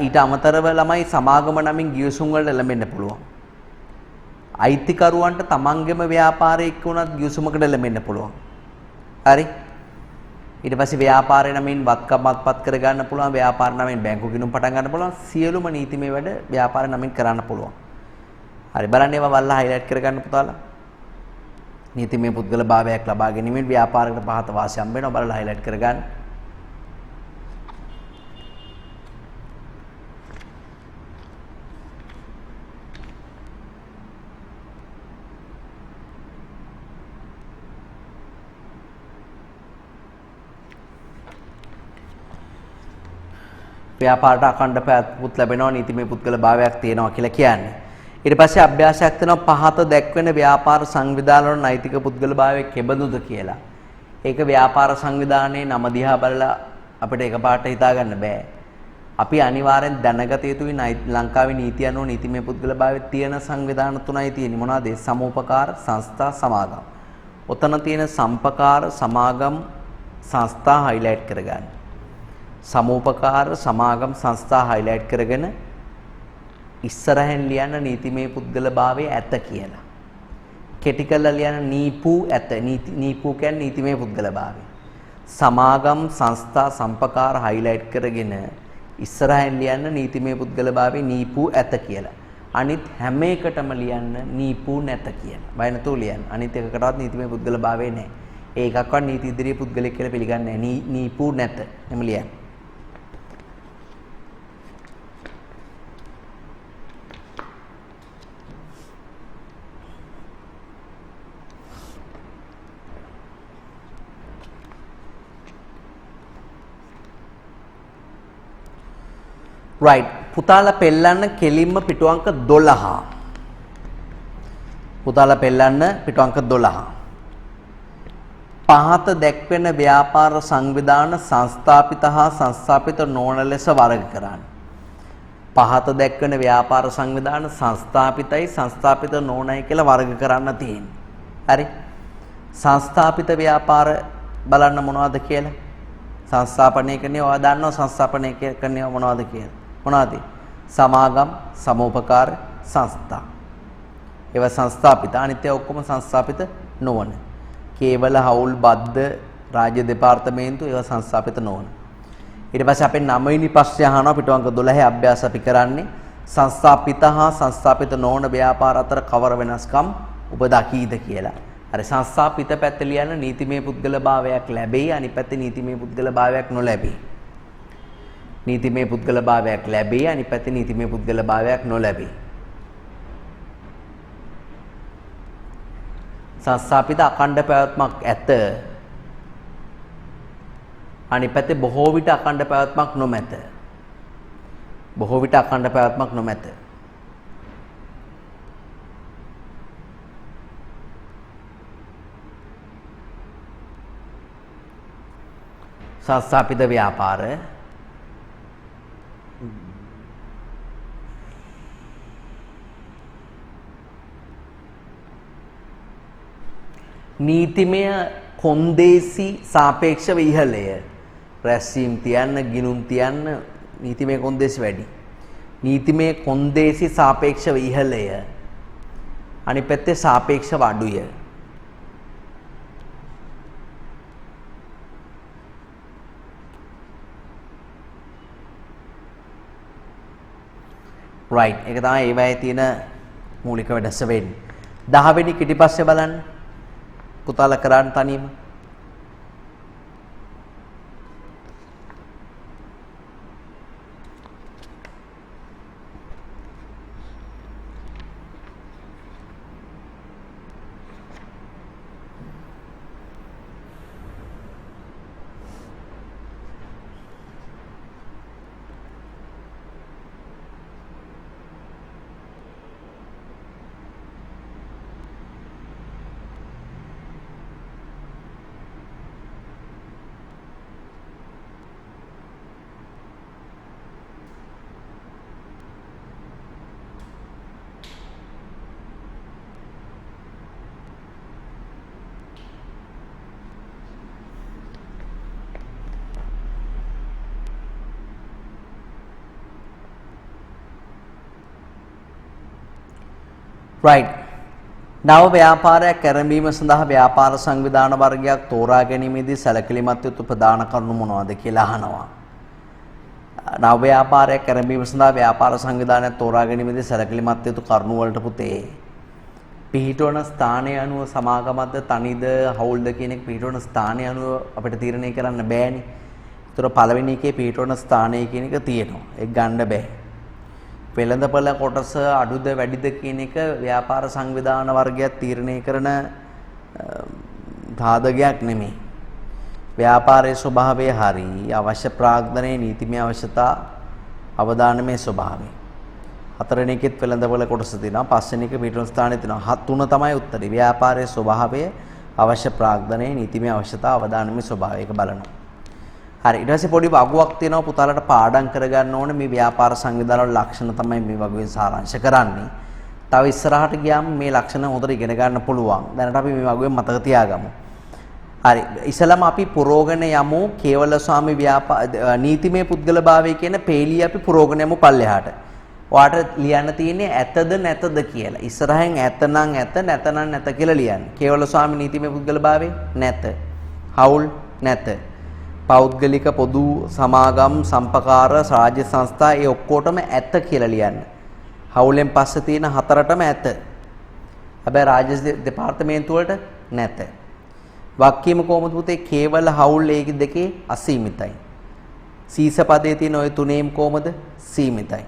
ඊට අමතරව ළමයි සමාගම නමින් ගිවිසුම් වලට එළඹෙන්න පුළුවන්. අයිතිකරුවන්ට තමන්ගේම ව්‍යාපාරයක් එක්ක උනත් ගිවිසුමකට එළඹෙන්න පුළුවන්. හරි. ඊට පස්සේ ව්‍යාපාරය නමින් වත්කම් අත්පත් කර ගන්න පුළුවන්, ව්‍යාපාර නමින් බැංකු ගිණුම් පටන් ගන්න පුළුවන්. සියලුම නීතිමය වැඩ ව්‍යාපාර නමින් කරන්න පුළුවන්. හරි බලන්න ඒවා වල්ලා highlight කරගන්න පුතාලා. නීතිමය පුද්ගලභාවයක් ලබා ගැනීමෙන් ව්‍යාපාරයකට පහත වාසි හම්බ වෙනවා. බලලා highlight කරගන්න. ව්‍යාපාරට අඛණ්ඩ පැවැත්මක් ලැබෙනවා, නීතිමය පුද්ගලභාවයක් තියෙනවා කියලා කියන්නේ. ඊට පස්සේ අභ්‍යාසයක් තියෙනවා පහත දැක්වෙන ව්‍යාපාර සංවිධානවල නෛතික පුද්ගලභාවය කෙබඳුද කියලා. ඒක ව්‍යාපාර සංවිධානයේ නම දිහා බලලා අපිට එකපාරට හිතා ගන්න බෑ. අපි අනිවාර්යෙන් දැනගත යුතුයි ලංකාවේ නීතිය අනුව නීතිමය පුද්ගලභාවය තියෙන සංවිධාන තුනයි තියෙන්නේ. මොනවාද? සමූපකාර, සංස්ථා, සමාගම්. ඔතන තියෙන සම්පකාර, සමාගම්, සංස්ථා highlight කරගන්න. සමූපකාර, සමාගම්, සංස්ථා highlight කරගෙන ඉස්සරහෙන් ලියන්න නීතිමය පුද්ගලභාවය ඇත කියලා. කෙටි කරලා ලියන්න නීපු ඇත. නීපු කියන්නේ නීතිමය පුද්ගලභාවය. සමාගම්, සංස්ථා, සම්පකාර highlight කරගෙන ඉස්සරහෙන් ලියන්න නීතිමය පුද්ගලභාවය නීපු ඇත කියලා. අනිත් හැම එකටම ලියන්න නීපු නැත කියලා. බය නැතුව ලියන්න. අනිත් එකකටවත් නීතිමය පුද්ගලභාවය නැහැ. ඒකක්වත් නීති ඉදිරියේ පුද්ගලෙක් කියලා පිළිගන්නේ නැහැ. නීපු නැත. එම ලියන්න. right පුතාලා පෙල්ලන්න කෙලින්ම පිටු අංක 12. පුතාලා පෙල්ලන්න පිටු අංක 12. පහත දැක්වෙන ව්‍යාපාර සංවිධාන සංස්ථාපිත හා සංස්ථාපිත නොවන ලෙස වර්ග කරන්න. පහත දැක්වෙන ව්‍යාපාර සංවිධාන සංස්ථාපිතයි සංස්ථාපිත නොවනයි කියලා වර්ග කරන්න තියෙන්නේ. හරි. සංස්ථාපිත ව්‍යාපාර බලන්න මොනවද කියලා. සංස්ථාපනය කරන්නේ ඔයා දන්නවා සංස්ථාපනය කරන්නේ මොනවද කියලා. මොනවාද? සමාගම්, සමූපකාර, සංස්ථා. ඒවා සංස්ථාපිත. අනිත් ඒවා ඔක්කොම සංස්ථාපිත නොවන. කේවල හවුල් බද්ද රාජ්‍ය දෙපාර්තමේන්තුව ඒවා සංස්ථාපිත නොවන. ඊට පස්සේ අපේ 9 වෙනි ප්‍රශ්නය අහනවා පිටු අංක 12 අභ්‍යාස අපි කරන්නේ සංස්ථාපිත හා සංස්ථාපිත නොවන ව්‍යාපාර අතර කවර වෙනස්කම් ඔබ දකීද කියලා. හරි සංස්ථාපිත පැත්ත ලියන්න නීතිමය පුද්ගලභාවයක් ලැබෙයි, අනිත් පැත්තේ නීතිමය පුද්ගලභාවයක් නොලැබෙයි. නීතිමය පුද්ගලභාවයක් ලැබෙයි, අනිත් පැත්තේ නීතිමය පුද්ගලභාවයක් නොලැබෙයි. සංස්ථාපිත අඛණ්ඩ පැවැත්මක් ඇත, අනිත් පැත්තේ බොහෝ විට අඛණ්ඩ පැවැත්මක් නොමැත. බොහෝ විට අඛණ්ඩ පැවැත්මක් නොමැත. සංස්ථාපිත ව්‍යාපාර නීතිමය කොන්දේසි සාපේක්ෂව ඉහළය. රැස්වීම් තියන්න, ගිණුම් තියන්න නීතිමය කොන්දේසි වැඩි. නීතිමය කොන්දේසි සාපේක්ෂව ඉහළය. අනිත් පැත්තේ සාපේක්ෂව අඩුය. right ඒක තමයි ඒවයේ තියෙන මූලික වෙනස වෙන්නේ. 10 වෙනි පිටිපස්සේ බලන්න. පුතාලා කරාන තනියම. right නව ව්‍යාපාරයක් ආරම්භීම සඳහා ව්‍යාපාර සංවිධාන වර්ගයක් තෝරා ගැනීමේදී සැලකිලිමත් යුතු ප්‍රධාන කරුණු මොනවාද කියලා අහනවා. නව ව්‍යාපාරයක් ආරම්භීම සඳහා ව්‍යාපාර සංවිධානයක් තෝරා ගැනීමේදී සැලකිලිමත් යුතු කරුණු වලට පුතේ පිහිටවන ස්ථානය අනුව සමාගමක්ද තනිද හවුල්ද කියන එක පිහිටවන ස්ථානය අනුව අපිට තීරණය කරන්න බෑනේ. ඒතර පළවෙනි එකේ පිහිටවන ස්ථානය කියන එක තියෙනවා. ඒක ගන්න බෑ. වෙළඳපොළ කොටස අඩුද වැඩිද කියන එක ව්‍යාපාර සංවිධාන වර්ගයක් තීරණය කරන සාධකයක් නෙමෙයි. ව්‍යාපාරයේ ස්වභාවය හරි අවශ්‍ය ප්‍රාග්ධනයේ නීතිමය අවශ්‍යතා අවදානමේ ස්වභාවය. හතරවෙනි එකෙත් වෙළඳපොළ කොටස තියෙනවා. පස්වෙනි එක පිටුන ස්ථානයේ තියෙනවා. තුන තමයි උත්තරේ. ව්‍යාපාරයේ ස්වභාවය අවශ්‍ය ප්‍රාග්ධනයේ නීතිමය අවශ්‍යතා අවදානමේ ස්වභාවය. ඒක බලනවා. හරි ඊට පස්සේ පොඩි වගුවක් තියෙනවා පුතාලට පාඩම් කරගන්න ඕනේ මේ ව්‍යාපාර සංවිධාන වල ලක්ෂණ තමයි මේ වගුවෙන් සාරාංශ කරන්නේ. තව ඉස්සරහට ගියාම මේ ලක්ෂණ හොඳට ඉගෙන ගන්න පුළුවන්. දැනට අපි මේ වගුවෙන් මතක තියාගමු. හරි ඉස්සලම අපි පුරෝගණ යමු කේවල ස්වාමි නීතිමය පුද්ගලභාවය කියන පේලිය අපි පුරෝගණ යමු පල්ලෙහාට. ඔයාට ලියන්න තියෙන්නේ ඇතද නැතද කියලා. ඉස්සරහෙන් ඇතනම් ඇත නැතනම් නැත කියලා ලියන්න. කේවල ස්වාමි නීතිමය පුද්ගලභාවය නැත. හවුල් නැත. පෞද්ගලික පොදු සමාගම් සම්පකාර රාජ්‍ය සංස්ථා ඒ ඔක්කොටම ඇත කියලා ලියන්න. හවුලෙන් පස්සේ තියෙන හතරටම ඇත. හැබැයි රාජ්‍ය දෙපාර්තමේන්තුව වලට නැත. වාක්‍යෙම කොහොමද පුතේ කේවල හවුල් ඒ දෙකේ අසීමිතයි. සීස පදයේ තියෙන ওই තුනේම කොහොමද සීමිතයි.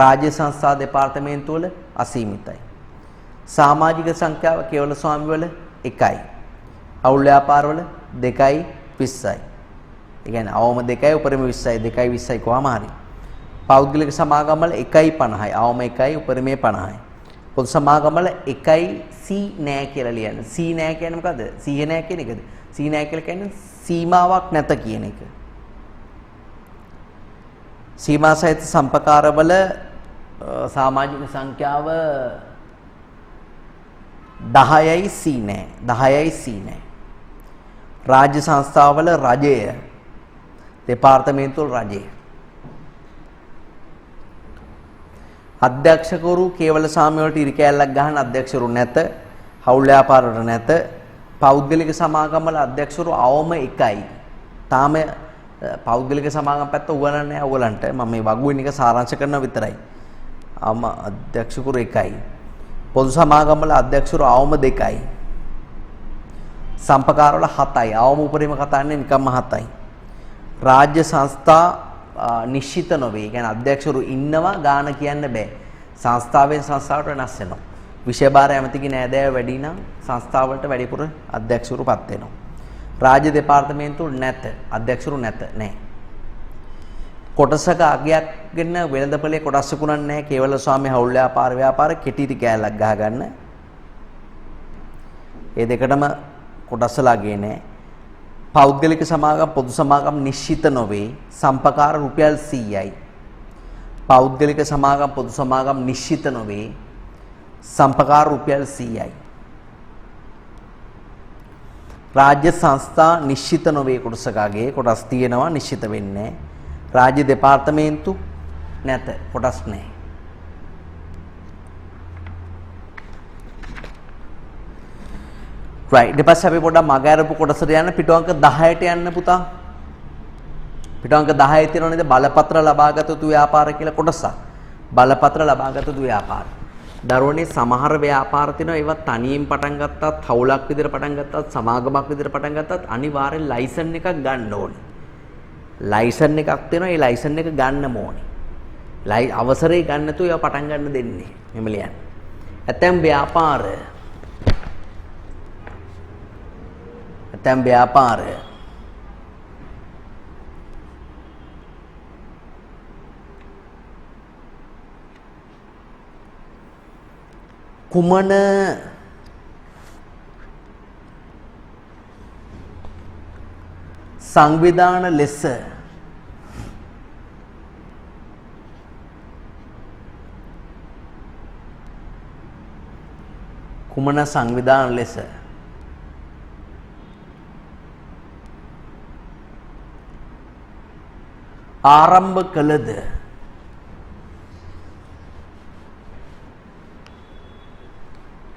රාජ්‍ය සංස්ථා දෙපාර්තමේන්තුව වල අසීමිතයි. සමාජික සංඛ්‍යාව කේවල ස්වාමි වල 1යි. හවුල් ව්‍යාපාර වල 2යි 20යි. ඒ කියන්නේ අවම 2යි උපරිම 20යි 2යි 20යි කොහම හරි. පෞද්ගලික සමාගම් වල 1යි 50යි අවම 1යි උපරිමේ 50යි. පොදු සමාගම් වල 1යි C නෑ කියලා ලියන්න. C නෑ කියන්නේ මොකද්ද? C නෑ කියන එකද? C නෑ කියලා කියන්නේ සීමාවක් නැත කියන එක. සීමා සහිත සම්පකාර වල සමාජික සංඛ්‍යාව 10යි C නෑ. 10යි C නෑ. රාජ්‍ය සංස්ථාවල රජය දෙපාර්තමේන්තුවල රජය අධ්‍යක්ෂකවරු කේවල සාමය වලට ඉරි කැලක් ගහන අධ්‍යක්ෂකවරු නැත. හවුල් ව්‍යාපාර වල නැත. පෞද්ගලික සමාගම් වල අධ්‍යක්ෂකවරු අවම 1යි. තාම පෞද්ගලික සමාගම් පැත්ත උගලන්නේ නැහැ ඔයගලන්ට. මම මේ වගුවෙන් එක සාරාංශ කරනවා විතරයි. අවම අධ්‍යක්ෂකවරු 1යි. පොදු සමාගම් වල අධ්‍යක්ෂකවරු අවම 2යි. සම්පකාර වල 7යි. අවම උපරිම කතාන්නේ නිකම්ම 7යි. රාජ්‍ය සංස්ථා නිශ්චිත නොවේ. ඒ කියන්නේ අධ්‍යක්ෂකවරු ඉන්නවා ගාන කියන්න බෑ. සංස්ථාවෙන් සංස්ථාවට වෙනස් වෙනවා. විෂය භාර ඇමතිගේ නෑදෑයෝ වැඩි නම් සංස්ථාවලට වැඩිපුර අධ්‍යක්ෂකවරුපත් වෙනවා. රාජ්‍ය දෙපාර්තමේන්තුව නැත. අධ්‍යක්ෂකවරු නැත නෑ. කොටසක අගයක් ගන්න වෙළඳපොලේ කොටසකුණක් නැහැ. කේවල ස්වාමී හවුල් ව්‍යාපාර කෙටි කෑල්ලක් ගහගන්න. ඒ දෙකටම කොටසලාගේ නැහැ. පෞද්ගලික සමාගම් පොදු සමාගම් නිශ්චිත නොවේ. සම්පකාර රුපියල් 100යි. පෞද්ගලික සමාගම් පොදු සමාගම් නිශ්චිත නොවේ. සම්පකාර රුපියල් 100යි. රාජ්‍ය සංස්ථා නිශ්චිත නොවේ කොටසකගේ කොටස් තියෙනවා නිශ්චිත වෙන්නේ. රාජ්‍ය දෙපාර්තමේන්තු නැත කොටස් නැහැ. right ඊට පස්සේ අපි පොඩ්ඩක් මග අරපු කොටසට යන්න පිටු අංක 10ට යන්න පුතා. පිටු අංක 10 තියෙනවා නේද බලපත්‍ර ලබාගත යුතු ව්‍යාපාර කියලා කොටසක්. බලපත්‍ර ලබාගත යුතු ව්‍යාපාර. දරුවනේ සමහර ව්‍යාපාර තියෙනවා ඒවා තනියෙන් පටන් ගත්තත් හවුලක් විදිහට පටන් ගත්තත් සමාගමක් විදිහට පටන් ගත්තත් අනිවාර්යෙන් ලයිසන් එකක් ගන්න ඕනේ. ලයිසන් එකක් තියෙනවා ඒ ලයිසන් එක ගන්නම ඕනේ. අවසරය ගන්න නැතුව ඒවා පටන් ගන්න දෙන්නේ. මෙහෙම ලියන්න. ඇතැම් ව්‍යාපාර කුමන සංවිධාන ලෙස ආරම්භ කළද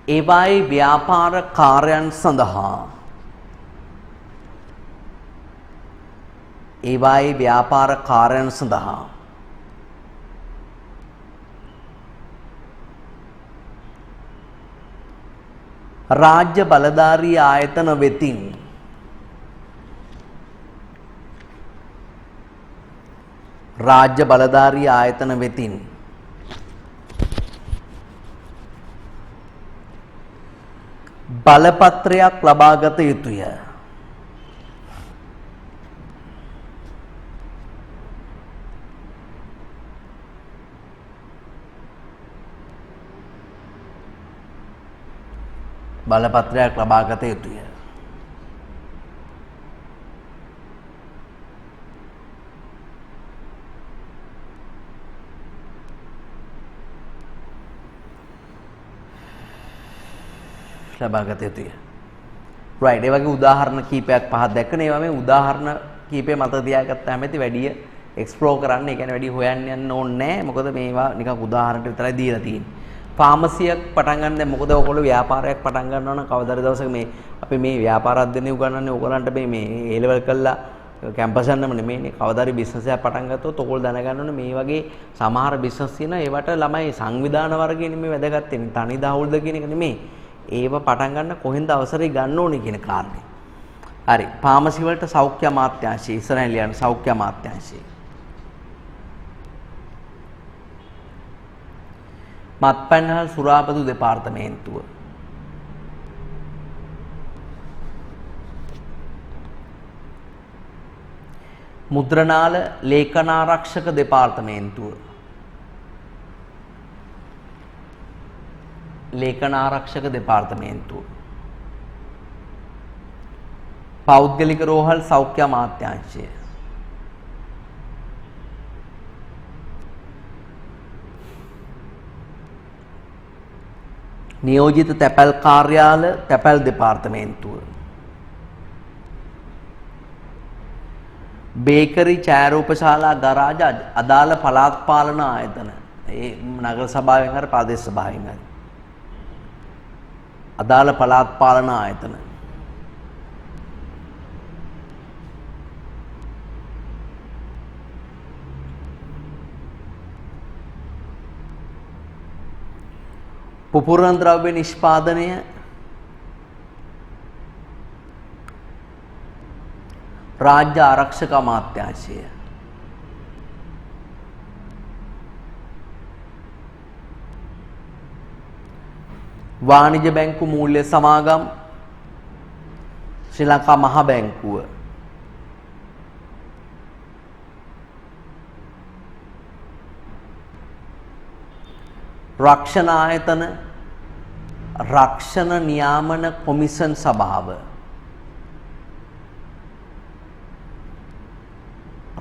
ඒවායි ව්‍යාපාර කාර්යයන් සඳහා රාජ්‍ය බලධාරී ආයතන වෙතින් බලපත්‍රයක් ලබාගත යුතුය. බලපත්‍රයක් ලබාගත යුතුය. ලබාගත යුතුය. right ඒ වගේ උදාහරණ කීපයක් පහක් දැක්කනේ. ඒවා මේ උදාහරණ කීපේ මත තියාගත්තාම ඇති වැඩි එක්ස්ප්ලෝර් කරන්න. ඒ කියන්නේ වැඩි හොයන්න යන්න ඕනේ නැහැ. මොකද මේවා නිකන් උදාහරණට විතරයි දීලා තියෙන්නේ. ෆාමසියක් පටන් ගන්න දැන් මොකද ඔයගොල්ලෝ ව්‍යාපාරයක් පටන් ගන්නවා නම් කවදාද දවසක මේ අපි මේ ව්‍යාපාර අධ්‍යයනය උගන්වන්නේ ඕගලන්ට මේ A level කළා කැම්පස් යන්නම නෙමෙයිනේ. කවදාරි බිස්නස් එකක් පටන් ගත්තොත් ඔයගොල්ලෝ දැනගන්න ඕනේ මේ වගේ සමහර බිස්නස් තියෙනවා. ඒවට ළමයි සංවිධාන වර්ගයේ නෙමෙයි වැදගත් වෙන්නේ. තනි දහවුල්ද කියන එක නෙමෙයි. ඒව පටන් ගන්න කොහෙන්ද අවසරය ගන්න ඕනේ කියන කාරණේ. හරි. ෆාමසි වලට සෞඛ්‍ය අමාත්‍යාංශය ඉස්සරහින් ලියන්න සෞඛ්‍ය අමාත්‍යාංශය. මත්පැන් හා සුරාපතු දෙපාර්තමේන්තුව. මුද්‍රණාල ලේඛනාරක්ෂක දෙපාර්තමේන්තුව. පෞද්ගලික රෝහල් සෞඛ්‍ය අමාත්‍යාංශය. නියෝජිත තැපැල් කාර්යාල තැපැල් දෙපාර්තමේන්තුව. බේකරි ඡායාරූපශාලා ගරාජ අදාළ පළාත් පාලන ආයතන. ඒ නගර සභාවෙන් හරි ප්‍රදේශ සභාවෙන් හරි. අදාළ පළාත් පාලන ආයතන. පුපුරන ද්‍රව්‍ය නිෂ්පාදනය රාජ්‍ය ආරක්ෂක අමාත්‍යාංශය. වාණිජ බැංකු මූල්‍ය සමාගම් ශ්‍රී ලංකා මහ බැංකුව. රක්ෂණ ආයතන රක්ෂණ නියාමන කොමිෂන් සභාව.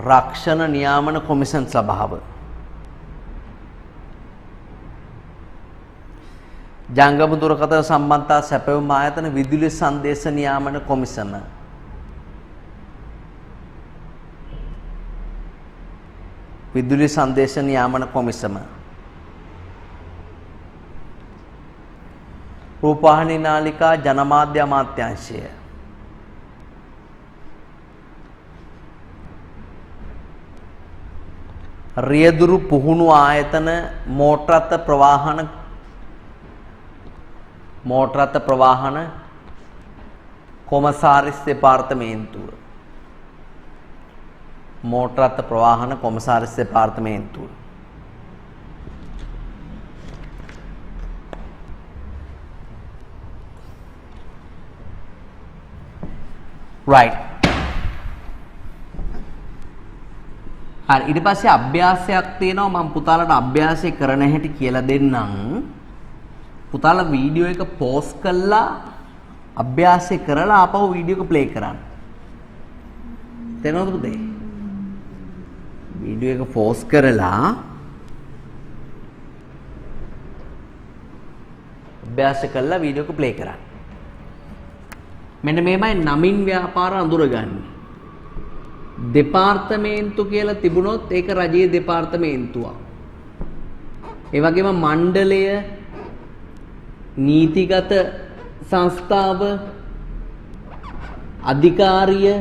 රක්ෂණ නියාමන කොමිෂන් සභාව. ජංගම දුරකථන සම්බන්ධතා සැපයුම් ආයතන විදුලි සංදේශ නියාමන කොමිෂන. විදුලි සංදේශ නියාමන කොමිසම. රූපවාහිනී නාලිකා ජනමාධ්‍ය අමාත්‍යාංශය. රියදුරු පුහුණු ආයතන මෝටර් රථ ප්‍රවාහන කොමසාරිස් දෙපාර්තමේන්තුව. මෝටර් රථ ප්‍රවාහන කොමසාරිස් දෙපාර්තමේන්තුව. right. හරි ඊට පස්සේ අභ්‍යාසයක් තියෙනවා මම පුතාලට අභ්‍යාසය කරන හැටි කියලා දෙන්නම්. පුතාලා වීඩියෝ එක පෝස් කළා අභ්‍යාසය කරලා ආපහු වීඩියෝ එක ප්ලේ කරන්න. තේරෙනවද පුතේ? වීඩියෝ එක පෝස් කරලා අභ්‍යාස කළා වීඩියෝ එක ප්ලේ කරන්න. මෙන්න මේමයි නමින් ව්‍යාපාර අඳුරගන්නේ. දෙපාර්තමේන්තු කියලා තිබුණොත් ඒක රජයේ දෙපාර්තමේන්තුවක්. ඒ වගේම මණ්ඩලය, නීතිගත සංස්ථාව, අධිකාරිය,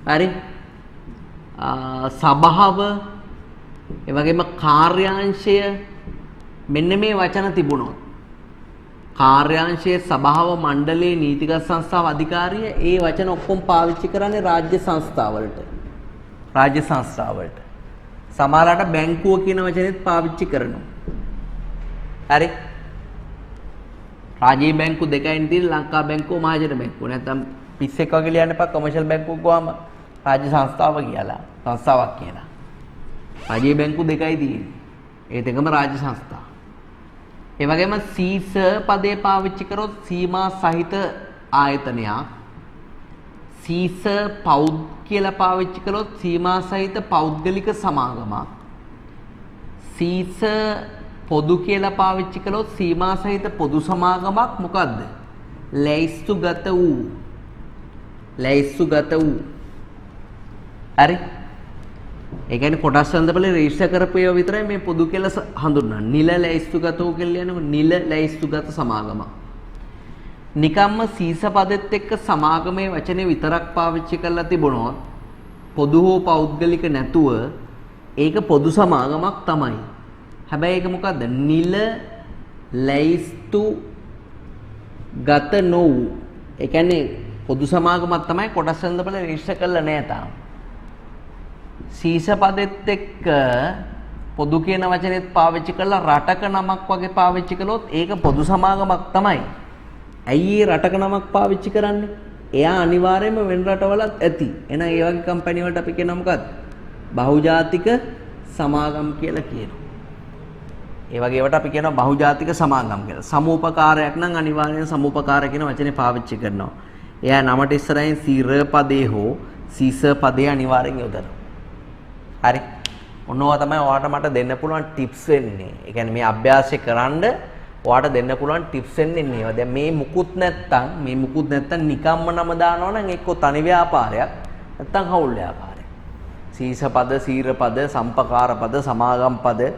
හරි සභාව, ඒ වගේම කාර්යාංශය මෙන්න මේ වචන තිබුණොත් කාර්යාංශයේ සභාව මණ්ඩලයේ නීතිගත සංස්ථාව අධිකාරිය ඒ වචන ඔක්කොම පාවිච්චි කරන්නේ රාජ්‍ය සංස්ථාවලට. රාජ්‍ය සංස්ථාවලට. සමහරවිට බැංකුව කියන වචනේත් පාවිච්චි කරනවා. හරි. රාජ්‍ය බැංකු දෙකයින් තියෙන ලංකා බැංකුව මහජන බැංකුව. නැත්නම් පිස්සෙක් වගේ ලියන්න එපා කොමර්ෂල් බැංකුවක් ගාම රාජ්‍ය සංස්ථාව කියලා. සංස්ථාවක් කියලා. රාජ්‍ය බැංකු දෙකයි තියෙන්නේ. ඒ දෙකම රාජ්‍ය සංස්ථා. ඒ වගේම සීස පදේ පාවිච්චි කරොත් සීමා සහිත ආයතනයක්. සීස පෞද් කියලා පාවිච්චි කළොත් සීමා සහිත පෞද්ගලික සමාගමක්. සීස පොදු කියලා පාවිච්චි කළොත් සීමා සහිත පොදු සමාගමක්. මොකද්ද? ලැයිස්තුගත වූ. ලැයිස්තුගත වූ. හරි. ඒ කියන්නේ කොටස් වන්දපලේ රෙජිස්ටර් කරපු ඒවා විතරයි මේ පොදු කියලා හඳුන්වන්නේ. නිල ලැයිස්තුගත වූ කියලා කියන්නේ නිල ලැයිස්තුගත සමාගමක්. නිකම්ම සීස පදෙත් එක්ක සමාගමේ වචනේ විතරක් පාවිච්චි කරලා තිබුණොත් පොදු හෝ පෞද්ගලික නැතුව ඒක පොදු සමාගමක් තමයි. හැබැයි ඒක මොකද්ද? නිල ලැයිස්තු ගත නොවු. ඒ කියන්නේ පොදු සමාගමක් තමයි කොටස් වන්දපල රෙජිස්ටර් කරලා නැහැ තාම. සීස පදෙත් එක්ක පොදු කියන වචනේත් පාවිච්චි කරලා රටක නමක් වගේ පාවිච්චි කළොත් ඒක පොදු සමාගමක් තමයි. ඇයි ඒ රටක නමක් පාවිච්චි කරන්නේ? එයා අනිවාර්යයෙන්ම වෙන රටවලත් ඇති. එහෙනම් ඒ වගේ කම්පැනි වලට අපි කියනවා මොකද්ද? බහුජාතික සමාගම් කියලා කියනවා. ඒ වගේ ඒවට අපි කියනවා බහුජාතික සමාගම් කියලා. සමූපකාරයක් නම් අනිවාර්යෙන් සමූපකාර කියන වචනේ පාවිච්චි කරනවා. එයා නමට ඉස්සරහින් සීර පදේ හෝ සීස පදේ අනිවාර්යෙන් යොදනවා. හරි. ඔන්නවා තමයි ඔයාලට මට දෙන්න පුළුවන් ටිප්ස් වෙන්නේ. ඒ කියන්නේ මේ අභ්‍යාසය කරන්න ඔයාලට දෙන්න පුළුවන් ටිප්ස් වෙන්නේ මේවා. දැන් මේ මුකුත් නැත්තම් නිකම්ම නම දානවා නම් එක්ක තනි ව්‍යාපාරයක් නැත්තම් හවුල් ව්‍යාපාරයක්. සීස පද, සීර පද, සම්පකාර පද, සමාගම් පද,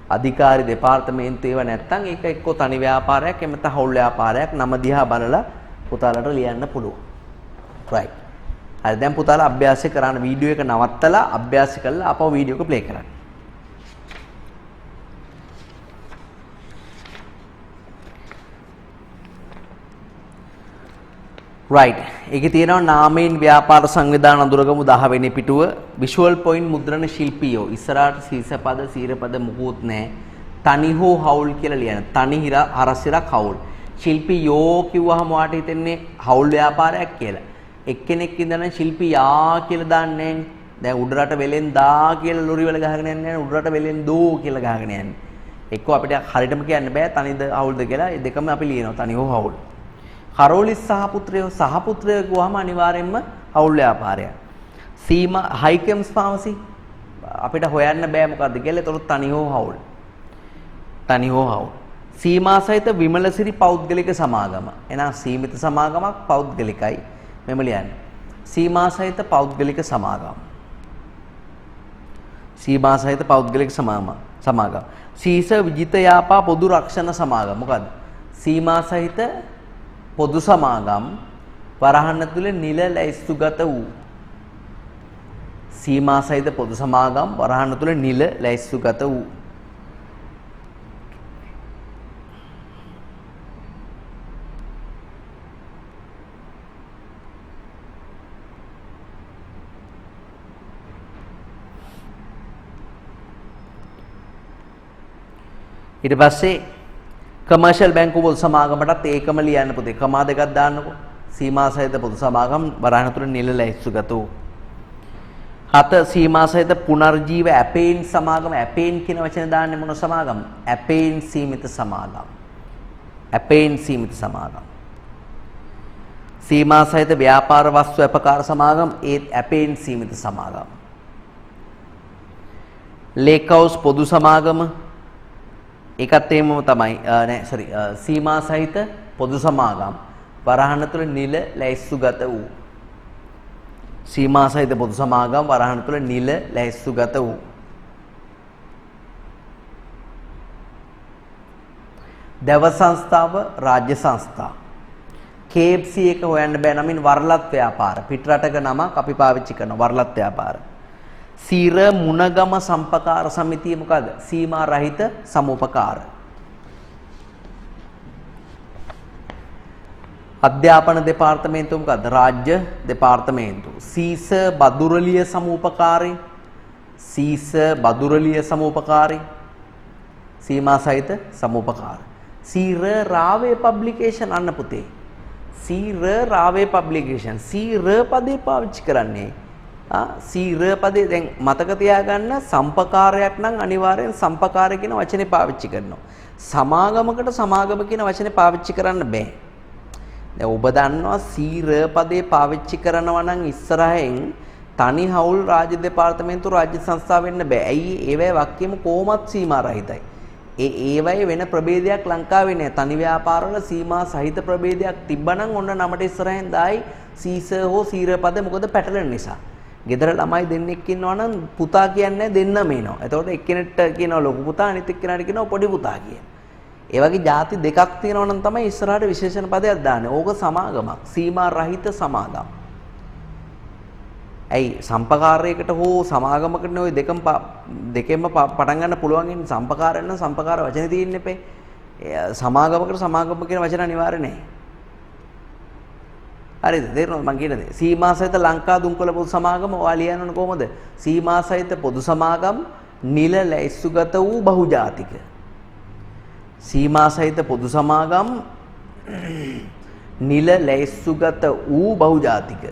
අධිකාරි දෙපාර්තමේන්තු ඒවා නැත්තම් ඒක එක්ක තනි ව්‍යාපාරයක් එහෙම නැත්නම් හවුල් ව්‍යාපාරයක් නම දිහා බලලා පුතාලට ලියන්න පුළුවන්. right. හරි දැන් පුතාලා අභ්‍යාසය කරන්න වීඩියෝ එක නවත්තලා අභ්‍යාස කරලා ආපහු වීඩියෝ එක ප්ලේ කරන්න. right. ඒකේ තියෙනවා නාමයෙන් ව්‍යාපාර සංවිධාන අඳුරගමු 10 වෙනි පිටුව විෂුවල් පොයින්ට් මුද්‍රණ ශිල්පියෝ ඉස්සරහට සීසපද සීරපද මුකුත් නැහැ. තනි හෝ හවුල් කියලා ලියන. තනි හරස්සිරක් හවුල්. ශිල්පියෝ කිව්වහම වාට හිතෙන්නේ හවුල් ව්‍යාපාරයක් කියලා. එක්කෙනෙක් ඉඳන් ශිල්පියා කියලා දාන්නේ නැහැ. දැන් උඩරට වෙලෙන් දා කියලා ලොරි වල ගහගෙන යන්නේ නැහැ. උඩරට වෙලෙන් දෝ කියලා ගහගෙන යන්නේ. එක්ක අපිට හරියටම කියන්න බෑ තනිද හවුල්ද කියලා. ඒ දෙකම අපි ලියනවා තනි හෝ හවුල්. කරෝලිස් සහපුත්‍රයෝ කිව්වහම අනිවාර්යෙන්ම හවුල් ව්‍යාපාරයක්. සීමා හයිකම්ස් ෆාමසි අපිට හොයන්න බෑ මොකද්ද කියලා. ඒතකොට තනි හෝ හවුල්. තනි හෝ හවුල්. සීමා සහිත විමලසිරි පෞද්ගලික සමාගම. එහෙනම් සීමිත සමාගමක් පෞද්ගලිකයි. මෙම ලියන්නේ. සීමා සහිත පෞද්ගලික සමාගම. සීමා සහිත පෞද්ගලික සමාගම. සීස විජිත යාපා පොදු රක්ෂණ සමාගම. මොකද්ද? සීමා සහිත පොදු සමාගම් වරහන් ඇතුලේ නිල ලැයිස්තුගත වූ. සීමා සහිත පොදු සමාගම් වරහන් ඇතුලේ නිල ලැයිස්තුගත වූ. ඊට පස්සේ කමර්ෂල් බැංකු පොදු සමාගමටත් ඒකම ලියන්න පුතේ. කමා දෙකක් දාන්නකෝ. සීමා සහිත පොදු සමාගම් වරහන් ඇතුලේ නිල ලැයිස්තුගත වූ. 7 සීමා සහිත පුනර්ජීව ඇපේන් සමාගම. ඇපේන් කියන වචනේ දාන්නේ මොන සමාගම? ඇපේන් සීමිත සමාගම. ඇපේන් සීමිත සමාගම. සීමා සහිත ව්‍යාපාර වස්තු අපකාර සමාගම ඒත් ඇපේන් සීමිත සමාගම. ලේක් හවුස් පොදු සමාගම ඒකත් එහෙමම තමයි. සීමා සහිත පොදු සමාගම් වරහන් ඇතුළේ නිල ලැයිස්තුගත වූ. සීමා සහිත පොදු සමාගම් වරහන් ඇතුළේ නිල ලැයිස්තුගත වූ. දව සංස්ථාව රාජ්‍ය සංස්ථා. KFC එක හොයන්න බෑ නමින් වරලත් ව්‍යාපාර. පිටරටක නමක් අපි පාවිච්චි කරන වරලත් ව්‍යාපාර. සීර මුණගම සම්පකාර සමිතිය මොකද? සීමා රහිත සමුපකාර. අධ්‍යාපන දෙපාර්තමේන්තුව මොකද? රාජ්‍ය දෙපාර්තමේන්තුව. සීස බදුරලිය සමුපකාරී. සීස බදුරලිය සමුපකාරී. සීමා සහිත සමුපකාර. සීර රාවේ පබ්ලිකේෂන් අන්න පුතේ. සීර රාවේ පබ්ලිකේෂන්. සීර පදේ පාවිච්චි කරන්නේ. සීර පදේ දැන් මතක තියාගන්න සම්පකාරයක් නම් අනිවාර්යෙන් සම්පකාරය කියන වචනේ පාවිච්චි කරනවා. සමාගමකට සමාගම කියන වචනේ පාවිච්චි කරන්න බෑ. දැන් ඔබ දන්නවා සීර පදේ පාවිච්චි කරනවා නම් ඉස්සරහෙන් තනි හවුල් රාජ්‍ය දෙපාර්තමේන්තු රාජ්‍ය සංස්ථා වෙන්න බෑ. ඇයි ඒවැ වාක්‍යෙම කොහොමත් සීමා රහිතයි. ඒවැයි වෙන ප්‍රභේදයක් ලංකාවේ නෑ. තනි ව්‍යාපාරවල සීමා සහිත ප්‍රභේදයක් තිබ්බනම් ඔන්න නමට ඉස්සරහෙන් දායි සීස හෝ සීර පද මොකද පැටලෙන නිසා. ගෙදර ළමයි දෙන්නෙක් ඉන්නවා නම් පුතා කියන්නේ දෙන්නම එනවා. එතකොට එක්කෙනෙක්ට කියනවා ලොකු පුතා අනිත් එක්කෙනාට කියනවා පොඩි පුතා කියලා. ඒ වගේ ಜಾති දෙකක් තියෙනවා නම් තමයි ඉස්සරහට විශේෂණ පදයක් දාන්නේ. ඕක සමාගමක්. සීමා රහිත සමාගම්. ඇයි සම්පකාරයකට හෝ සමාගමකට නේ ওই දෙකම දෙකෙන්ම පටන් ගන්න පුළුවන් ඉන්නේ. සම්පකාරයෙන් නම් සම්පකාර වචනේ තියෙන්න එපේ. සමාගමකට සමාගම කියන වචන අනිවාර්ය නැහැ. හරිද? තේරෙනවද මං කියන්නේ? සීමා සහිත ලංකා දුම්කොළ පොදු සමාගම ඔයා ලියන්න ඕන කොහමද? සීමා සහිත පොදු සමාගම් නිල ලැයිස්තුගත වූ බහුජාතික. සීමා සහිත පොදු සමාගම් නිල ලැයිස්තුගත වූ බහුජාතික.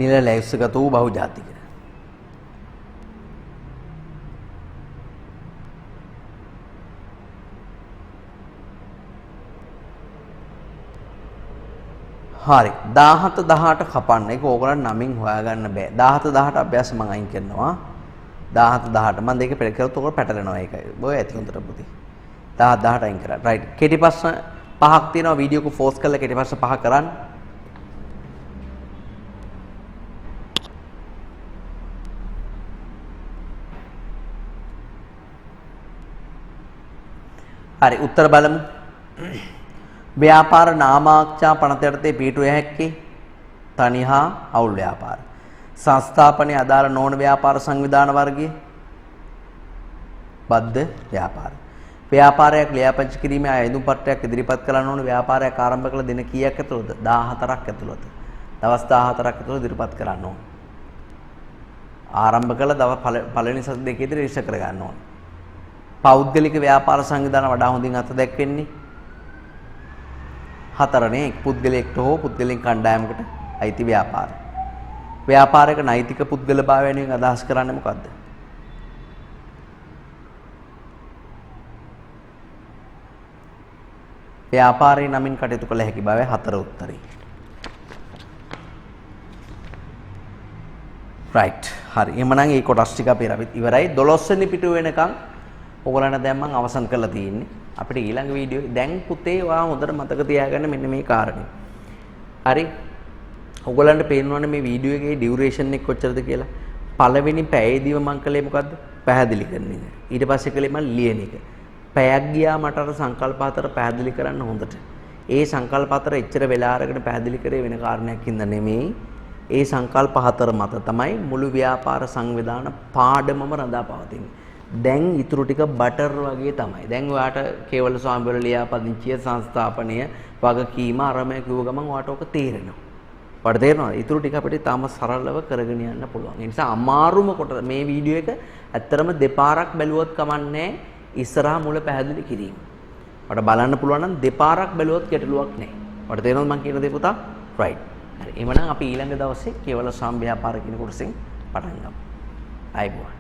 නිල ලැයිස්තුගත වූ බහුජාතික. හරි 17 18 කපන්න. ඒක ඕගොල්ලන් නමින් හොයාගන්න බෑ. 17 18 අභ්‍යාස මම අයින් කරනවා. 17 18 මම දෙක පෙර කරලා ඔයගොල්ලෝ පැටලෙනවා ඒකයි. ඔය ඇති හොඳට පුතේ. 17 18 අයින් කරා. රයිට්. කෙටි ප්‍රශ්න පහක් තියෙනවා වීඩියෝ එක ෆෝස් කරලා කෙටි ප්‍රශ්න පහ කරන්න. හරි උත්තර බලමු. ව්‍යාපාර නාමාක්ෂා පනත යටතේ පිහිටුව හැක්කේ තනි හා අවුල් ව්‍යාපාර. සංස්ථාපනයේ අදාළ නොවන ව්‍යාපාර සංවිධාන වර්ගයේ බද්ධ ව්‍යාපාර. ව්‍යාපාරයක් ලියාපදිංචි කිරීමේ ආයුධ පත්‍රයක් ඉදිරිපත් කරන්න ඕන ව්‍යාපාරයක් ආරම්භ කළ දින කීයක් ඇතුළතද? 14ක් ඇතුළත. දවස් 14ක් ඇතුළත ඉදිරිපත් කරන්න ඕන. ආරම්භ කළ දවස් පළවෙනි සති දෙකේ ඉදිරි රෙජිස්ටර් කර ගන්න ඕන. පෞද්ගලික ව්‍යාපාර සංවිධාන වඩා හොඳින් අත දැක්වෙන්නේ 4නේ. පුද්ගලයෙක්ට හෝ පුද්ගලික කණ්ඩායමකට අයිති ව්‍යාපාර. ව්‍යාපාරයක නෛතික පුද්ගලභාවය වෙනුවෙන් අදහස් කරන්නේ මොකද්ද? ව්‍යාපාරයේ නමින් කටයුතු කළ හැකි බවයි 4 උත්තරේ. right. හරි. එහෙනම් මේ කොටස් ටික අපි ඉවරයි. 12 වෙනි පිටුව වෙනකන් ඔයගොල්ලන්ට දැන් මම අවසන් කරලා තියෙන්නේ. අපිට ඊළඟ වීඩියෝ දැන් පුතේ ඔයා හොඳට මතක තියාගන්න මෙන්න මේ කාරණේ. හරි. ඔයගොල්ලන්ට පේනවනේ මේ වීඩියෝ එකේ ඩියුරේෂන් එක කොච්චරද කියලා. පළවෙනි පැයේදීම මම කළේ මොකද්ද? පැහැදිලි කරන එක. ඊට පස්සේ කළේ මම ලියන එක. පැයක් ගියා මට අර සංකල්ප හතර පැහැදිලි කරන්න හොඳට. ඒ සංකල්ප හතර එච්චර වෙලා අරගෙන පැහැදිලි කරේ වෙන කාරණයක් හින්දා නෙමෙයි. ඒ සංකල්ප හතර මත තමයි මුළු ව්‍යාපාර සංවිධාන පාඩමම රඳා පවතින්නේ. දැන් ඊටු ටික බටර් වගේ තමයි. දැන් ඔයාට කේවල ස්වාමීවරු ලියාපදිංචිය සංස්ථාපනය වගකීම අරමය කිව්ව ගමන් ඔයාට ඔක තේරෙනවා. ඔයාට තේරෙනවද? ඊටු ටික අපිට තාම සරලව කරගෙන යන්න පුළුවන්. ඒ නිසා අමාරුම කොට මේ වීඩියෝ එක ඇත්තරම දෙපාරක් බැලුවොත් කමන්නේ ඉස්සරහා මුල පැහැදිලි කිරීම. ඔයාට බලන්න පුළුවන් නම් දෙපාරක් බැලුවොත් ගැටලුවක් නැහැ. ඔයාට තේරෙනවද මම කියන දේ පුතා? right. හරි. එහෙනම් අපි ඊළඟ දවසේ කේවල ස්වාම ව්‍යාපාර කියන කොටසෙන් පටන් ගමු. ආයිබෝවන්.